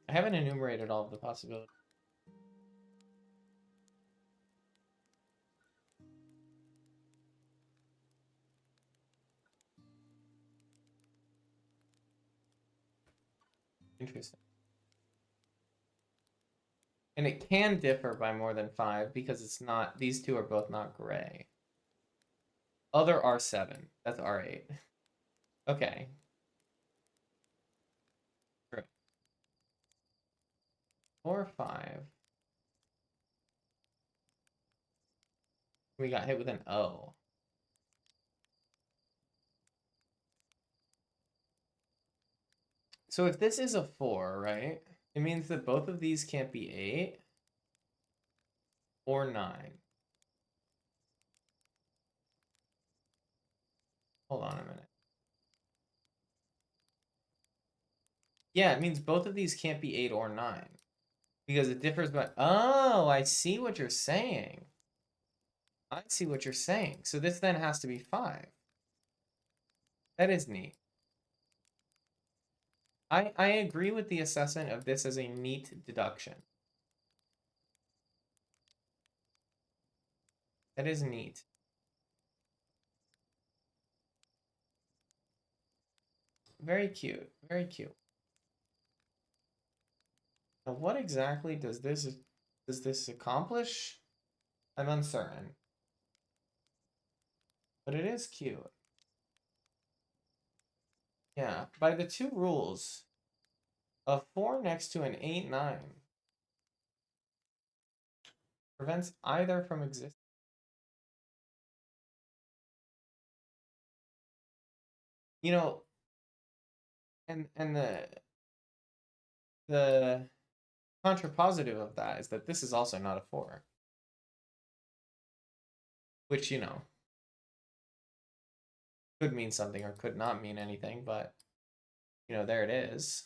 I haven't enumerated all of the possibilities. Interesting. And it can differ by more than 5 because it's not, these two are both not gray. Other R7. That's R8. Okay. True. 4 or 5. We got hit with an O. So if this is a 4, right? It means that both of these can't be 8 or 9. Hold on a minute. Yeah, it means both of these can't be 8 or 9. Because it differs by... Oh, I see what you're saying. I see what you're saying. So this then has to be 5. That is neat. I agree with the assessment of this as a neat deduction. That is neat. Very cute. Very cute. Now, what exactly does this accomplish? I'm uncertain. But it is cute. Yeah, by the two rules, a 4 next to an 8-9 prevents either from existing. You know, and the contrapositive of that is that this is also not a 4. Which, you know, could mean something or could not mean anything, but, you know, there it is.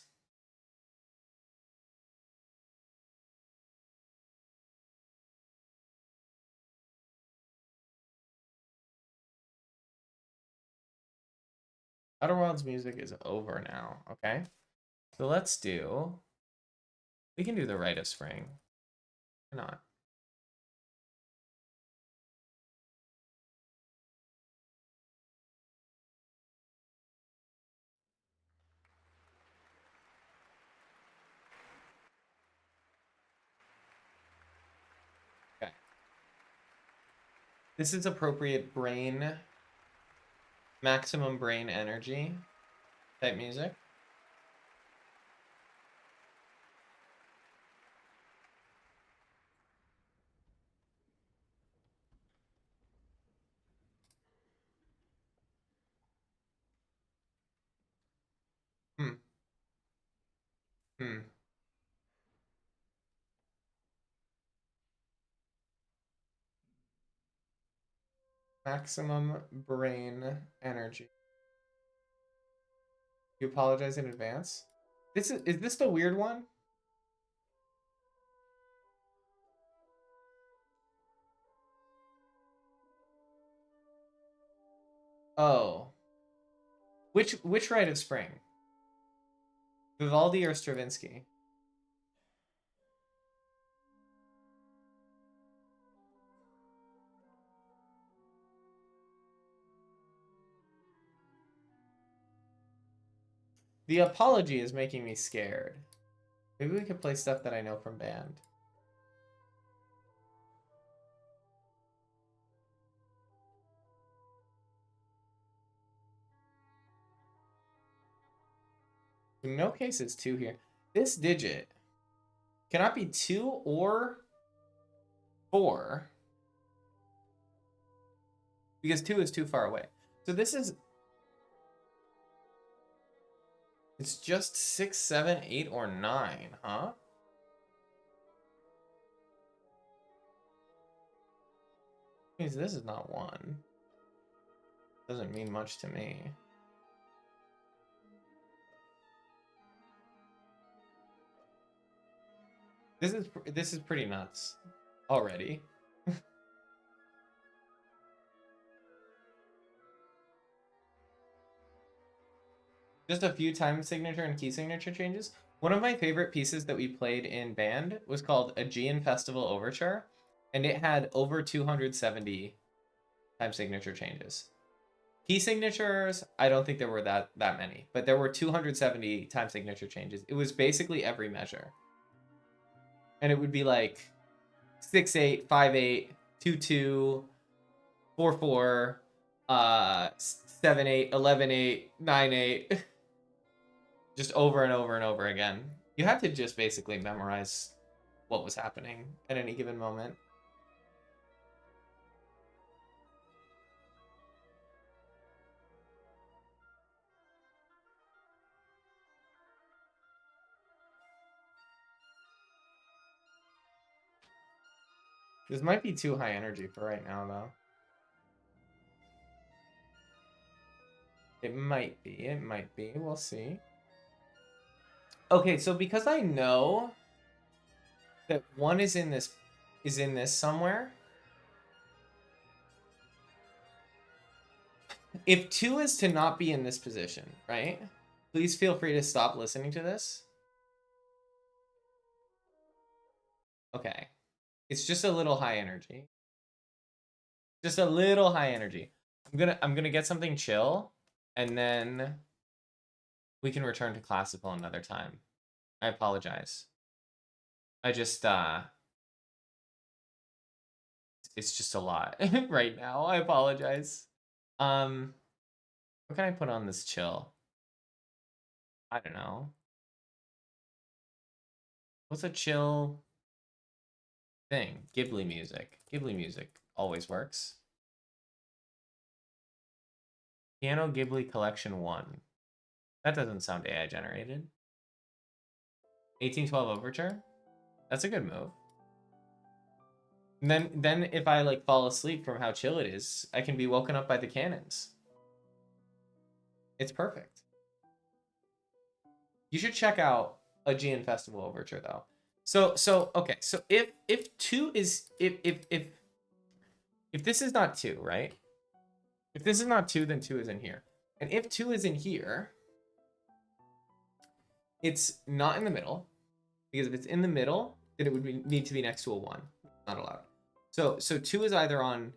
Outer Worlds music is over now, okay? So let's do... We can do the Rite of Spring. Or not. Okay. This is appropriate brain... Maximum brain energy type music. Hmm. Hmm. Maximum brain energy. You apologize in advance. Is this the weird one? Oh. Which Rite of Spring? Vivaldi or Stravinsky? The apology is making me scared. Maybe we could play stuff that I know from band. In no case is 2 here. This digit cannot be 2 or 4 because 2 is too far away. So this is... It's just 6, 7, 8, or 9, huh? Means this is not 1. Doesn't mean much to me. This is pretty nuts already. Just a few time signature and key signature changes. One of my favorite pieces that we played in band was called Aegean Festival Overture, and it had over 270 time signature changes. Key signatures, I don't think there were that many, but there were 270 time signature changes. It was basically every measure. And it would be like 6-8, 5-8, 2-2, 4-4, 7-8, 11-8, 9-8. Just over and over and over again. You had to just basically memorize what was happening at any given moment. This might be too high energy for right now, though. It might be. It might be. We'll see. Okay, so because I know that 1 is in this somewhere. If 2 is to not be in this position, right? Please feel free to stop listening to this. Okay. It's just a little high energy. Just a little high energy. I'm gonna get something chill, and then we can return to classical another time. I apologize. I just it's just a lot right now. I apologize. What can I put on this chill? I don't know. What's a chill thing? Ghibli music. Ghibli music always works. Piano Ghibli Collection 1. That doesn't sound AI generated. 1812 Overture? That's a good move. And then if I like fall asleep from how chill it is, I can be woken up by the cannons. It's perfect. You should check out Aegean Festival Overture though. So okay, so if 2 is if this is not 2, right? If this is not 2, then 2 is in here. And if 2 is in here, it's not in the middle. Because if it's in the middle, then it would need to be next to a 1. Not allowed. So 2 is either on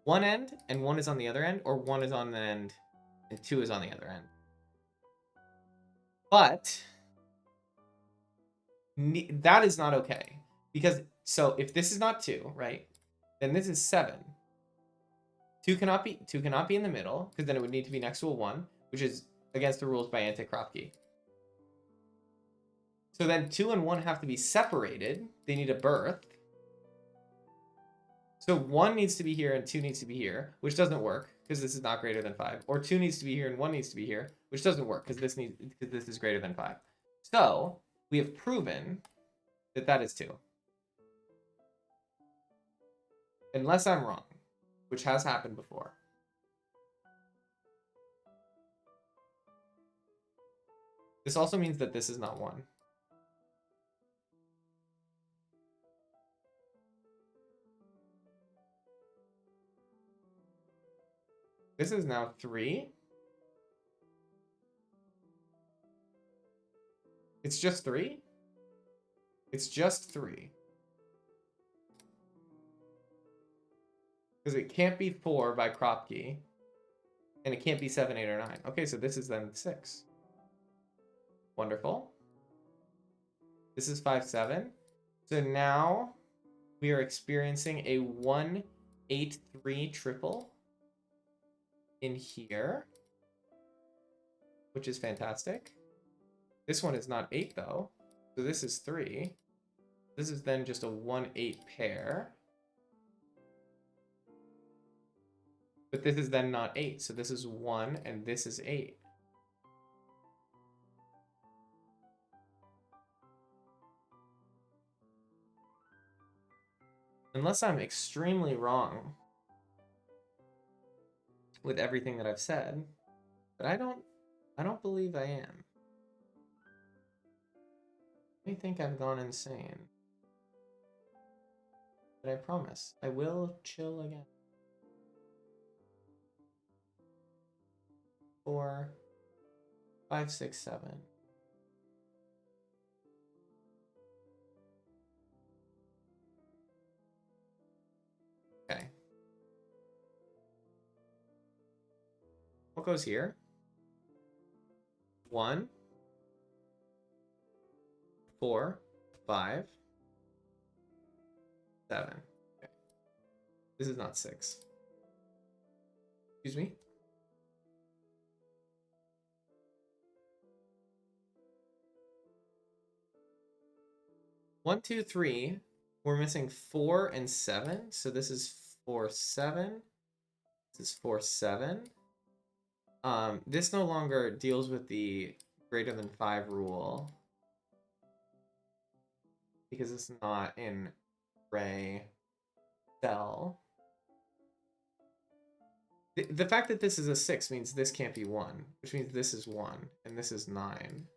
one end and 1 is on the other end, or 1 is on the end and 2 is on the other end. But that is not okay. Because, so if this is not 2, right? Then this is 7. 2 cannot be in the middle, because then it would need to be next to a 1, which is against the rules by Ante-Kropke. So then 2 and 1 have to be separated. They need a birth. So 1 needs to be here and 2 needs to be here, which doesn't work because this is not greater than 5. Or 2 needs to be here and 1 needs to be here, which doesn't work because this is greater than 5. So we have proven that that is 2. Unless I'm wrong, which has happened before. This also means that this is not 1. This is now 3. It's just 3? It's just 3. Because it can't be 4 by Kropke. And it can't be 7, 8, or 9. Okay, so this is then 6. Wonderful. This is 5, 7. So now we are experiencing a 1, 8, 3 triple in here, which is fantastic. This one is not 8 though, so this is 3. This is then just a 1, 8 pair. But this is then not 8, so this is 1 and this is 8. Unless I'm extremely wrong with everything that I've said, but I don't believe I am. I think I've gone insane. But I promise, I will chill again. 4, 5, 6, 7. Okay. What goes here? 1, 4, 5, 7. Okay. This is not 6. Excuse me? One, two, three. We're missing 4 and 7. So this is 4, 7. This is 4, 7. This no longer deals with the greater than 5 rule. Because it's not in gray cell. The fact that this is a 6 means this can't be 1, which means this is 1, and this is 9.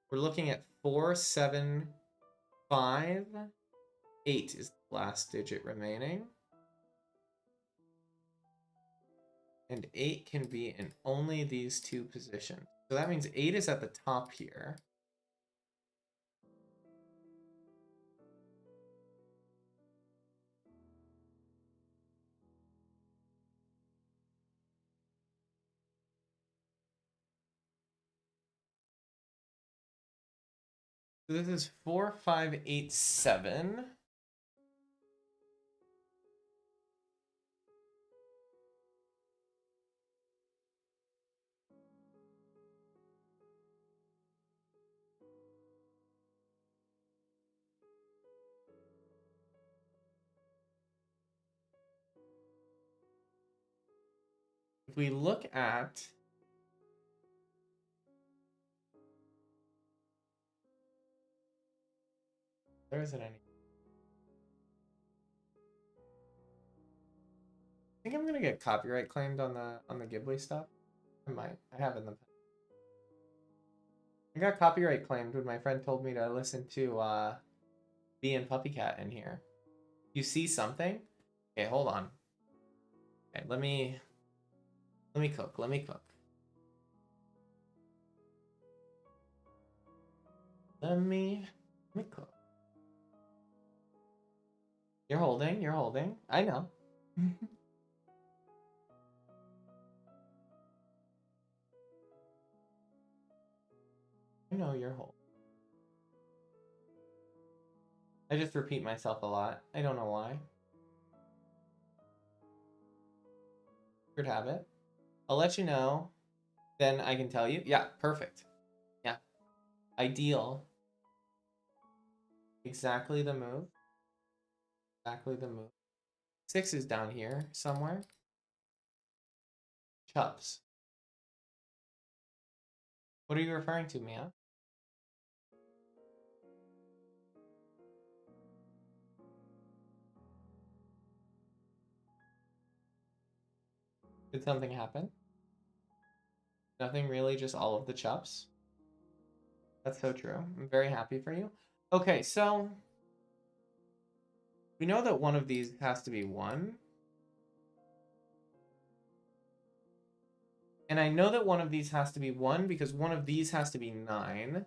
We're looking at 4, 7, 5. 8 is the last digit remaining. And 8 can be in only these two positions. So that means 8 is at the top here. So this is 4, 5, 8, 7. If we look at there isn't any. I think I'm gonna get copyright claimed on the Ghibli stuff. I might. I have in the. I got copyright claimed when my friend told me to listen to Bee and Puppy Cat in here. You see something? Okay, hold on. Okay, let me cook. Let me cook. Let me cook. You're holding. You're holding. I know. I know you're holding. I just repeat myself a lot. I don't know why. Weird habit. I'll let you know. Then I can tell you. Yeah, perfect. Yeah. Ideal. Exactly the move. Exactly the move. 6 is down here somewhere. Chups. What are you referring to, Mia? Did something happen? Nothing really, just all of the chups. That's so true. I'm very happy for you. Okay, so we know that one of these has to be 1. And I know that one of these has to be 1 because one of these has to be 9.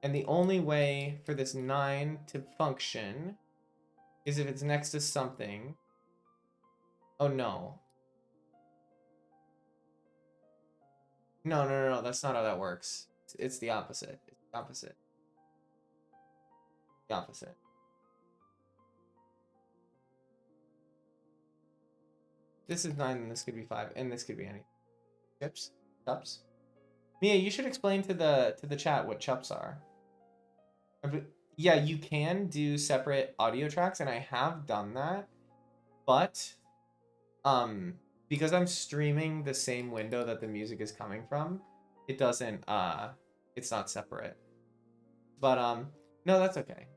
And the only way for this 9 to function is if it's next to something. Oh, no. No. That's not how that works. It's the opposite. It's the opposite. The opposite. This is 9 and this could be 5. And this could be anything. Chips? Chups? Mia, you should explain to the chat what chups are. Yeah, you can do separate audio tracks, and I have done that. But because I'm streaming the same window that the music is coming from, it doesn't it's not separate. But no, that's okay.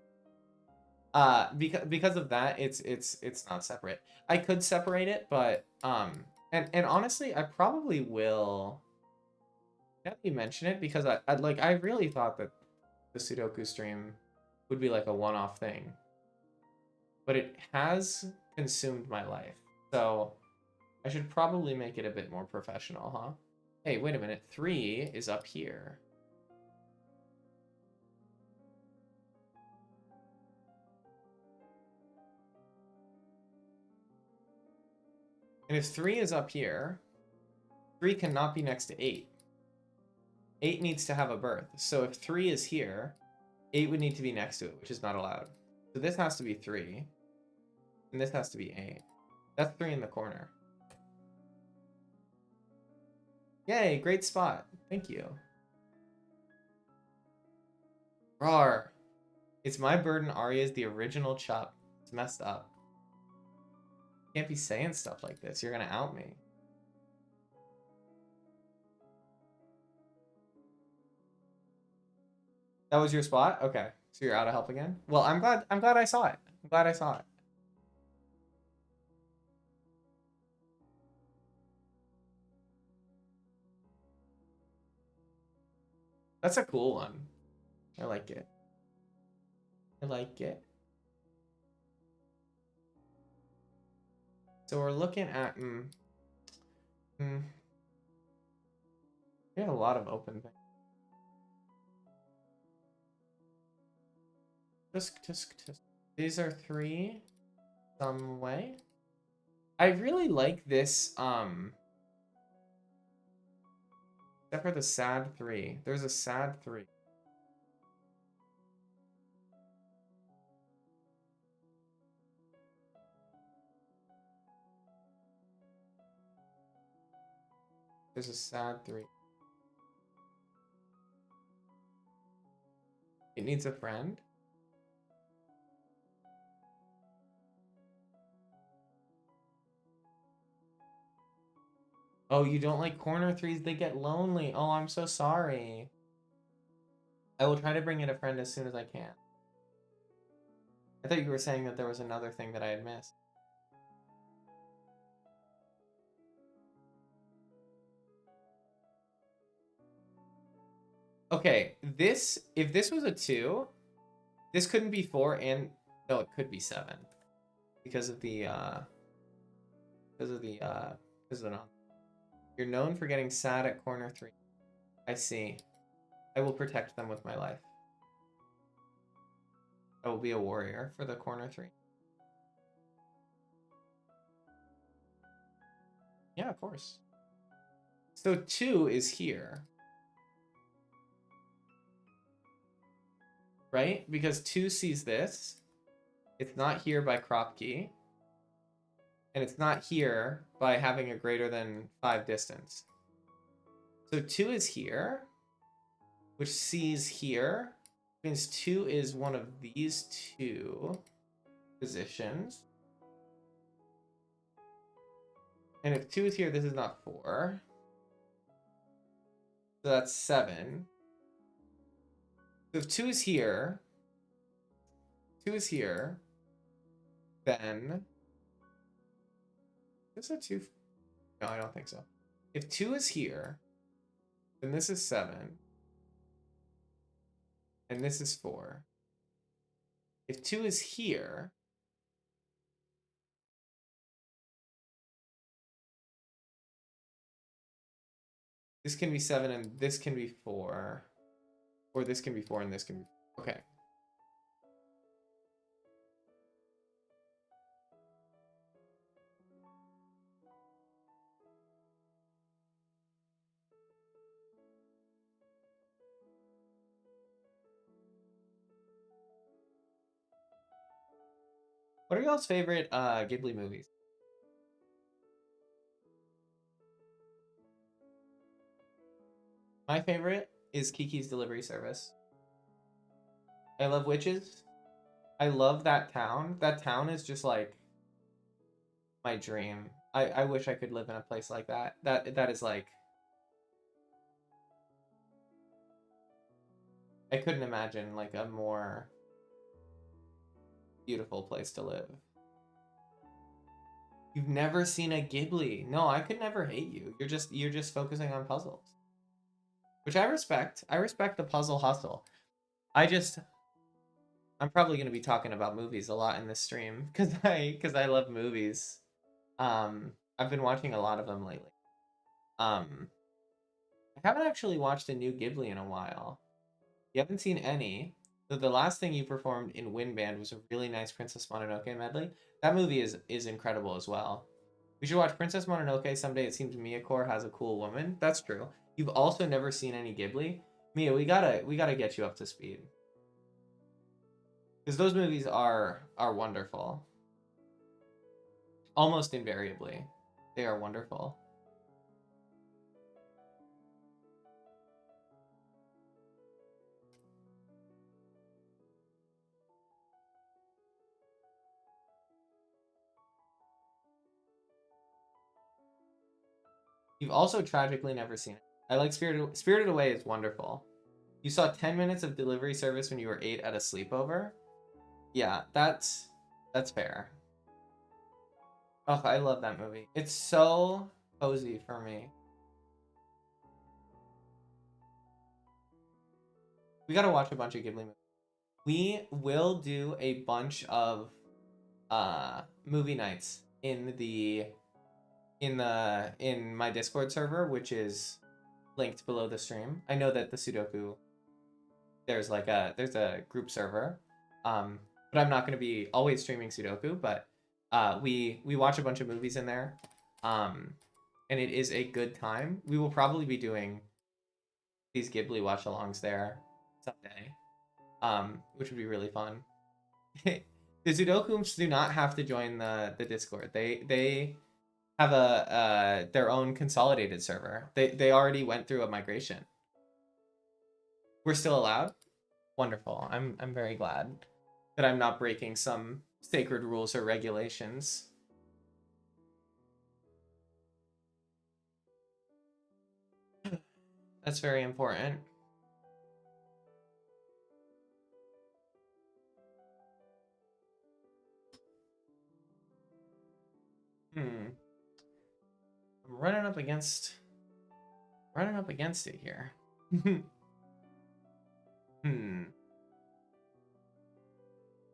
Because of that, it's not separate. I could separate it, but and honestly, I probably will. Now that you mention it, because I really thought that the Sudoku stream would be like a one-off thing, but it has consumed my life, so I should probably make it a bit more professional, huh? Hey, wait a minute. 3 is up here. And if 3 is up here, 3 cannot be next to 8. 8 needs to have a birth. So if 3 is here, 8 would need to be next to it, which is not allowed. So this has to be 3. And this has to be 8. That's 3 in the corner. Yay, great spot. Thank you. Rawr. It's my burden Arya's the original Chup. It's messed up. You can't be saying stuff like this. You're gonna out me. That was your spot? Okay. So you're out of help again? Well, I'm glad I saw it. I'm glad I saw it. That's a cool one. I like it. I like it. So we're looking at we have a lot of open things. Tisk. These are 3 some way. I really like this except for the sad 3. There's a sad 3. There's a sad 3. It needs a friend. Oh, you don't like corner 3s? They get lonely. Oh, I'm so sorry. I will try to bring in a friend as soon as I can. I thought you were saying that there was another thing that I had missed. Okay, if this was a 2, this couldn't be 4 and no, it could be 7 because of the You're known for getting sad at corner 3. I see. I will protect them with my life. I will be a warrior for the corner 3. Yeah, of course. So 2 is here. Right? Because 2 sees this. It's not here by crop key. And it's not here by having a greater than 5 distance. So 2 is here, which sees here. Means 2 is one of these 2 positions. And if 2 is here, this is not 4. So that's 7. So if 2 is here, then is this a 2? No, I don't think so. If 2 is here, then this is 7. And this is 4. If 2 is here, this can be 7 and this can be 4. Or this can be 4 and this can be 4. Okay. What are y'all's favorite Ghibli movies? My favorite is Kiki's Delivery Service. I love witches. I love that town. That town is just like my dream. I wish I could live in a place like that. That is like I couldn't imagine like a more beautiful place to live. You've never seen a Ghibli. No, I could never hate you. You're just focusing on puzzles. Which I respect. I respect the puzzle hustle. I'm probably going to be talking about movies a lot in this stream cuz I love movies. I've been watching a lot of them lately. I haven't actually watched a new Ghibli in a while. You haven't seen any. So the last thing you performed in Wind Band was a really nice Princess Mononoke medley. That movie is incredible as well. We should watch Princess Mononoke someday. It seems Miyako has a cool woman. That's true. You've also never seen any Ghibli. Mia, we gotta get you up to speed. Because those movies are wonderful. Almost invariably. They are wonderful. You've also tragically never seen it. I like Spirited Away is wonderful. You saw 10 minutes of delivery service when you were 8 at a sleepover? Yeah, that's fair. Oh, I love that movie. It's so cozy for me. We gotta watch a bunch of Ghibli movies. We will do a bunch of movie nights in my Discord server, which is linked below the stream. I know that the Sudoku there's a group server. But I'm not gonna be always streaming Sudoku, but we watch a bunch of movies in there. And it is a good time. We will probably be doing these Ghibli watch alongs there someday. Which would be really fun. The Sudokums do not have to join the Discord. They have a their own consolidated server. They already went through a migration. We're still allowed? Wonderful. I'm very glad that I'm not breaking some sacred rules or regulations. That's very important. I'm running up against it here.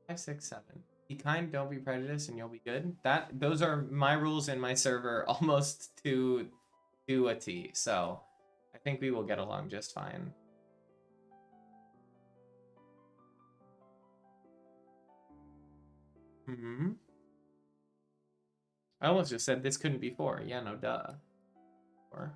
5, 6, 7. Be kind, don't be prejudiced, and you'll be good. Those are my rules in my server almost to a T. So I think we will get along just fine. I almost just said this couldn't be 4. Yeah, no, duh. 4.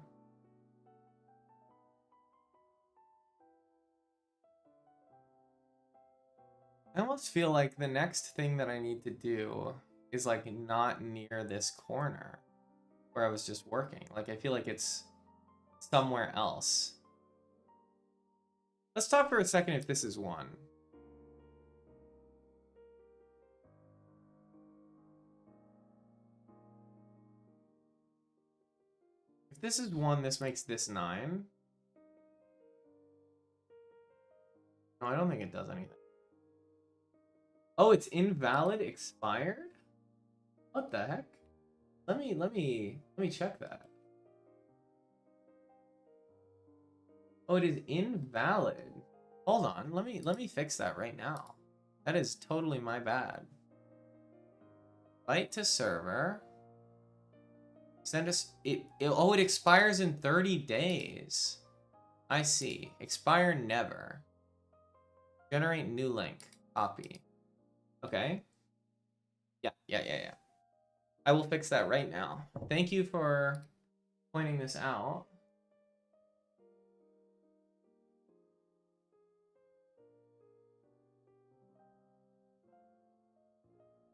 I almost feel like the next thing that I need to do is like not near this corner where I was just working. Like I feel like it's somewhere else. Let's talk for a second if this is 1. If this is 1, this makes this 9. No, I don't think it does anything. Oh, it's invalid expired? What the heck? Let me check that. Oh, it is invalid. Hold on, let me fix that right now. That is totally my bad. Byte to server. Send us oh, it expires in 30 days. I see. Expire never. Generate new link. Copy. Okay. Yeah. I will fix that right now. Thank you for pointing this out.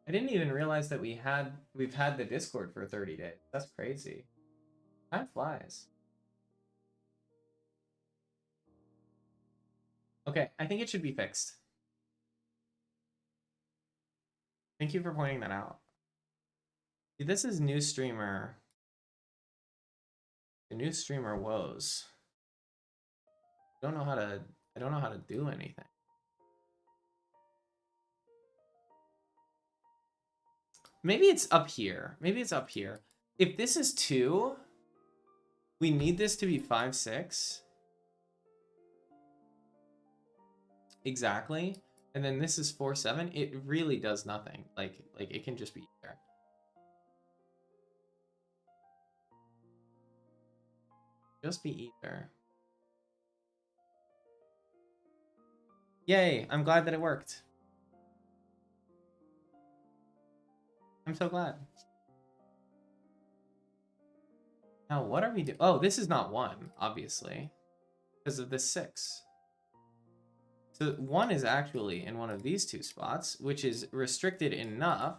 I didn't even realize that we've had the Discord for 30 days. That's crazy. Time flies. Okay, I think it should be fixed. Thank you for pointing that out. See, this is new streamer. The new streamer woes. I don't know how to do anything. Maybe it's up here. Maybe it's up here. If this is 2, we need this to be 5, 6. Exactly. And then this is 4, 7. It really does nothing. Like it can just be there. Just be either. Yay, I'm glad that it worked. I'm so glad. Now, what are we doing? Oh, this is not 1, obviously, because of this 6. So 1 is actually in one of these 2 spots, which is restricted enough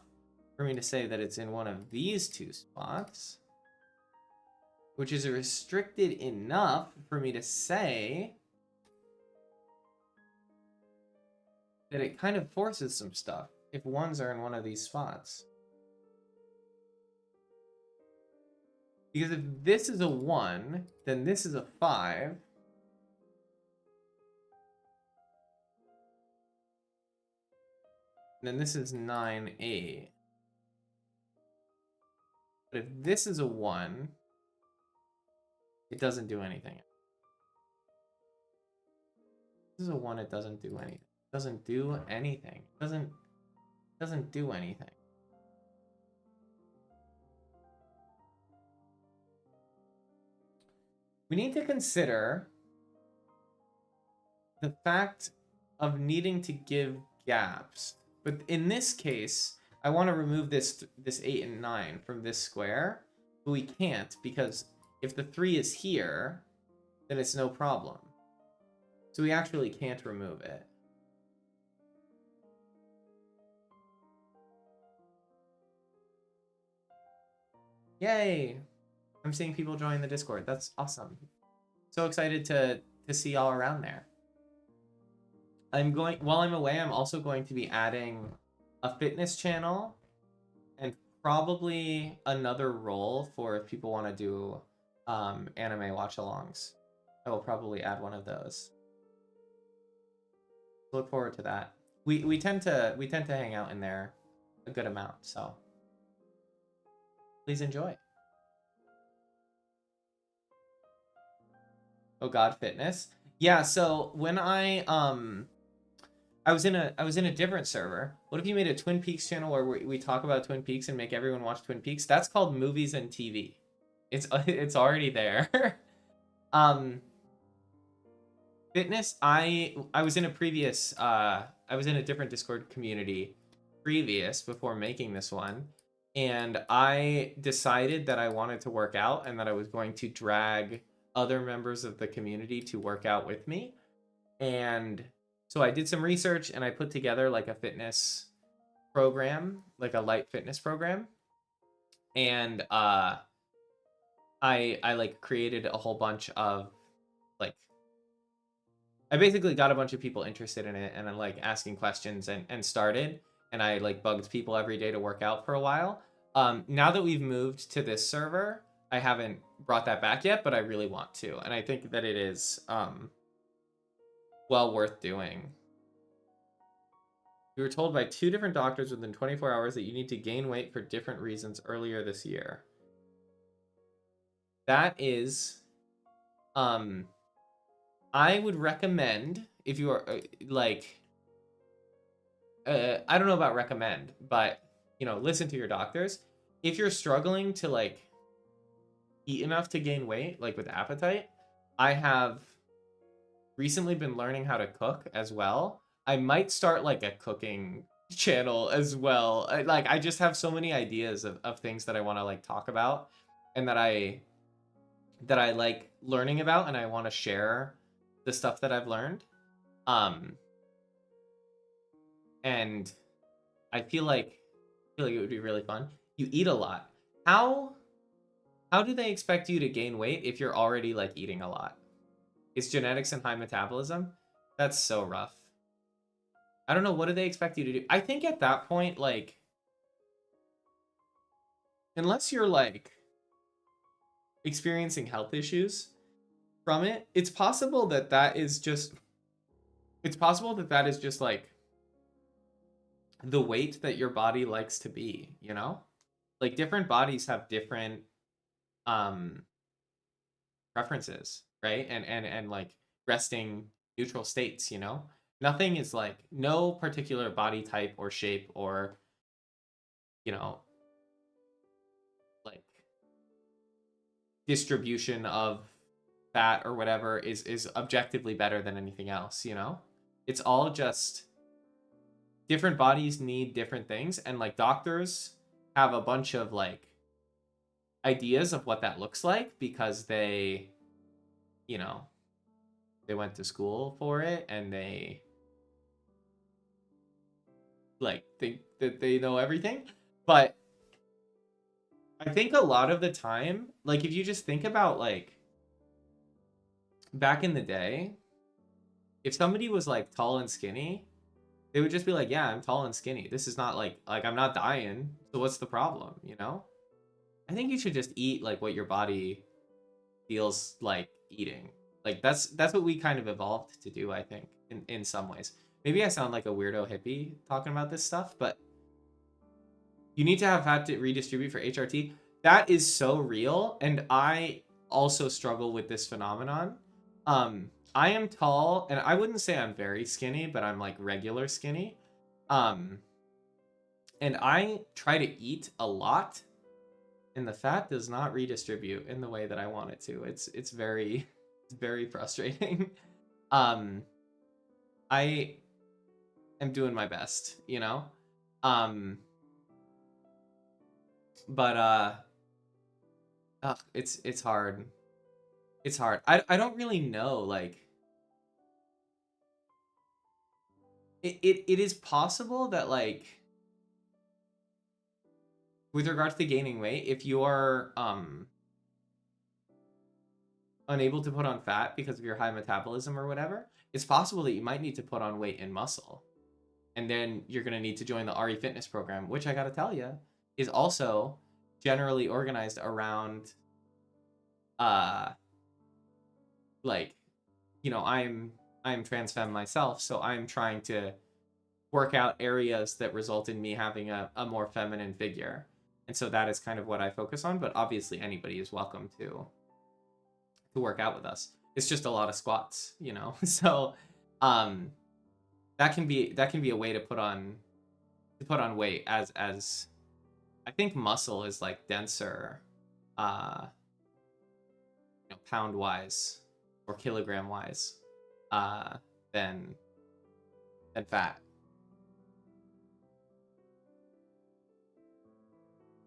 for me to say that it's in one of these 2 spots, which is restricted enough for me to say that it kind of forces some stuff if 1s are in one of these spots. Because if this is a 1, then this is a 5. And then this is 9, 8. But if this is a 1, it doesn't do anything. This is a 1, it doesn't do anything. It doesn't do anything. It doesn't do anything. We need to consider the fact of needing to give gaps. But in this case, I want to remove this 8 and 9 from this square, but we can't because if the 3 is here, then it's no problem. So we actually can't remove it. Yay! I'm seeing people join the Discord. That's awesome. So excited to see y'all around there. While I'm away, I'm also going to be adding a fitness channel and probably another role for if people want to do anime watch-alongs. I will probably add one of those. Look forward to that. We tend to hang out in there a good amount, so please enjoy. Oh God, fitness. Yeah, so when I was in a different server. What if you made a Twin Peaks channel where we talk about Twin Peaks and make everyone watch Twin Peaks? That's called Movies and TV. It's already there. Fitness. I was in a previous I was in a different Discord community before making this one, and I decided that I wanted to work out and that I was going to drag other members of the community to work out with me. And so I did some research and I put together like a fitness program, like a light fitness program. And I like created a whole bunch of like, I basically got a bunch of people interested in it and I'm like asking questions and started, and I like bugged people every day to work out for a while. Now that we've moved to this server, I haven't brought that back yet, but I really want to. And I think that it is well worth doing. You were told by 2 different doctors within 24 hours that you need to gain weight for different reasons earlier this year. That is, I would recommend, if you are like, I don't know about recommend, but listen to your doctors. If you're struggling to like eat enough to gain weight, like with appetite, I have recently been learning how to cook as well. I might start like a cooking channel as well. I just have so many ideas of things that I want to like talk about and that I like learning about, and I want to share the stuff that I've learned. And I feel like it would be really fun. You eat a lot. How do they expect you to gain weight if you're already like eating a lot? It's genetics and high metabolism. That's so rough. I don't know. What do they expect you to do? I think at that point, like, unless you're like experiencing health issues from it, it's possible that is just like the weight that your body likes to be, Like different bodies have different preferences, right? And like resting neutral states, Nothing is like, no particular body type or shape or like distribution of fat or whatever is objectively better than anything else, It's all just different bodies need different things, and like doctors have a bunch of like ideas of what that looks like because they, you know, they went to school for it and they like think that they know everything. But I think a lot of the time, like if you just think about like back in the day, if somebody was like tall and skinny, they would just be like, "Yeah, I'm tall and skinny. This is not like I'm not dying. So what's the problem, you know?" I think you should just eat like what your body feels like eating. Like that's what we kind of evolved to do, I think, in some ways. Maybe I sound like a weirdo hippie talking about this stuff, but you need to have fat to redistribute for HRT. That is so real, and I also struggle with this phenomenon. I am tall, and I wouldn't say I'm very skinny, but I'm like regular skinny. Um, and I try to eat a lot, and the fat does not redistribute in the way that I want it to. It's very it's very frustrating. um, I am doing my best, you know. Um, but ugh, it's hard. It's hard. I don't really know. Like it is possible that like with regards to gaining weight, if you are unable to put on fat because of your high metabolism or whatever, it's possible that you might need to put on weight and muscle. And then you're going to need to join the RE fitness program, which I got to tell you is also generally organized around uh like I'm trans femme myself, so I'm trying to work out areas that result in me having a more feminine figure. And so that is kind of what I focus on, but obviously anybody is welcome to work out with us. It's just a lot of squats, you know. So um that can be a way to put on weight as I think muscle is like denser pound wise or kilogram wise uh than fat.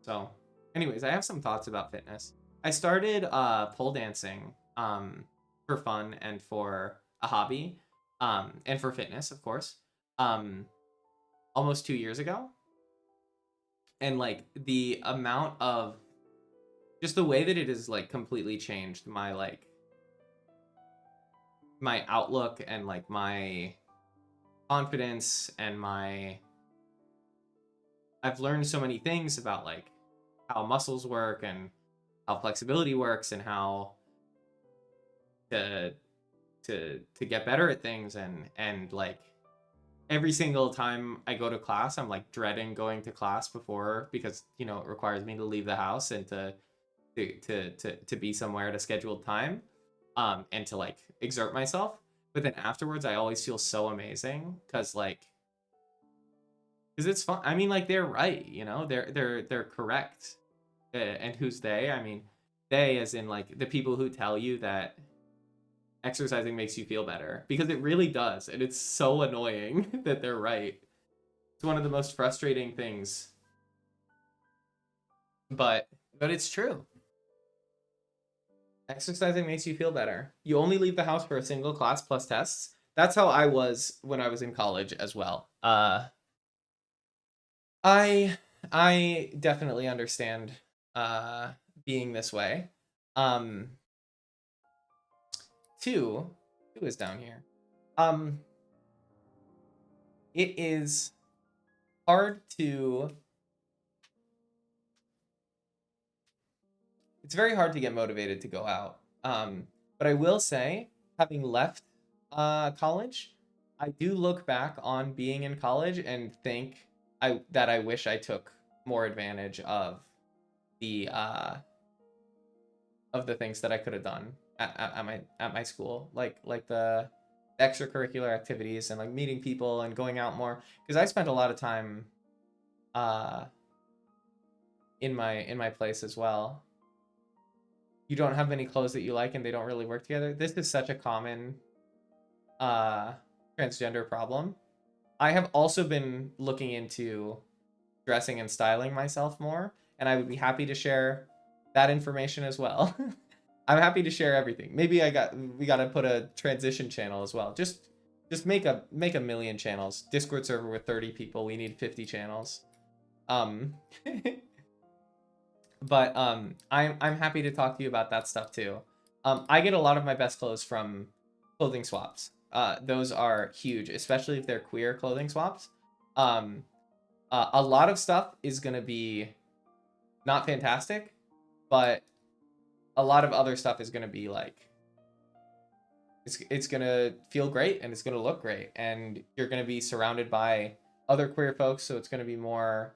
So, anyways, I have some thoughts about fitness. I started pole dancing for fun and for a hobby and for fitness, of course, um, almost 2 years ago. And like the amount of just the way that it has like completely changed my outlook and like my confidence and my I've learned so many things about like how muscles work and how flexibility works and how to to get better at things and like every single time I go to class I'm like dreading going to class before because it requires me to leave the house and to be somewhere at a scheduled time and to like exert myself, but then afterwards I always feel so amazing because it's fun. I mean, like they're right, they're correct. And who's they? I mean, they as in like the people who tell you that exercising makes you feel better because it really does, and it's so annoying that they're right. It's one of the most frustrating things, but it's true. Exercising makes you feel better. You only leave the house for a single class plus tests. That's how I was when I was in college as well. I I definitely understand uh being this way. Um two two is down here. Um it is hard to it's very hard to get motivated to go out. But I will say, having left college, I do look back on being in college and think I wish I took more advantage the uh of the things that I could have done at my school, like the extracurricular activities and like meeting people and going out more because I spent a lot of time uh in my place as well. You don't have many clothes that you like and they don't really work together. This is such a common uh transgender problem. I have also been looking into dressing and styling myself more, and I would be happy to share that information as well. I'm happy to share everything. Maybe we gotta put a transition channel as well. Just make a million channels. Discord server with 30 people. We need 50 channels. Um, but I'm happy to talk to you about that stuff too. I get a lot of my best clothes from clothing swaps. Those are huge, especially if they're queer clothing swaps. Um, a lot of stuff is gonna be not fantastic, but a lot of other stuff is gonna be like it's gonna feel great and it's gonna look great, and you're gonna be surrounded by other queer folks, so it's gonna be more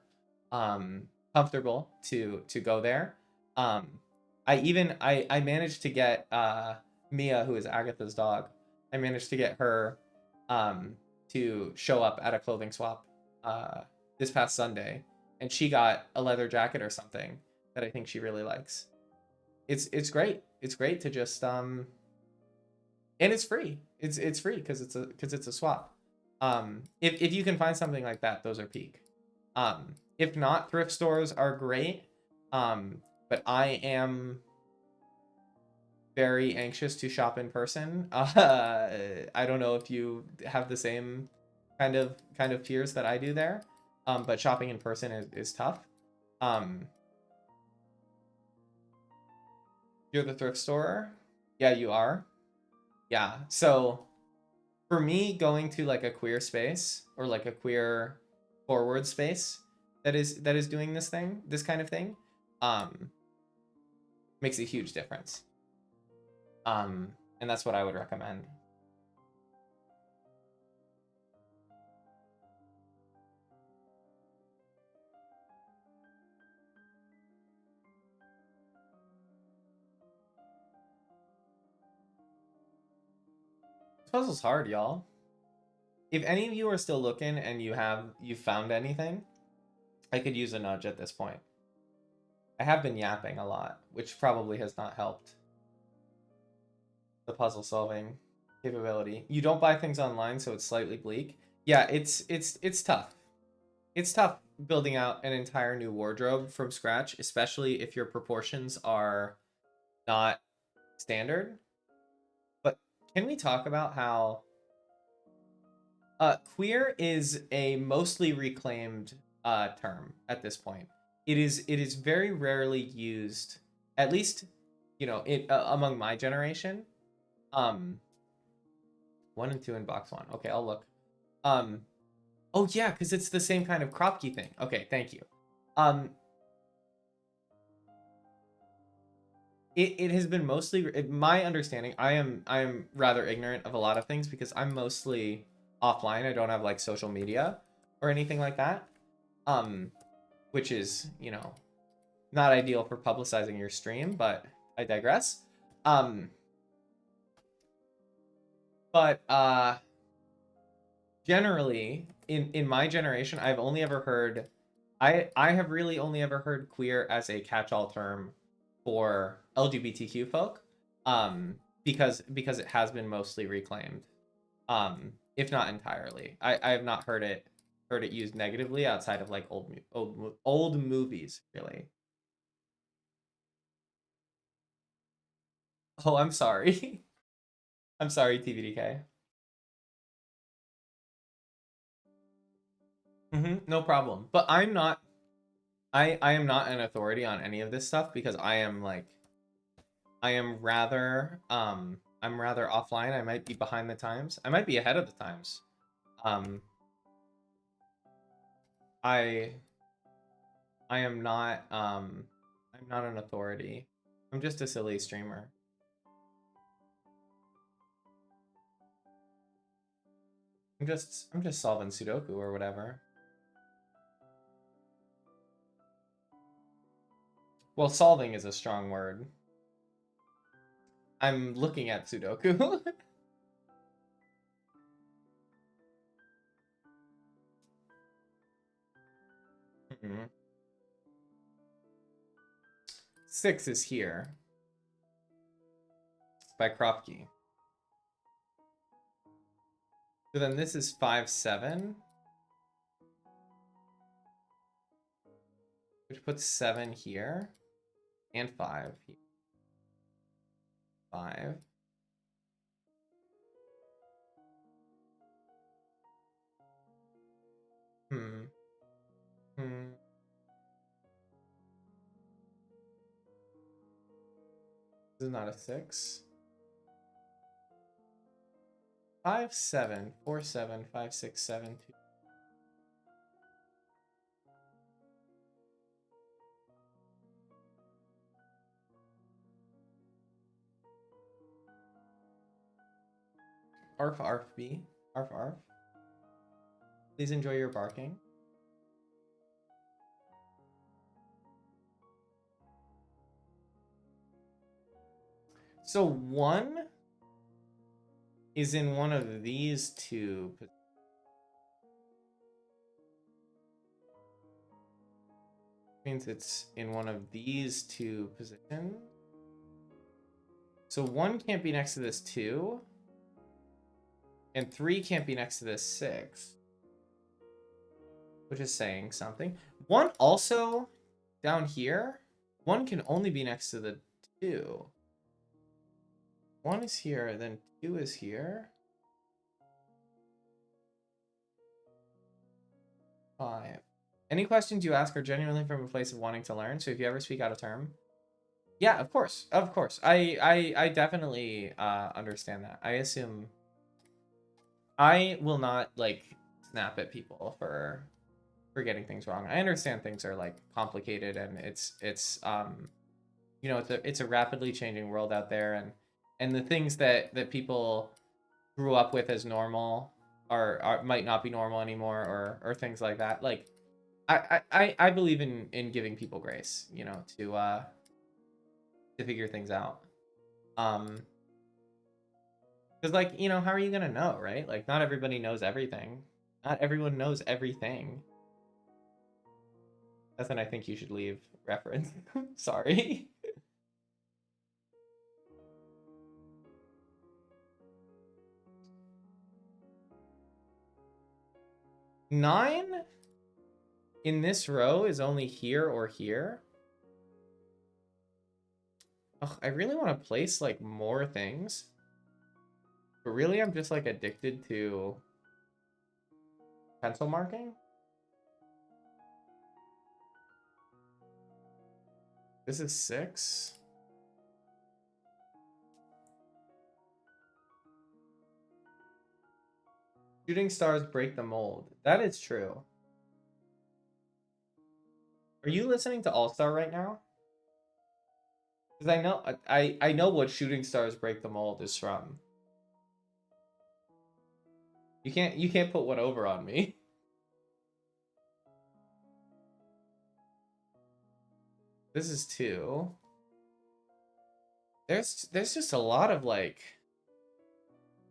comfortable to go there. Um, I managed to get Mia, who is Agatha's dog. I managed to get her to show up at a clothing swap this past Sunday, and she got a leather jacket or something that I think she really likes. It's great. It's great to just and it's free. It's free because it's a swap. If you can find something like that, those are peak. If not, thrift stores are great. But I am very anxious to shop in person. I don't know if you have the same kind of fears that I do there. But shopping in person is tough. You're the thrift store? Yeah, you are. Yeah. So for me, going to like a queer space or like a queer forward space that is doing this kind of thing, um, makes a huge difference. And that's what I would recommend. This puzzle's hard, y'all. If any of you are still looking and you found anything, I could use a nudge at this point. I have been yapping a lot, which probably has not helped the puzzle solving capability. You don't buy things online, so it's slightly bleak. Yeah, it's tough. It's tough building out an entire new wardrobe from scratch, especially if your proportions are not standard. But can we talk about how queer is a mostly reclaimed term at this point? It is very rarely used, at least among my generation. Um, 1 and 2 in box one. Okay, I'll look. Um, oh yeah, because it's the same kind of crop key thing. Okay, thank you. Um, it has been mostly my understanding. I am rather ignorant of a lot of things because I'm mostly offline. I don't have like social media or anything like that. Um, which is not ideal for publicizing your stream, but I digress. Um, but generally in my generation, I have really only ever heard queer as a catch-all term for LGBTQ folk, because it has been mostly reclaimed, if not entirely. I have not heard it used negatively outside of like old movies, really. Oh, I'm sorry. I'm sorry, TVDK. No problem. But I am not an authority on any of this stuff because I'm rather offline. I might be behind the times. I might be ahead of the times. Um I I am not I'm not an authority. I'm just a silly streamer. I'm just solving Sudoku or whatever. Well, solving is a strong word. I'm looking at Sudoku. Mhm. 6 is here by Kropke. So then this is 5-7, which puts 7 here. and 5. 5. Hmm. This is not a 6. 5, 7, 4, 7, 5, 6, 7, 2. Arf, arf, B. Arf, arf. Please enjoy your barking. So 1 is in one of these two. Means it's in one of these two positions. So 1 can't be next to this 2. And 3 can't be next to this 6. Which is saying something. 1 also, down here, 1 can only be next to the 2. 1 is here, then 2 is here. 5. Any questions you ask are genuinely from a place of wanting to learn, so if you ever speak out of term. Yeah, of course. Of course. I definitely understand that. I assume I will not like snap at people for getting things wrong. I understand things are like complicated and it's you know, it's a rapidly changing world out there, and the things that people grew up with as normal are might not be normal anymore, or things like that. Like I believe in giving people grace, you know, to figure things out. Because, like, you know, how are you gonna know, right? Like, not everybody knows everything. Not everyone knows everything. That's when I think you should leave reference. Sorry. Nine in this row is only here or here. Ugh, I really want to place, like, more things. But really, I'm just, like, addicted to pencil marking. This is 6. Shooting stars break the mold. That is true. Are you listening to All Star right now? Because I know what Shooting Stars Break the Mold is from. You can't put one over on me. This is 2. There's just a lot of like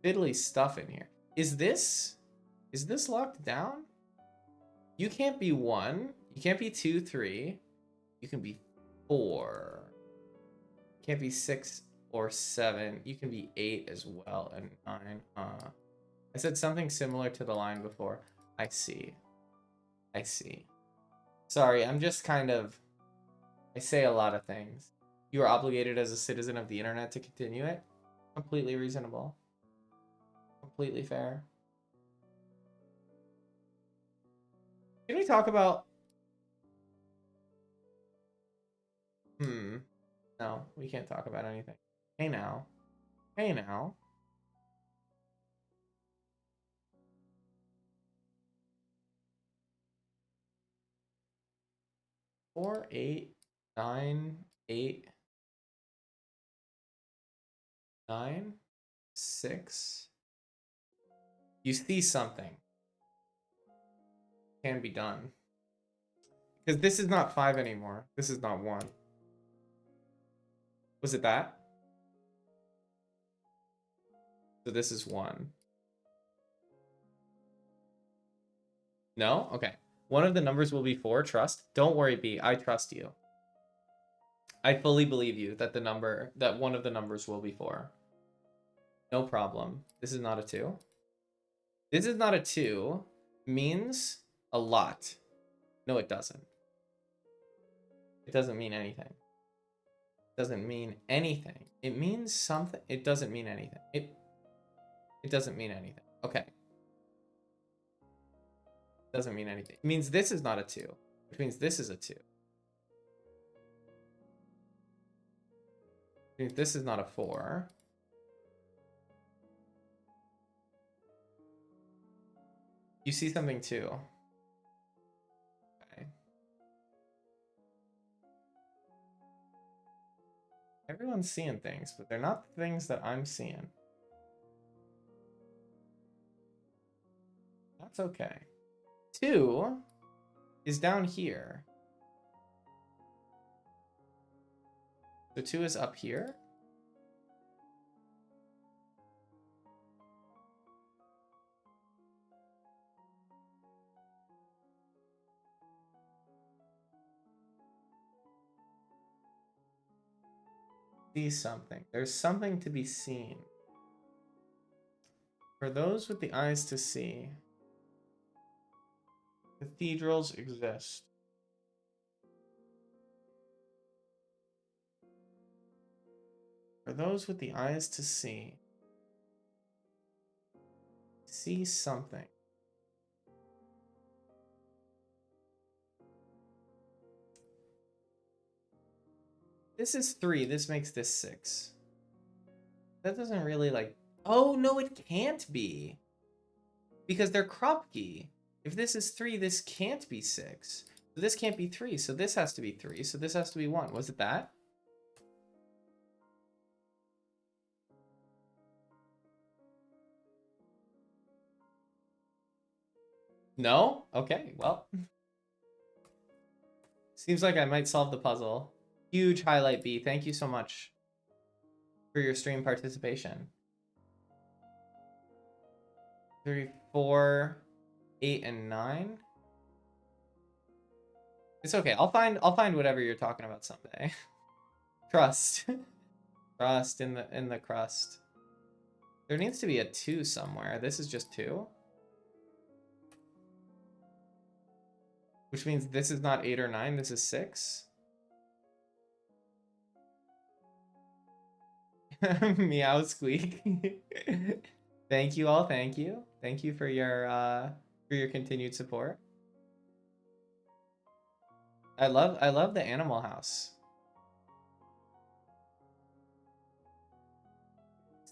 fiddly stuff in here. Is this locked down? You can't be 1. You can't be 2, 3. You can be 4. You can't be 6 or 7. You can be 8 as well, and 9. I said something similar to the line before. I see. I see. Sorry, I'm just kind of... I say a lot of things. You are obligated as a citizen of the internet to continue it. Completely reasonable. Completely fair. Can we talk about... No, we can't talk about anything. Hey now. Hey now. 4, 8, 9, 8, 9, 6. You see something. Can be done. Because this is not 5 anymore. This is not 1. Was it that? So this is 1. No? Okay. One of the numbers will be 4. Trust. Don't worry, B. I trust you. I fully believe you that one of the numbers will be 4. No problem. This is not a 2. This is not a 2 means a lot. No, it doesn't. It doesn't mean anything. Doesn't mean anything. It means something. It doesn't mean anything. It doesn't mean anything. Okay. Doesn't mean anything. It means this is not a 2, which means this is a 2. It means this is not a 4. You see something too. Okay. Everyone's seeing things, but they're not the things that I'm seeing. That's okay. 2 is down here. So 2 is up here. See something. There's something to be seen. For those with the eyes to see, cathedrals exist. For those with the eyes to see something. This is 3. This makes this 6. That doesn't really like... Oh, no, it can't be. Because they're Kropke. If this is 3, this can't be 6. So this can't be 3. So this has to be 3. So this has to be 1. Was it that? No? Okay, well. Seems like I might solve the puzzle. Huge highlight B. Thank you so much for your stream participation. 3, 4, 8, and 9. It's okay. I'll find whatever you're talking about someday. Crust. Crust in the crust. There needs to be a 2 somewhere. This is just 2. Which means this is not 8 or 9, this is 6. Meow squeak. Thank you all, thank you. Thank you for your continued support. I love the Animal House.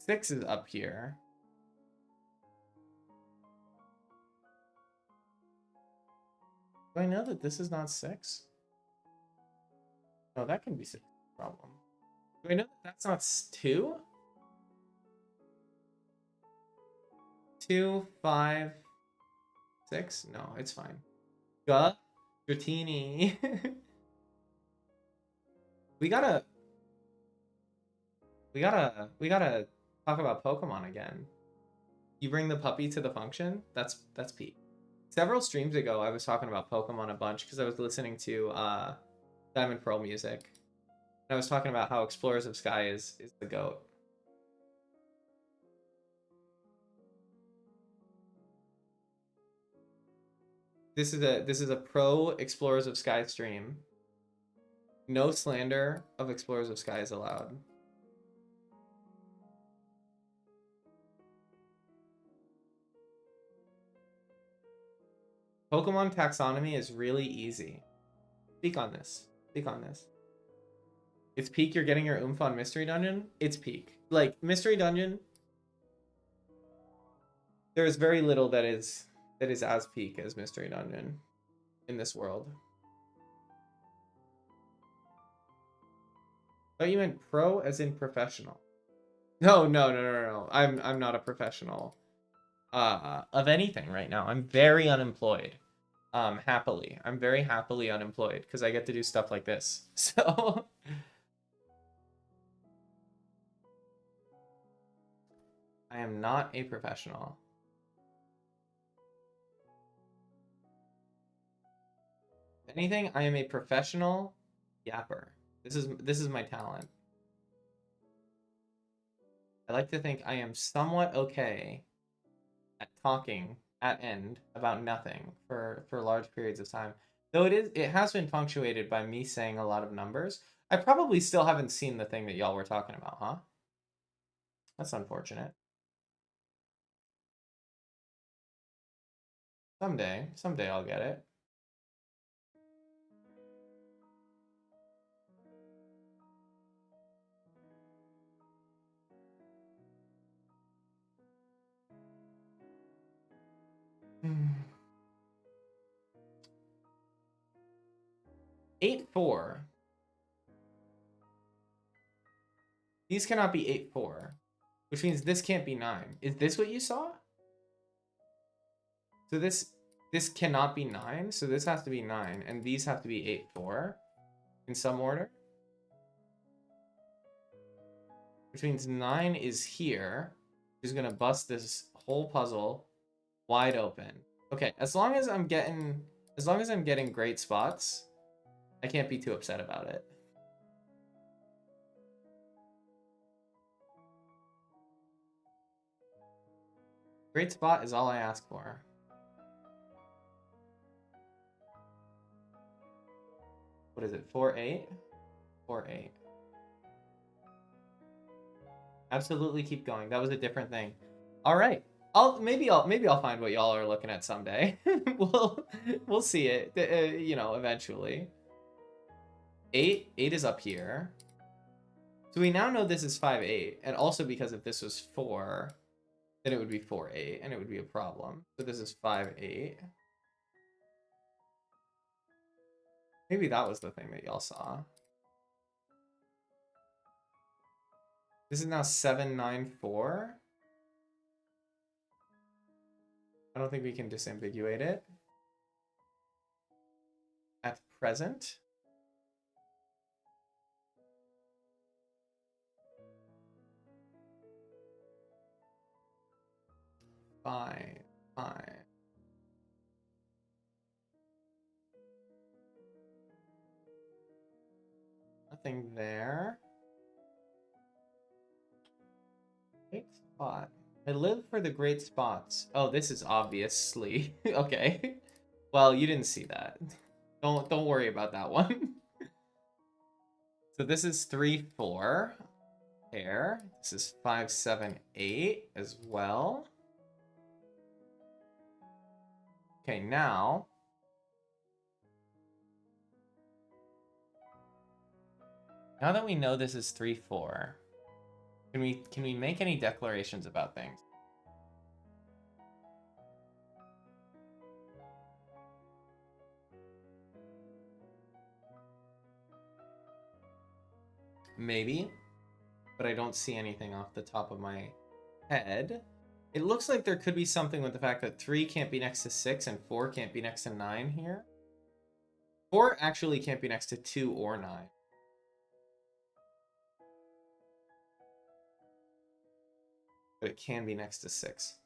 6 is up here. Do I know that this is not 6? No, that can be 6. Problem. Do I know that that's not 2? 2, 5, 6? No, it's fine. Dratini. we gotta talk about Pokemon again. You bring the puppy to the function? That's peak. Several streams ago, I was talking about Pokemon a bunch because I was listening to Diamond Pearl music. And I was talking about how Explorers of Sky is the GOAT. This is a pro Explorers of Sky stream. No slander of Explorers of Sky is allowed. Pokemon taxonomy is really easy. Speak on this. Speak on this. It's peak. You're getting your oomph on Mystery Dungeon. It's peak. Like Mystery Dungeon, there is very little that is as peak as Mystery Dungeon in this world. Oh, you meant pro as in professional? No. I'm not a professional of anything right now. I'm very unemployed. Happily. I'm very happily unemployed because I get to do stuff like this. So I am not a professional. If anything, I am a professional yapper. This is my talent. I like to think I am somewhat okay at talking at end about nothing for large periods of time. Though it has been punctuated by me saying a lot of numbers. I probably still haven't seen the thing that y'all were talking about, huh? That's unfortunate. Someday I'll get it. Hmm. 8-4. These cannot be 8-4, which means this can't be 9. Is this what you saw? So this cannot be 9, so this has to be 9, and these have to be 8-4 in some order. Which means 9 is here, which is gonna bust this whole puzzle wide open. Okay, as long as I'm getting great spots, I can't be too upset about it. Great spot is all I ask for. What is it? 4-8? 4-8. Absolutely keep going. That was a different thing. All right. Maybe I'll find what y'all are looking at someday. we'll see it, you know, eventually. 8 is up here. So we now know this is 5-8, and also because if this was 4, then it would be 4-8, and it would be a problem. So this is 5-8. Maybe that was the thing that y'all saw. This is now 7-9-4. I don't think we can disambiguate it at present. Fine. Nothing there. Great spot. I live for the great spots. Oh, this is obviously okay. Well, you didn't see that. Don't worry about that one. So this is 3-4 pair. This is 5-7-8 as well. Okay, now that we know this is 3-4, can we make any declarations about things? Maybe, but I don't see anything off the top of my head. It looks like there could be something with the fact that 3 can't be next to 6 and 4 can't be next to 9 here. 4 actually can't be next to 2 or 9. But it can be next to 6.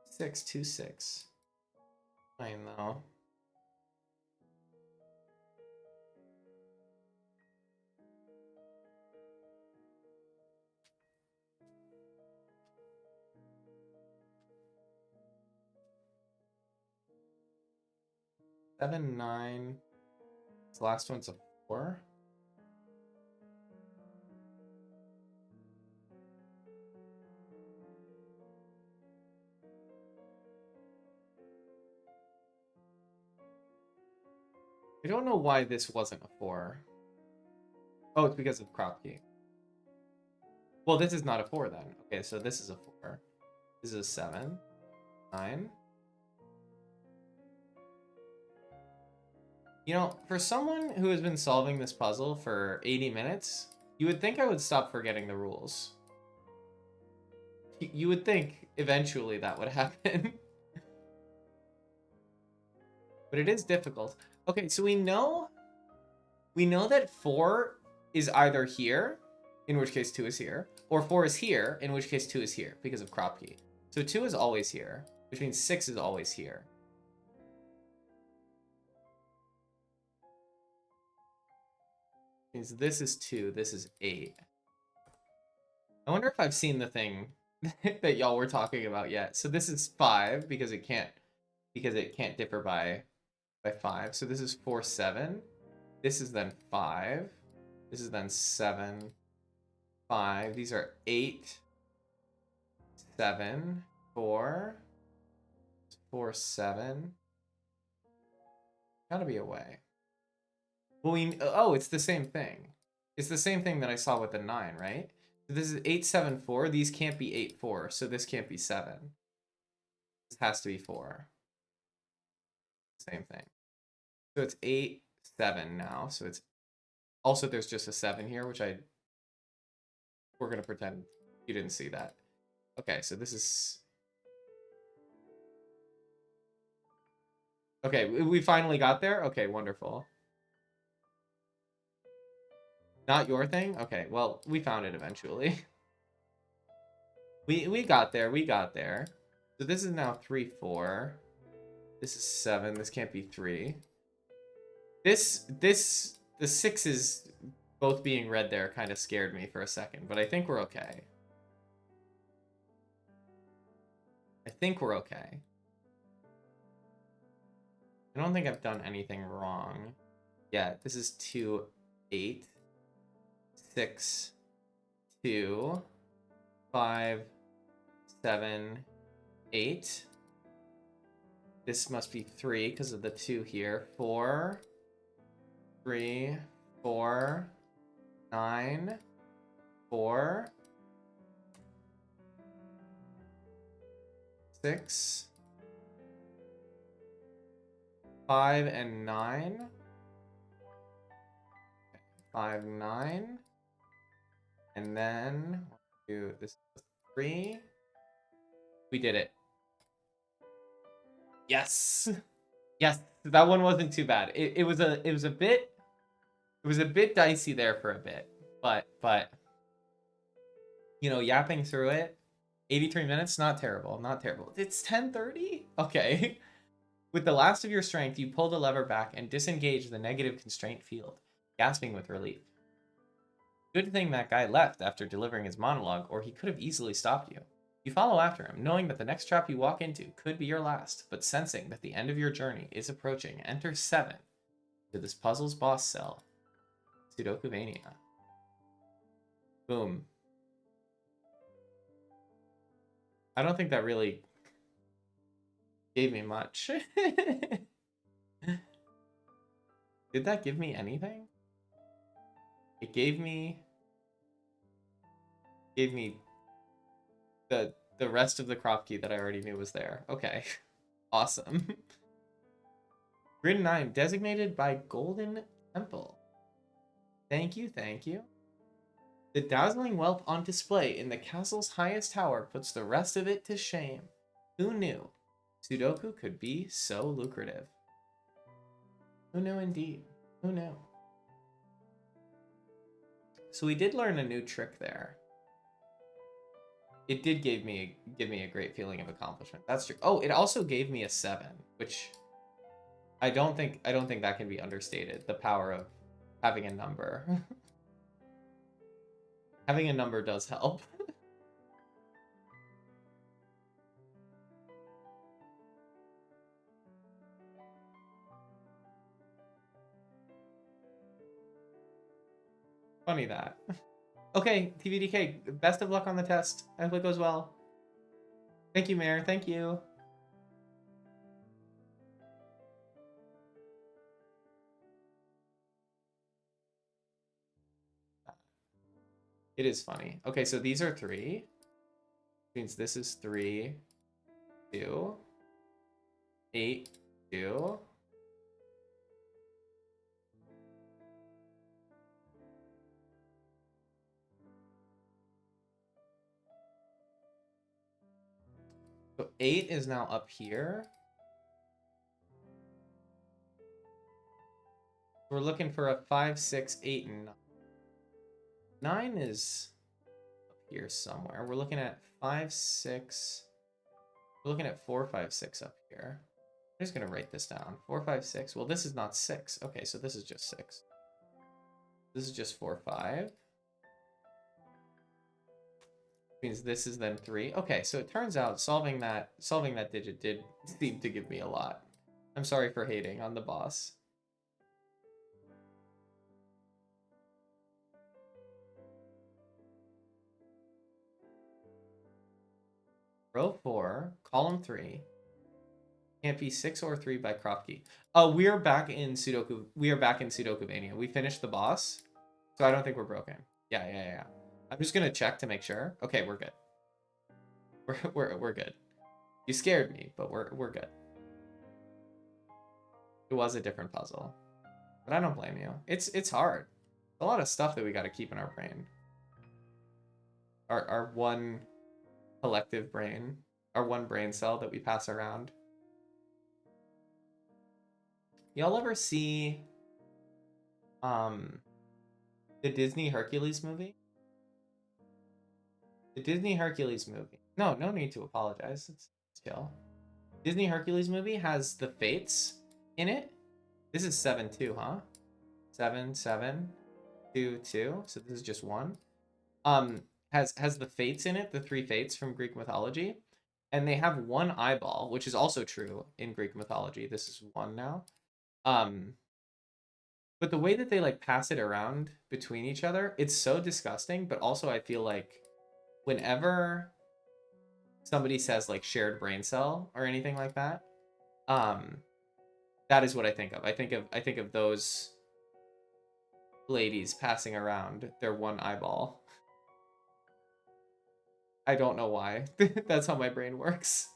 6, 2, 6. I know. Seven, 9. This last one's a 4. I don't know why this wasn't a 4. Oh, it's because of crop key. Well, this is not a 4 then. Okay, so this is a 4. This is a 7. 9. You know, for someone who has been solving this puzzle for 80 minutes, you would think I would stop forgetting the rules. You would think eventually that would happen. But it is difficult. Okay, so we know that 4 is either here, in which case 2 is here, or 4 is here, in which case 2 is here, because of crop key. So 2 is always here, which means 6 is always here. Means this is 2, this is 8. I wonder if I've seen the thing that y'all were talking about yet. So this is 5 because it can't differ by 5. So this is 4, 7. This is then 5. This is then 7, 5. These are 8, 7, 4, 4, 7. Gotta be a way. Well, oh, it's the same thing. It's the same thing that I saw with the 9, right? So this is 8, 7, 4. These can't be 8, 4, so this can't be 7. This has to be 4. Same thing. So it's 8, 7 now. So it's also, there's just a 7 here, which we're gonna pretend you didn't see that. Okay, so this is... Okay, we finally got there? Okay, wonderful. Not your thing? Okay, well, we found it eventually. We got there, we got there. So this is now 3, 4. This is 7, this can't be 3. The 6s both being red there kind of scared me for a second, but I think we're okay. I think we're okay. I don't think I've done anything wrong. Yeah, this is 2, 8, 6, 2, 5, 7, 8. This must be 3 because of the 2 here. 4, 3, 4, 9, 4, 6, 5, and 9. 5, 9. And then we'll do this 3. We did it. Yes. Yes, that one wasn't too bad. It was a bit dicey there for a bit, but you know, yapping through it, 83 minutes, not terrible, not terrible. It's 10:30? Okay. With the last of your strength, you pull the lever back and disengage the negative constraint field, gasping with relief. Good thing that guy left after delivering his monologue, or he could have easily stopped you. You follow after him, knowing that the next trap you walk into could be your last, but sensing that the end of your journey is approaching, enter 7 to this puzzle's boss cell, Sudokuvania. Boom. I don't think that really gave me much. Did that give me anything? It gave me the rest of the crop key that I already knew was there. Okay. Awesome. Grid 9, designated by Golden Temple. Thank you, thank you. The dazzling wealth on display in the castle's highest tower puts the rest of it to shame. Who knew Sudoku could be so lucrative? Who knew indeed? Who knew? So we did learn a new trick there. It did give me a great feeling of accomplishment. That's true. Oh, it also gave me a 7, which I don't think that can be understated. The power of having a number. Having a number does help. Funny that. Okay, TVDK, best of luck on the test. I hope it goes well. Thank you, Mayor. Thank you. It is funny. Okay, so these are 3. Means this is 3, 2, 8, 2. So 8 is now up here. We're looking for a 5, 6, 8, and 9. 9 is up here somewhere. We're looking at 5, 6. We're looking at 4, 5, 6 up here. I'm just going to write this down. 4, 5, 6. Well, this is not 6. Okay, so this is just 6. This is just 4, 5. Means this is then 3. Okay, so it turns out solving that digit did seem to give me a lot. I'm sorry for hating on the boss. Row 4, column 3. Can't be 6 or 3 by Kropke. Oh, we are back in Sudoku. We are back in Sudokuvania. We finished the boss, so I don't think we're broken. Yeah. I'm just gonna check to make sure. Okay, we're good. We're good. You scared me, but we're good. It was a different puzzle, but I don't blame you. It's hard. A lot of stuff that we got to keep in our brain. Our one collective brain, our one brain cell that we pass around. Y'all ever see the Disney Hercules movie? The Disney Hercules movie. No need to apologize. It's chill. Disney Hercules movie has the Fates in it. This is 7-2, huh? 7, 7, 2, 2. So this is just one. Has the Fates in it, the three Fates from Greek mythology. And they have one eyeball, which is also true in Greek mythology. This is one now. But the way that they like pass it around between each other, it's so disgusting. But also I feel like whenever somebody says like shared brain cell or anything like that, that is what I think of. I think of those ladies passing around their one eyeball. I don't know why. That's how my brain works.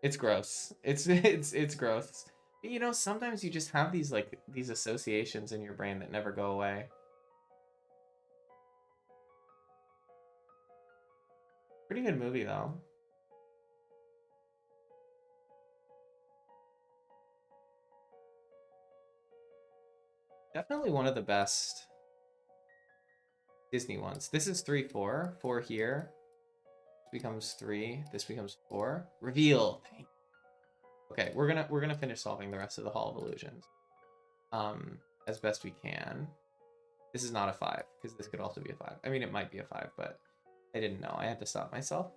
It's gross. It's gross. But, you know, sometimes you just have these associations in your brain that never go away. Pretty good movie though. Definitely one of the best Disney ones. This is 3, 4. 4 here. This becomes 3. This becomes 4. Reveal. Okay, we're gonna finish solving the rest of the Hall of Illusions. As best we can. This is not a 5, because this could also be a 5. I mean, it might be a 5, but I didn't know. I had to stop myself.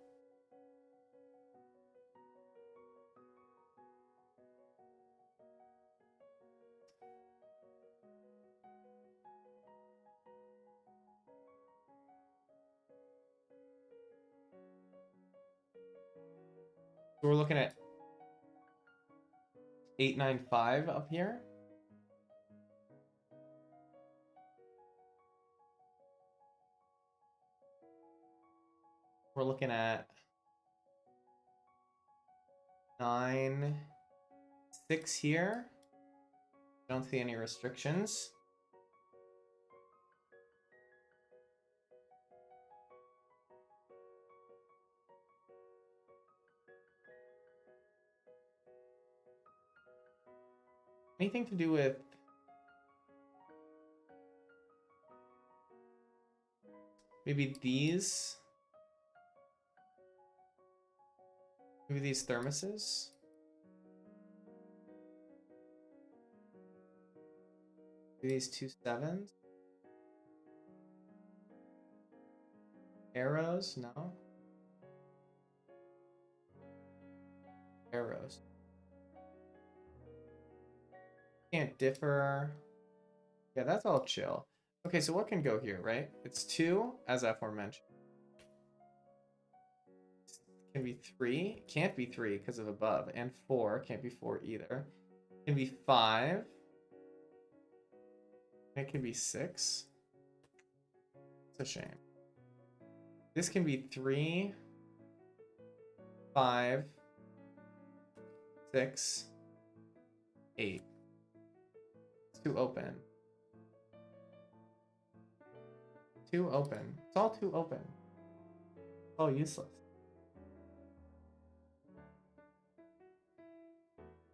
So we're looking at 895 up here. We're looking at 9, 6 here. Don't see any restrictions. Anything to do with maybe these? Maybe these thermoses? Maybe these 2 7s? Arrows? No. Arrows. Can't differ. Yeah, that's all chill. Okay, so what can go here, right? It's 2, as aforementioned. Can be 3. Can't be 3 because of above. And 4. Can't be 4 either. Can be 5. It can be 6. It's a shame. This can be 3, 5, 6, 8. It's too open. Too open. It's all too open. It's all useless.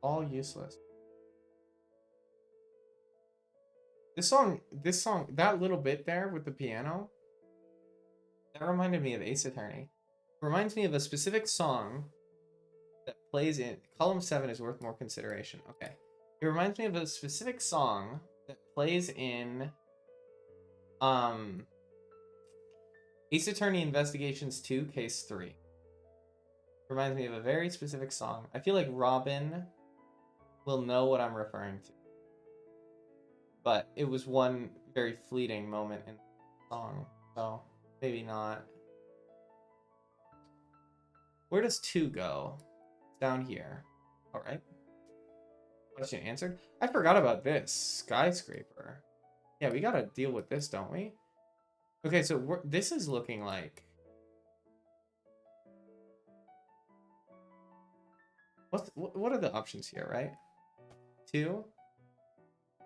All useless. This song, that little bit there with the piano, that reminded me of Ace Attorney. It reminds me of a specific song that plays in column 7 is worth more consideration. Okay. It reminds me of a specific song that plays in Ace Attorney Investigations 2, Case 3. Reminds me of a very specific song. I feel like Robin will know what I'm referring to. but it was one very fleeting moment in the song, so maybe not. Where does 2 go? It's down here. All right. Question answered. I forgot about this skyscraper. Yeah, we gotta deal with this, don't we? Okay, so this is looking like... What are the options here, right? 2?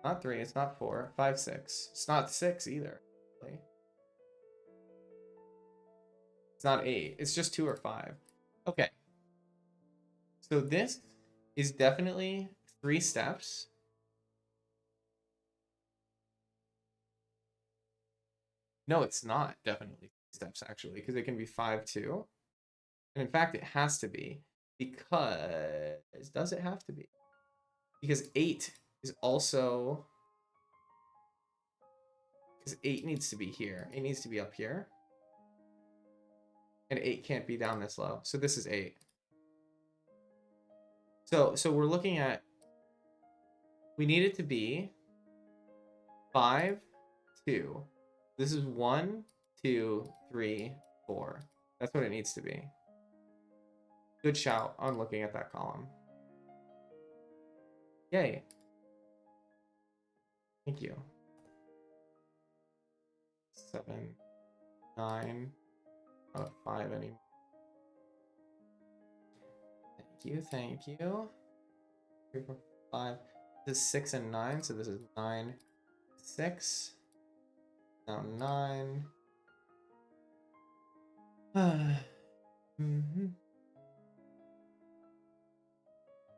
Not 3, it's not 4. 5, 6. It's not 6 either. Really. It's not 8. It's just 2 or 5. Okay. So this is definitely 3 steps. No, it's not definitely 3 steps, actually, because it can be 5, too. And in fact, it has to be, because... Does it have to be? Because 8 is also... Because 8 needs to be here. It needs to be up here. And 8 can't be down this low. So this is 8. So we're looking at... We need it to be 5, 2. This is 1, 2, 3, 4. That's what it needs to be. Good shout on looking at that column. Yay. Thank you. 7, 9, not 5 anymore. Thank you. 3, 4, 5. This is 6 and 9, so this is 9, 6. Now 9.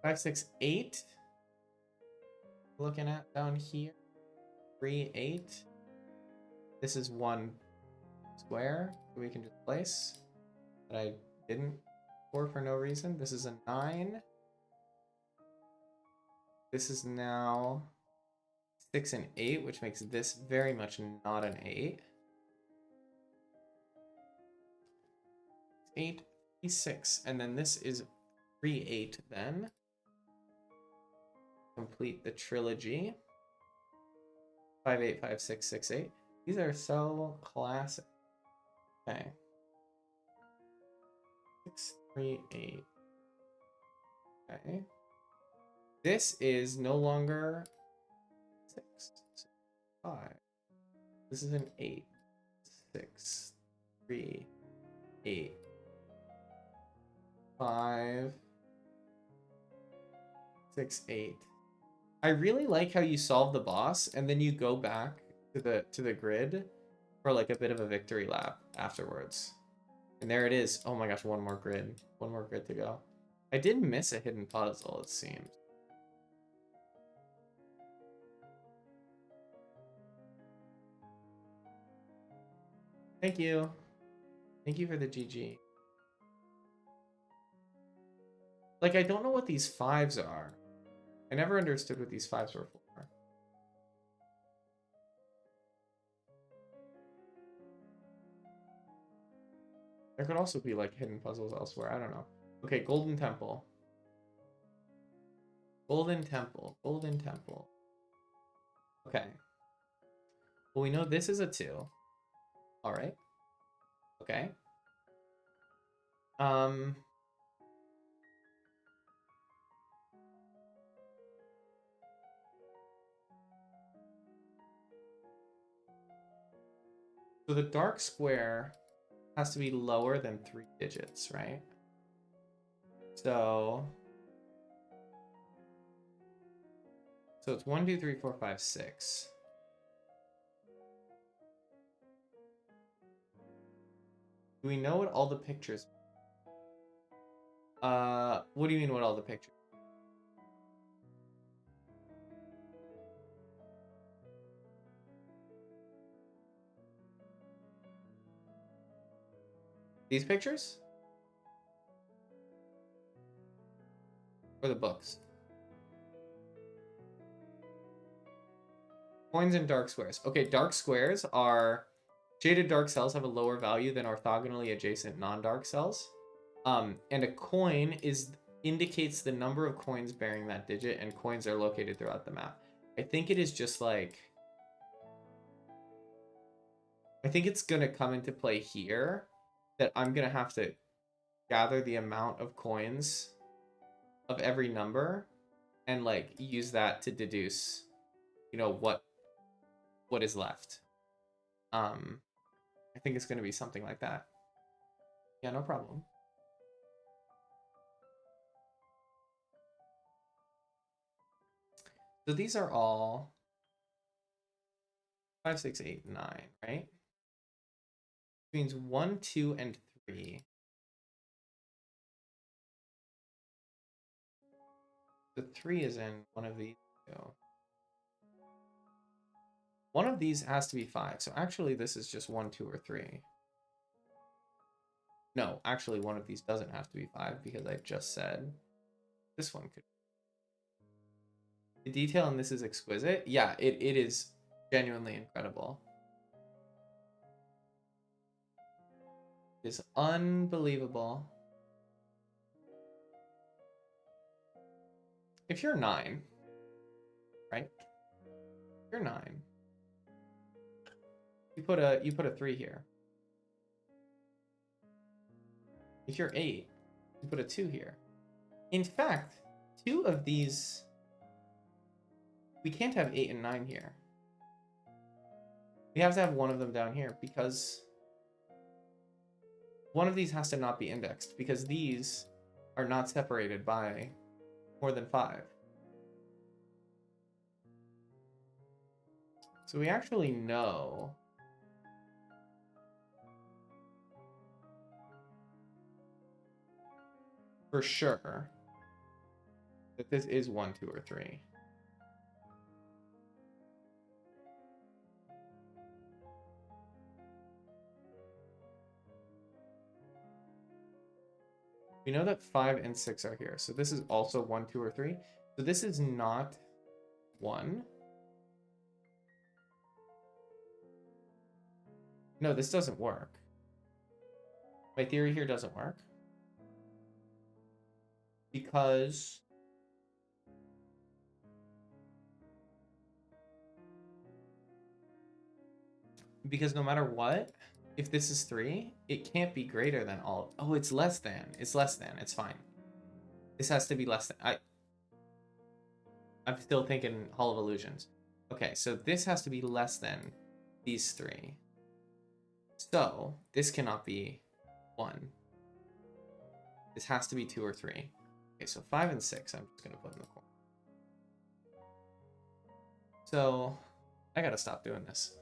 5, 6, 8. Looking at down here. 3, 8. This is 1 square that we can just place. But I didn't for no reason. This is a 9. This is now 6 and 8, which makes this very much not an 8. 8, 3, 6, and then this is 3, 8 then. Complete the trilogy. 5, 8, 5, 6, 6, 8. These are so classic. Okay. 6, 3, 8. Okay. This is no longer 6, 5. This is an 8, 6, 3, 8, 5, 6, 8. I really like how you solve the boss and then you go back to the grid for like a bit of a victory lap afterwards. And there it is. Oh my gosh, one more grid. One more grid to go. I did miss a hidden puzzle, it seems. Thank you. Thank you for the GG. Like, I don't know what these 5s are. I never understood what these 5s were for. There could also be, like, hidden puzzles elsewhere. I don't know. Okay, Golden Temple. Golden Temple. Golden Temple. Okay. Well, we know this is a 2. Alright. Okay. So the dark square has to be lower than 3 digits, right? So it's 1, 2, 3, 4, 5, 6. Do we know what all the pictures? What do you mean what all the pictures? These pictures? Or the books? Coins and dark squares. Okay, dark squares are... Shaded dark cells have a lower value than orthogonally adjacent non-dark cells. And a coin indicates the number of coins bearing that digit, and coins are located throughout the map. I think it is just like... I think it's gonna come into play here that I'm gonna have to gather the amount of coins of every number and like use that to deduce, you know, what is left. I think it's gonna be something like that. Yeah, no problem. So these are all 5, 6, 8, 9, right? Which means 1, 2, and 3. The 3 is in one of these two. One of these has to be 5. So actually this is just 1, 2, or 3. No, actually one of these doesn't have to be 5 because I just said this one could. The detail in this is exquisite. Yeah, it is genuinely incredible. It is unbelievable. If you're 9, right? If you're 9. You put a 3 here. If you're 8, you put a 2 here. In fact, 2 of these, we can't have 8 and 9 here. We have to have one of them down here because one of these has to not be indexed because these are not separated by more than 5. So we actually know for sure that this is 1, 2, or 3. We know that 5 and 6 are here. So this is also 1, 2, or 3. So this is not 1. No, this doesn't work. My theory here doesn't work. Because no matter what, if this is 3, it can't be greater than all. Oh, it's less than. It's less than. It's fine. This has to be less than. I'm still thinking Hall of Illusions. Okay, so this has to be less than these 3. So this cannot be 1. This has to be 2 or 3. Okay, so 5 and 6, I'm just gonna put in the corner. So I gotta stop doing this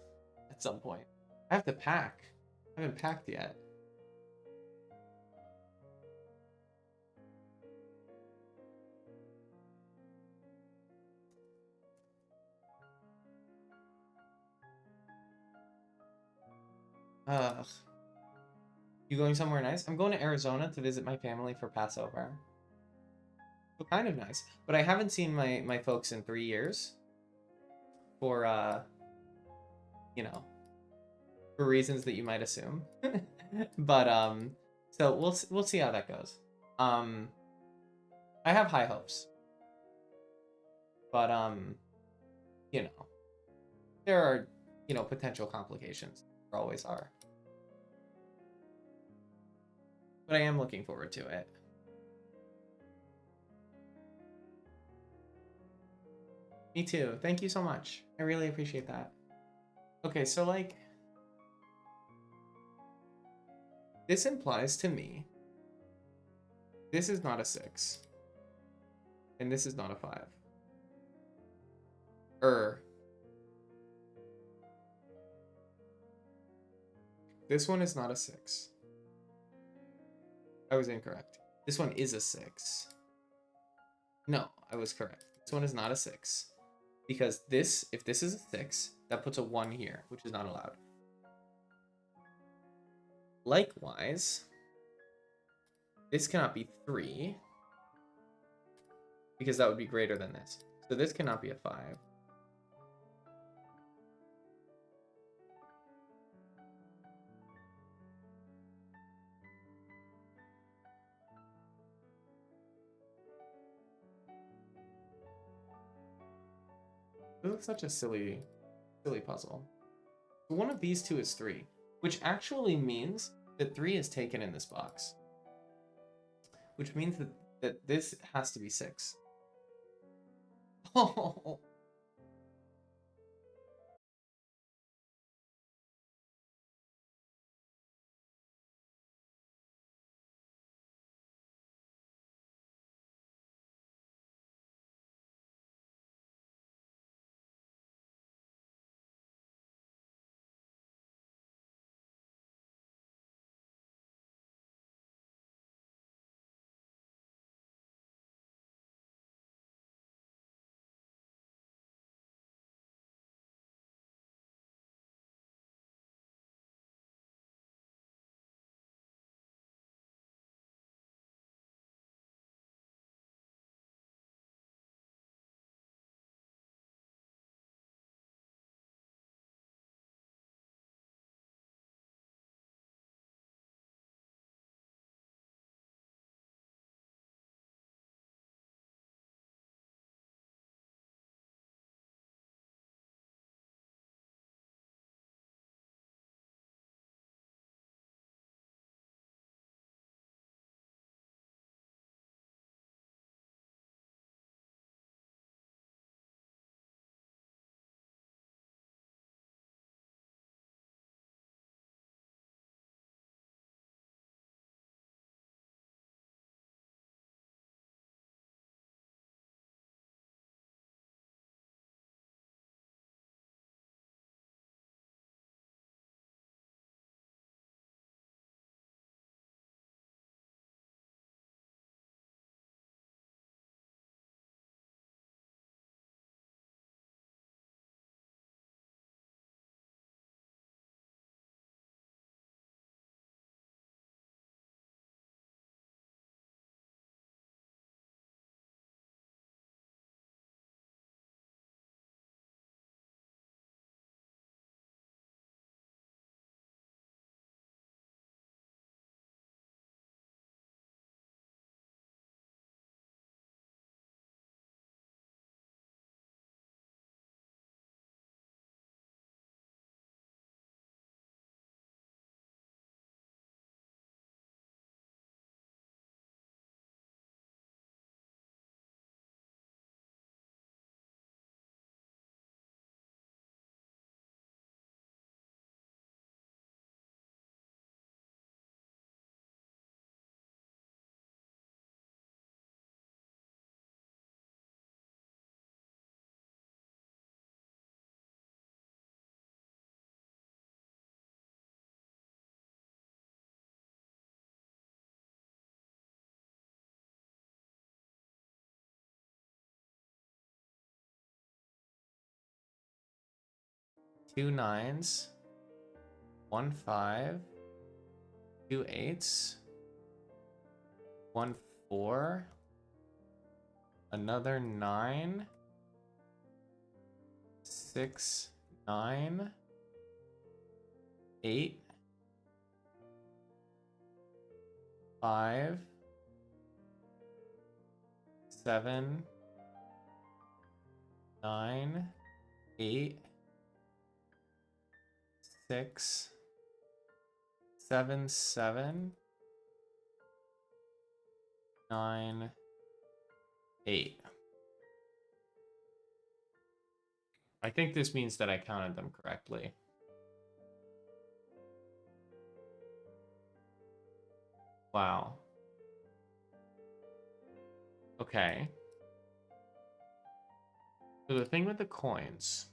at some point. I have to pack. I haven't packed yet. Ugh. You going somewhere nice? I'm going to Arizona to visit my family for Passover. So kind of nice. But I haven't seen my folks in 3 years. For you know, for reasons that you might assume. But so we'll see how that goes. I have high hopes. But you know, there are, you know, potential complications. There always are. But I am looking forward to it. Me too. Thank you so much. I really appreciate that. Okay, so like this implies to me this is not a 6. And this is not a 5. This one is not a 6. I was incorrect. This one is a 6. No, I was correct. This one is not a 6. Because this, if this is a 6, that puts a 1 here, which is not allowed. Likewise, this cannot be 3. Because that would be greater than this. So this cannot be a 5. This is such a silly puzzle. So one of these two is 3, which actually means that 3 is taken in this box. Which means that this has to be 6. Oh. Two 9s, 1 5, 2 8s, 1 4, another 9, 6 9, 8, 5, 7, 9, 8, 6, 7 7, 9, 8. I think this means that I counted them correctly. Wow. Okay. So the thing with the coins.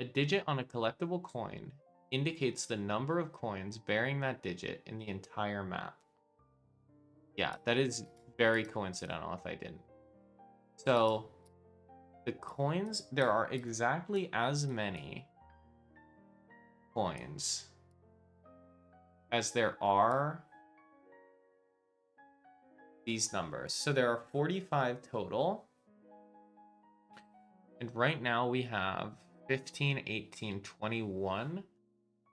A digit on a collectible coin indicates the number of coins bearing that digit in the entire map. Yeah, that is very coincidental if I didn't. So the coins, there are exactly as many coins as there are these numbers. So there are 45 total. And right now we have 15, 18, 21.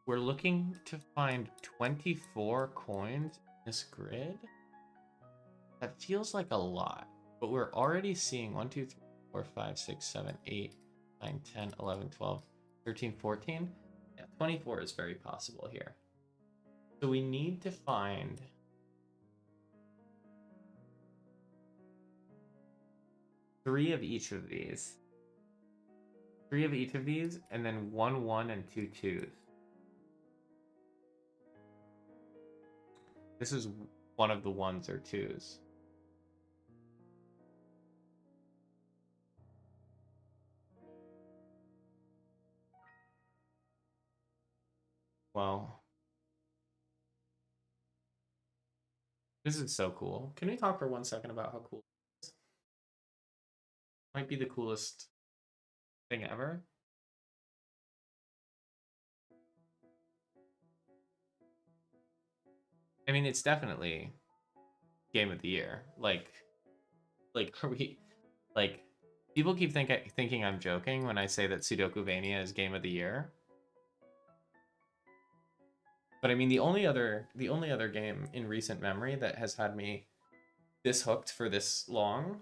We're looking to find 24 coins in this grid. That feels like a lot. But we're already seeing 1, 2, 3, 4, 5, 6, 7, 8, 9, 10, 11, 12, 13, 14. Yeah, 24 is very possible here. So we need to find 3 of each of these. 3 of each of these, and then 1, 1, and 2 2s. This is one of the 1s or 2s. Well, this is so cool. Can we talk for 1 second about how cool this is? Might be the coolest thing ever. I mean, it's definitely game of the year. Like are we like people keep thinking I'm joking when I say that Sudokuvania is game of the year. But I mean, the only other game in recent memory that has had me this hooked for this long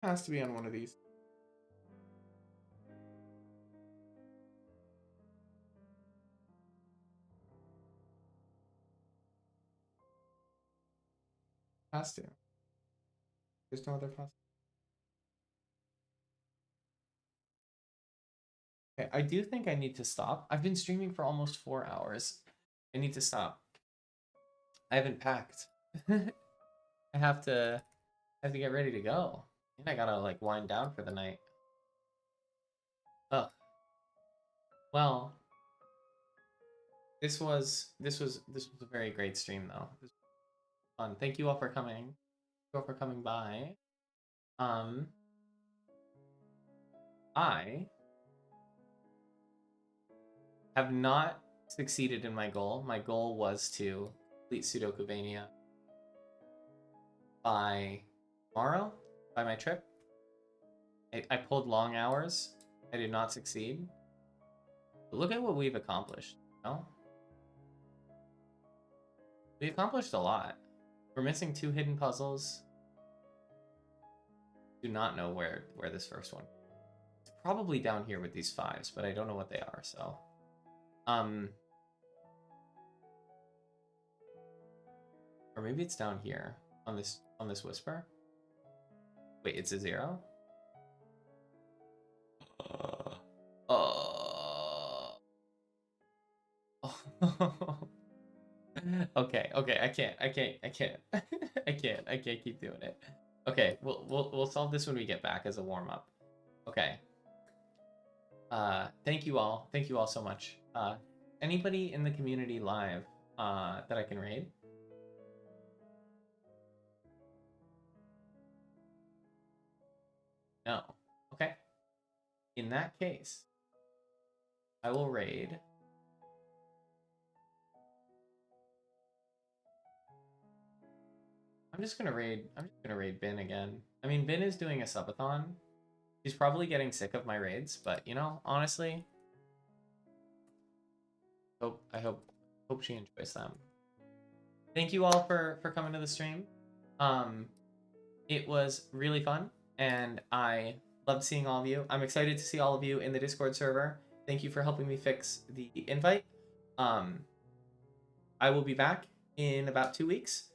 has to be on one of these. Has to. There's no other possibility. Okay, I do think I need to stop. I've been streaming for almost 4 hours. I need to stop. I haven't packed. I have to get ready to go. And I gotta like wind down for the night. Oh, well, this was a very great stream though. This was fun. Thank you all for coming. Thank you all for coming by. I have not succeeded in my goal. My goal was to complete Sudokuvania by tomorrow, by my trip. I pulled long hours. I did not succeed. But look at what we've accomplished, you know? We accomplished a lot. We're missing 2 hidden puzzles. Do not know where this first one. It's probably down here with these 5s, but I don't know what they are, so. Or maybe it's down here on this whisper. Wait, it's a 0? Okay, I can't. I can't keep doing it. Okay, we'll solve this when we get back as a warm up. Okay. Thank you all so much. Anybody in the community live that I can raid? No. Okay. In that case, I will raid. I'm just gonna raid Bin again. I mean, Bin is doing a subathon. She's probably getting sick of my raids, but you know, honestly, I hope she enjoys them. Thank you all for coming to the stream. It was really fun, and I loved seeing all of you. I'm excited to see all of you in the Discord server. Thank you for helping me fix the invite. I will be back in about 2 weeks,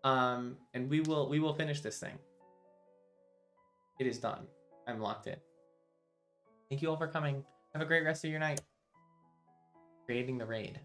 and we will finish this thing. It is done. I'm locked in. Thank you all for coming. Have a great rest of your night. Creating the raid.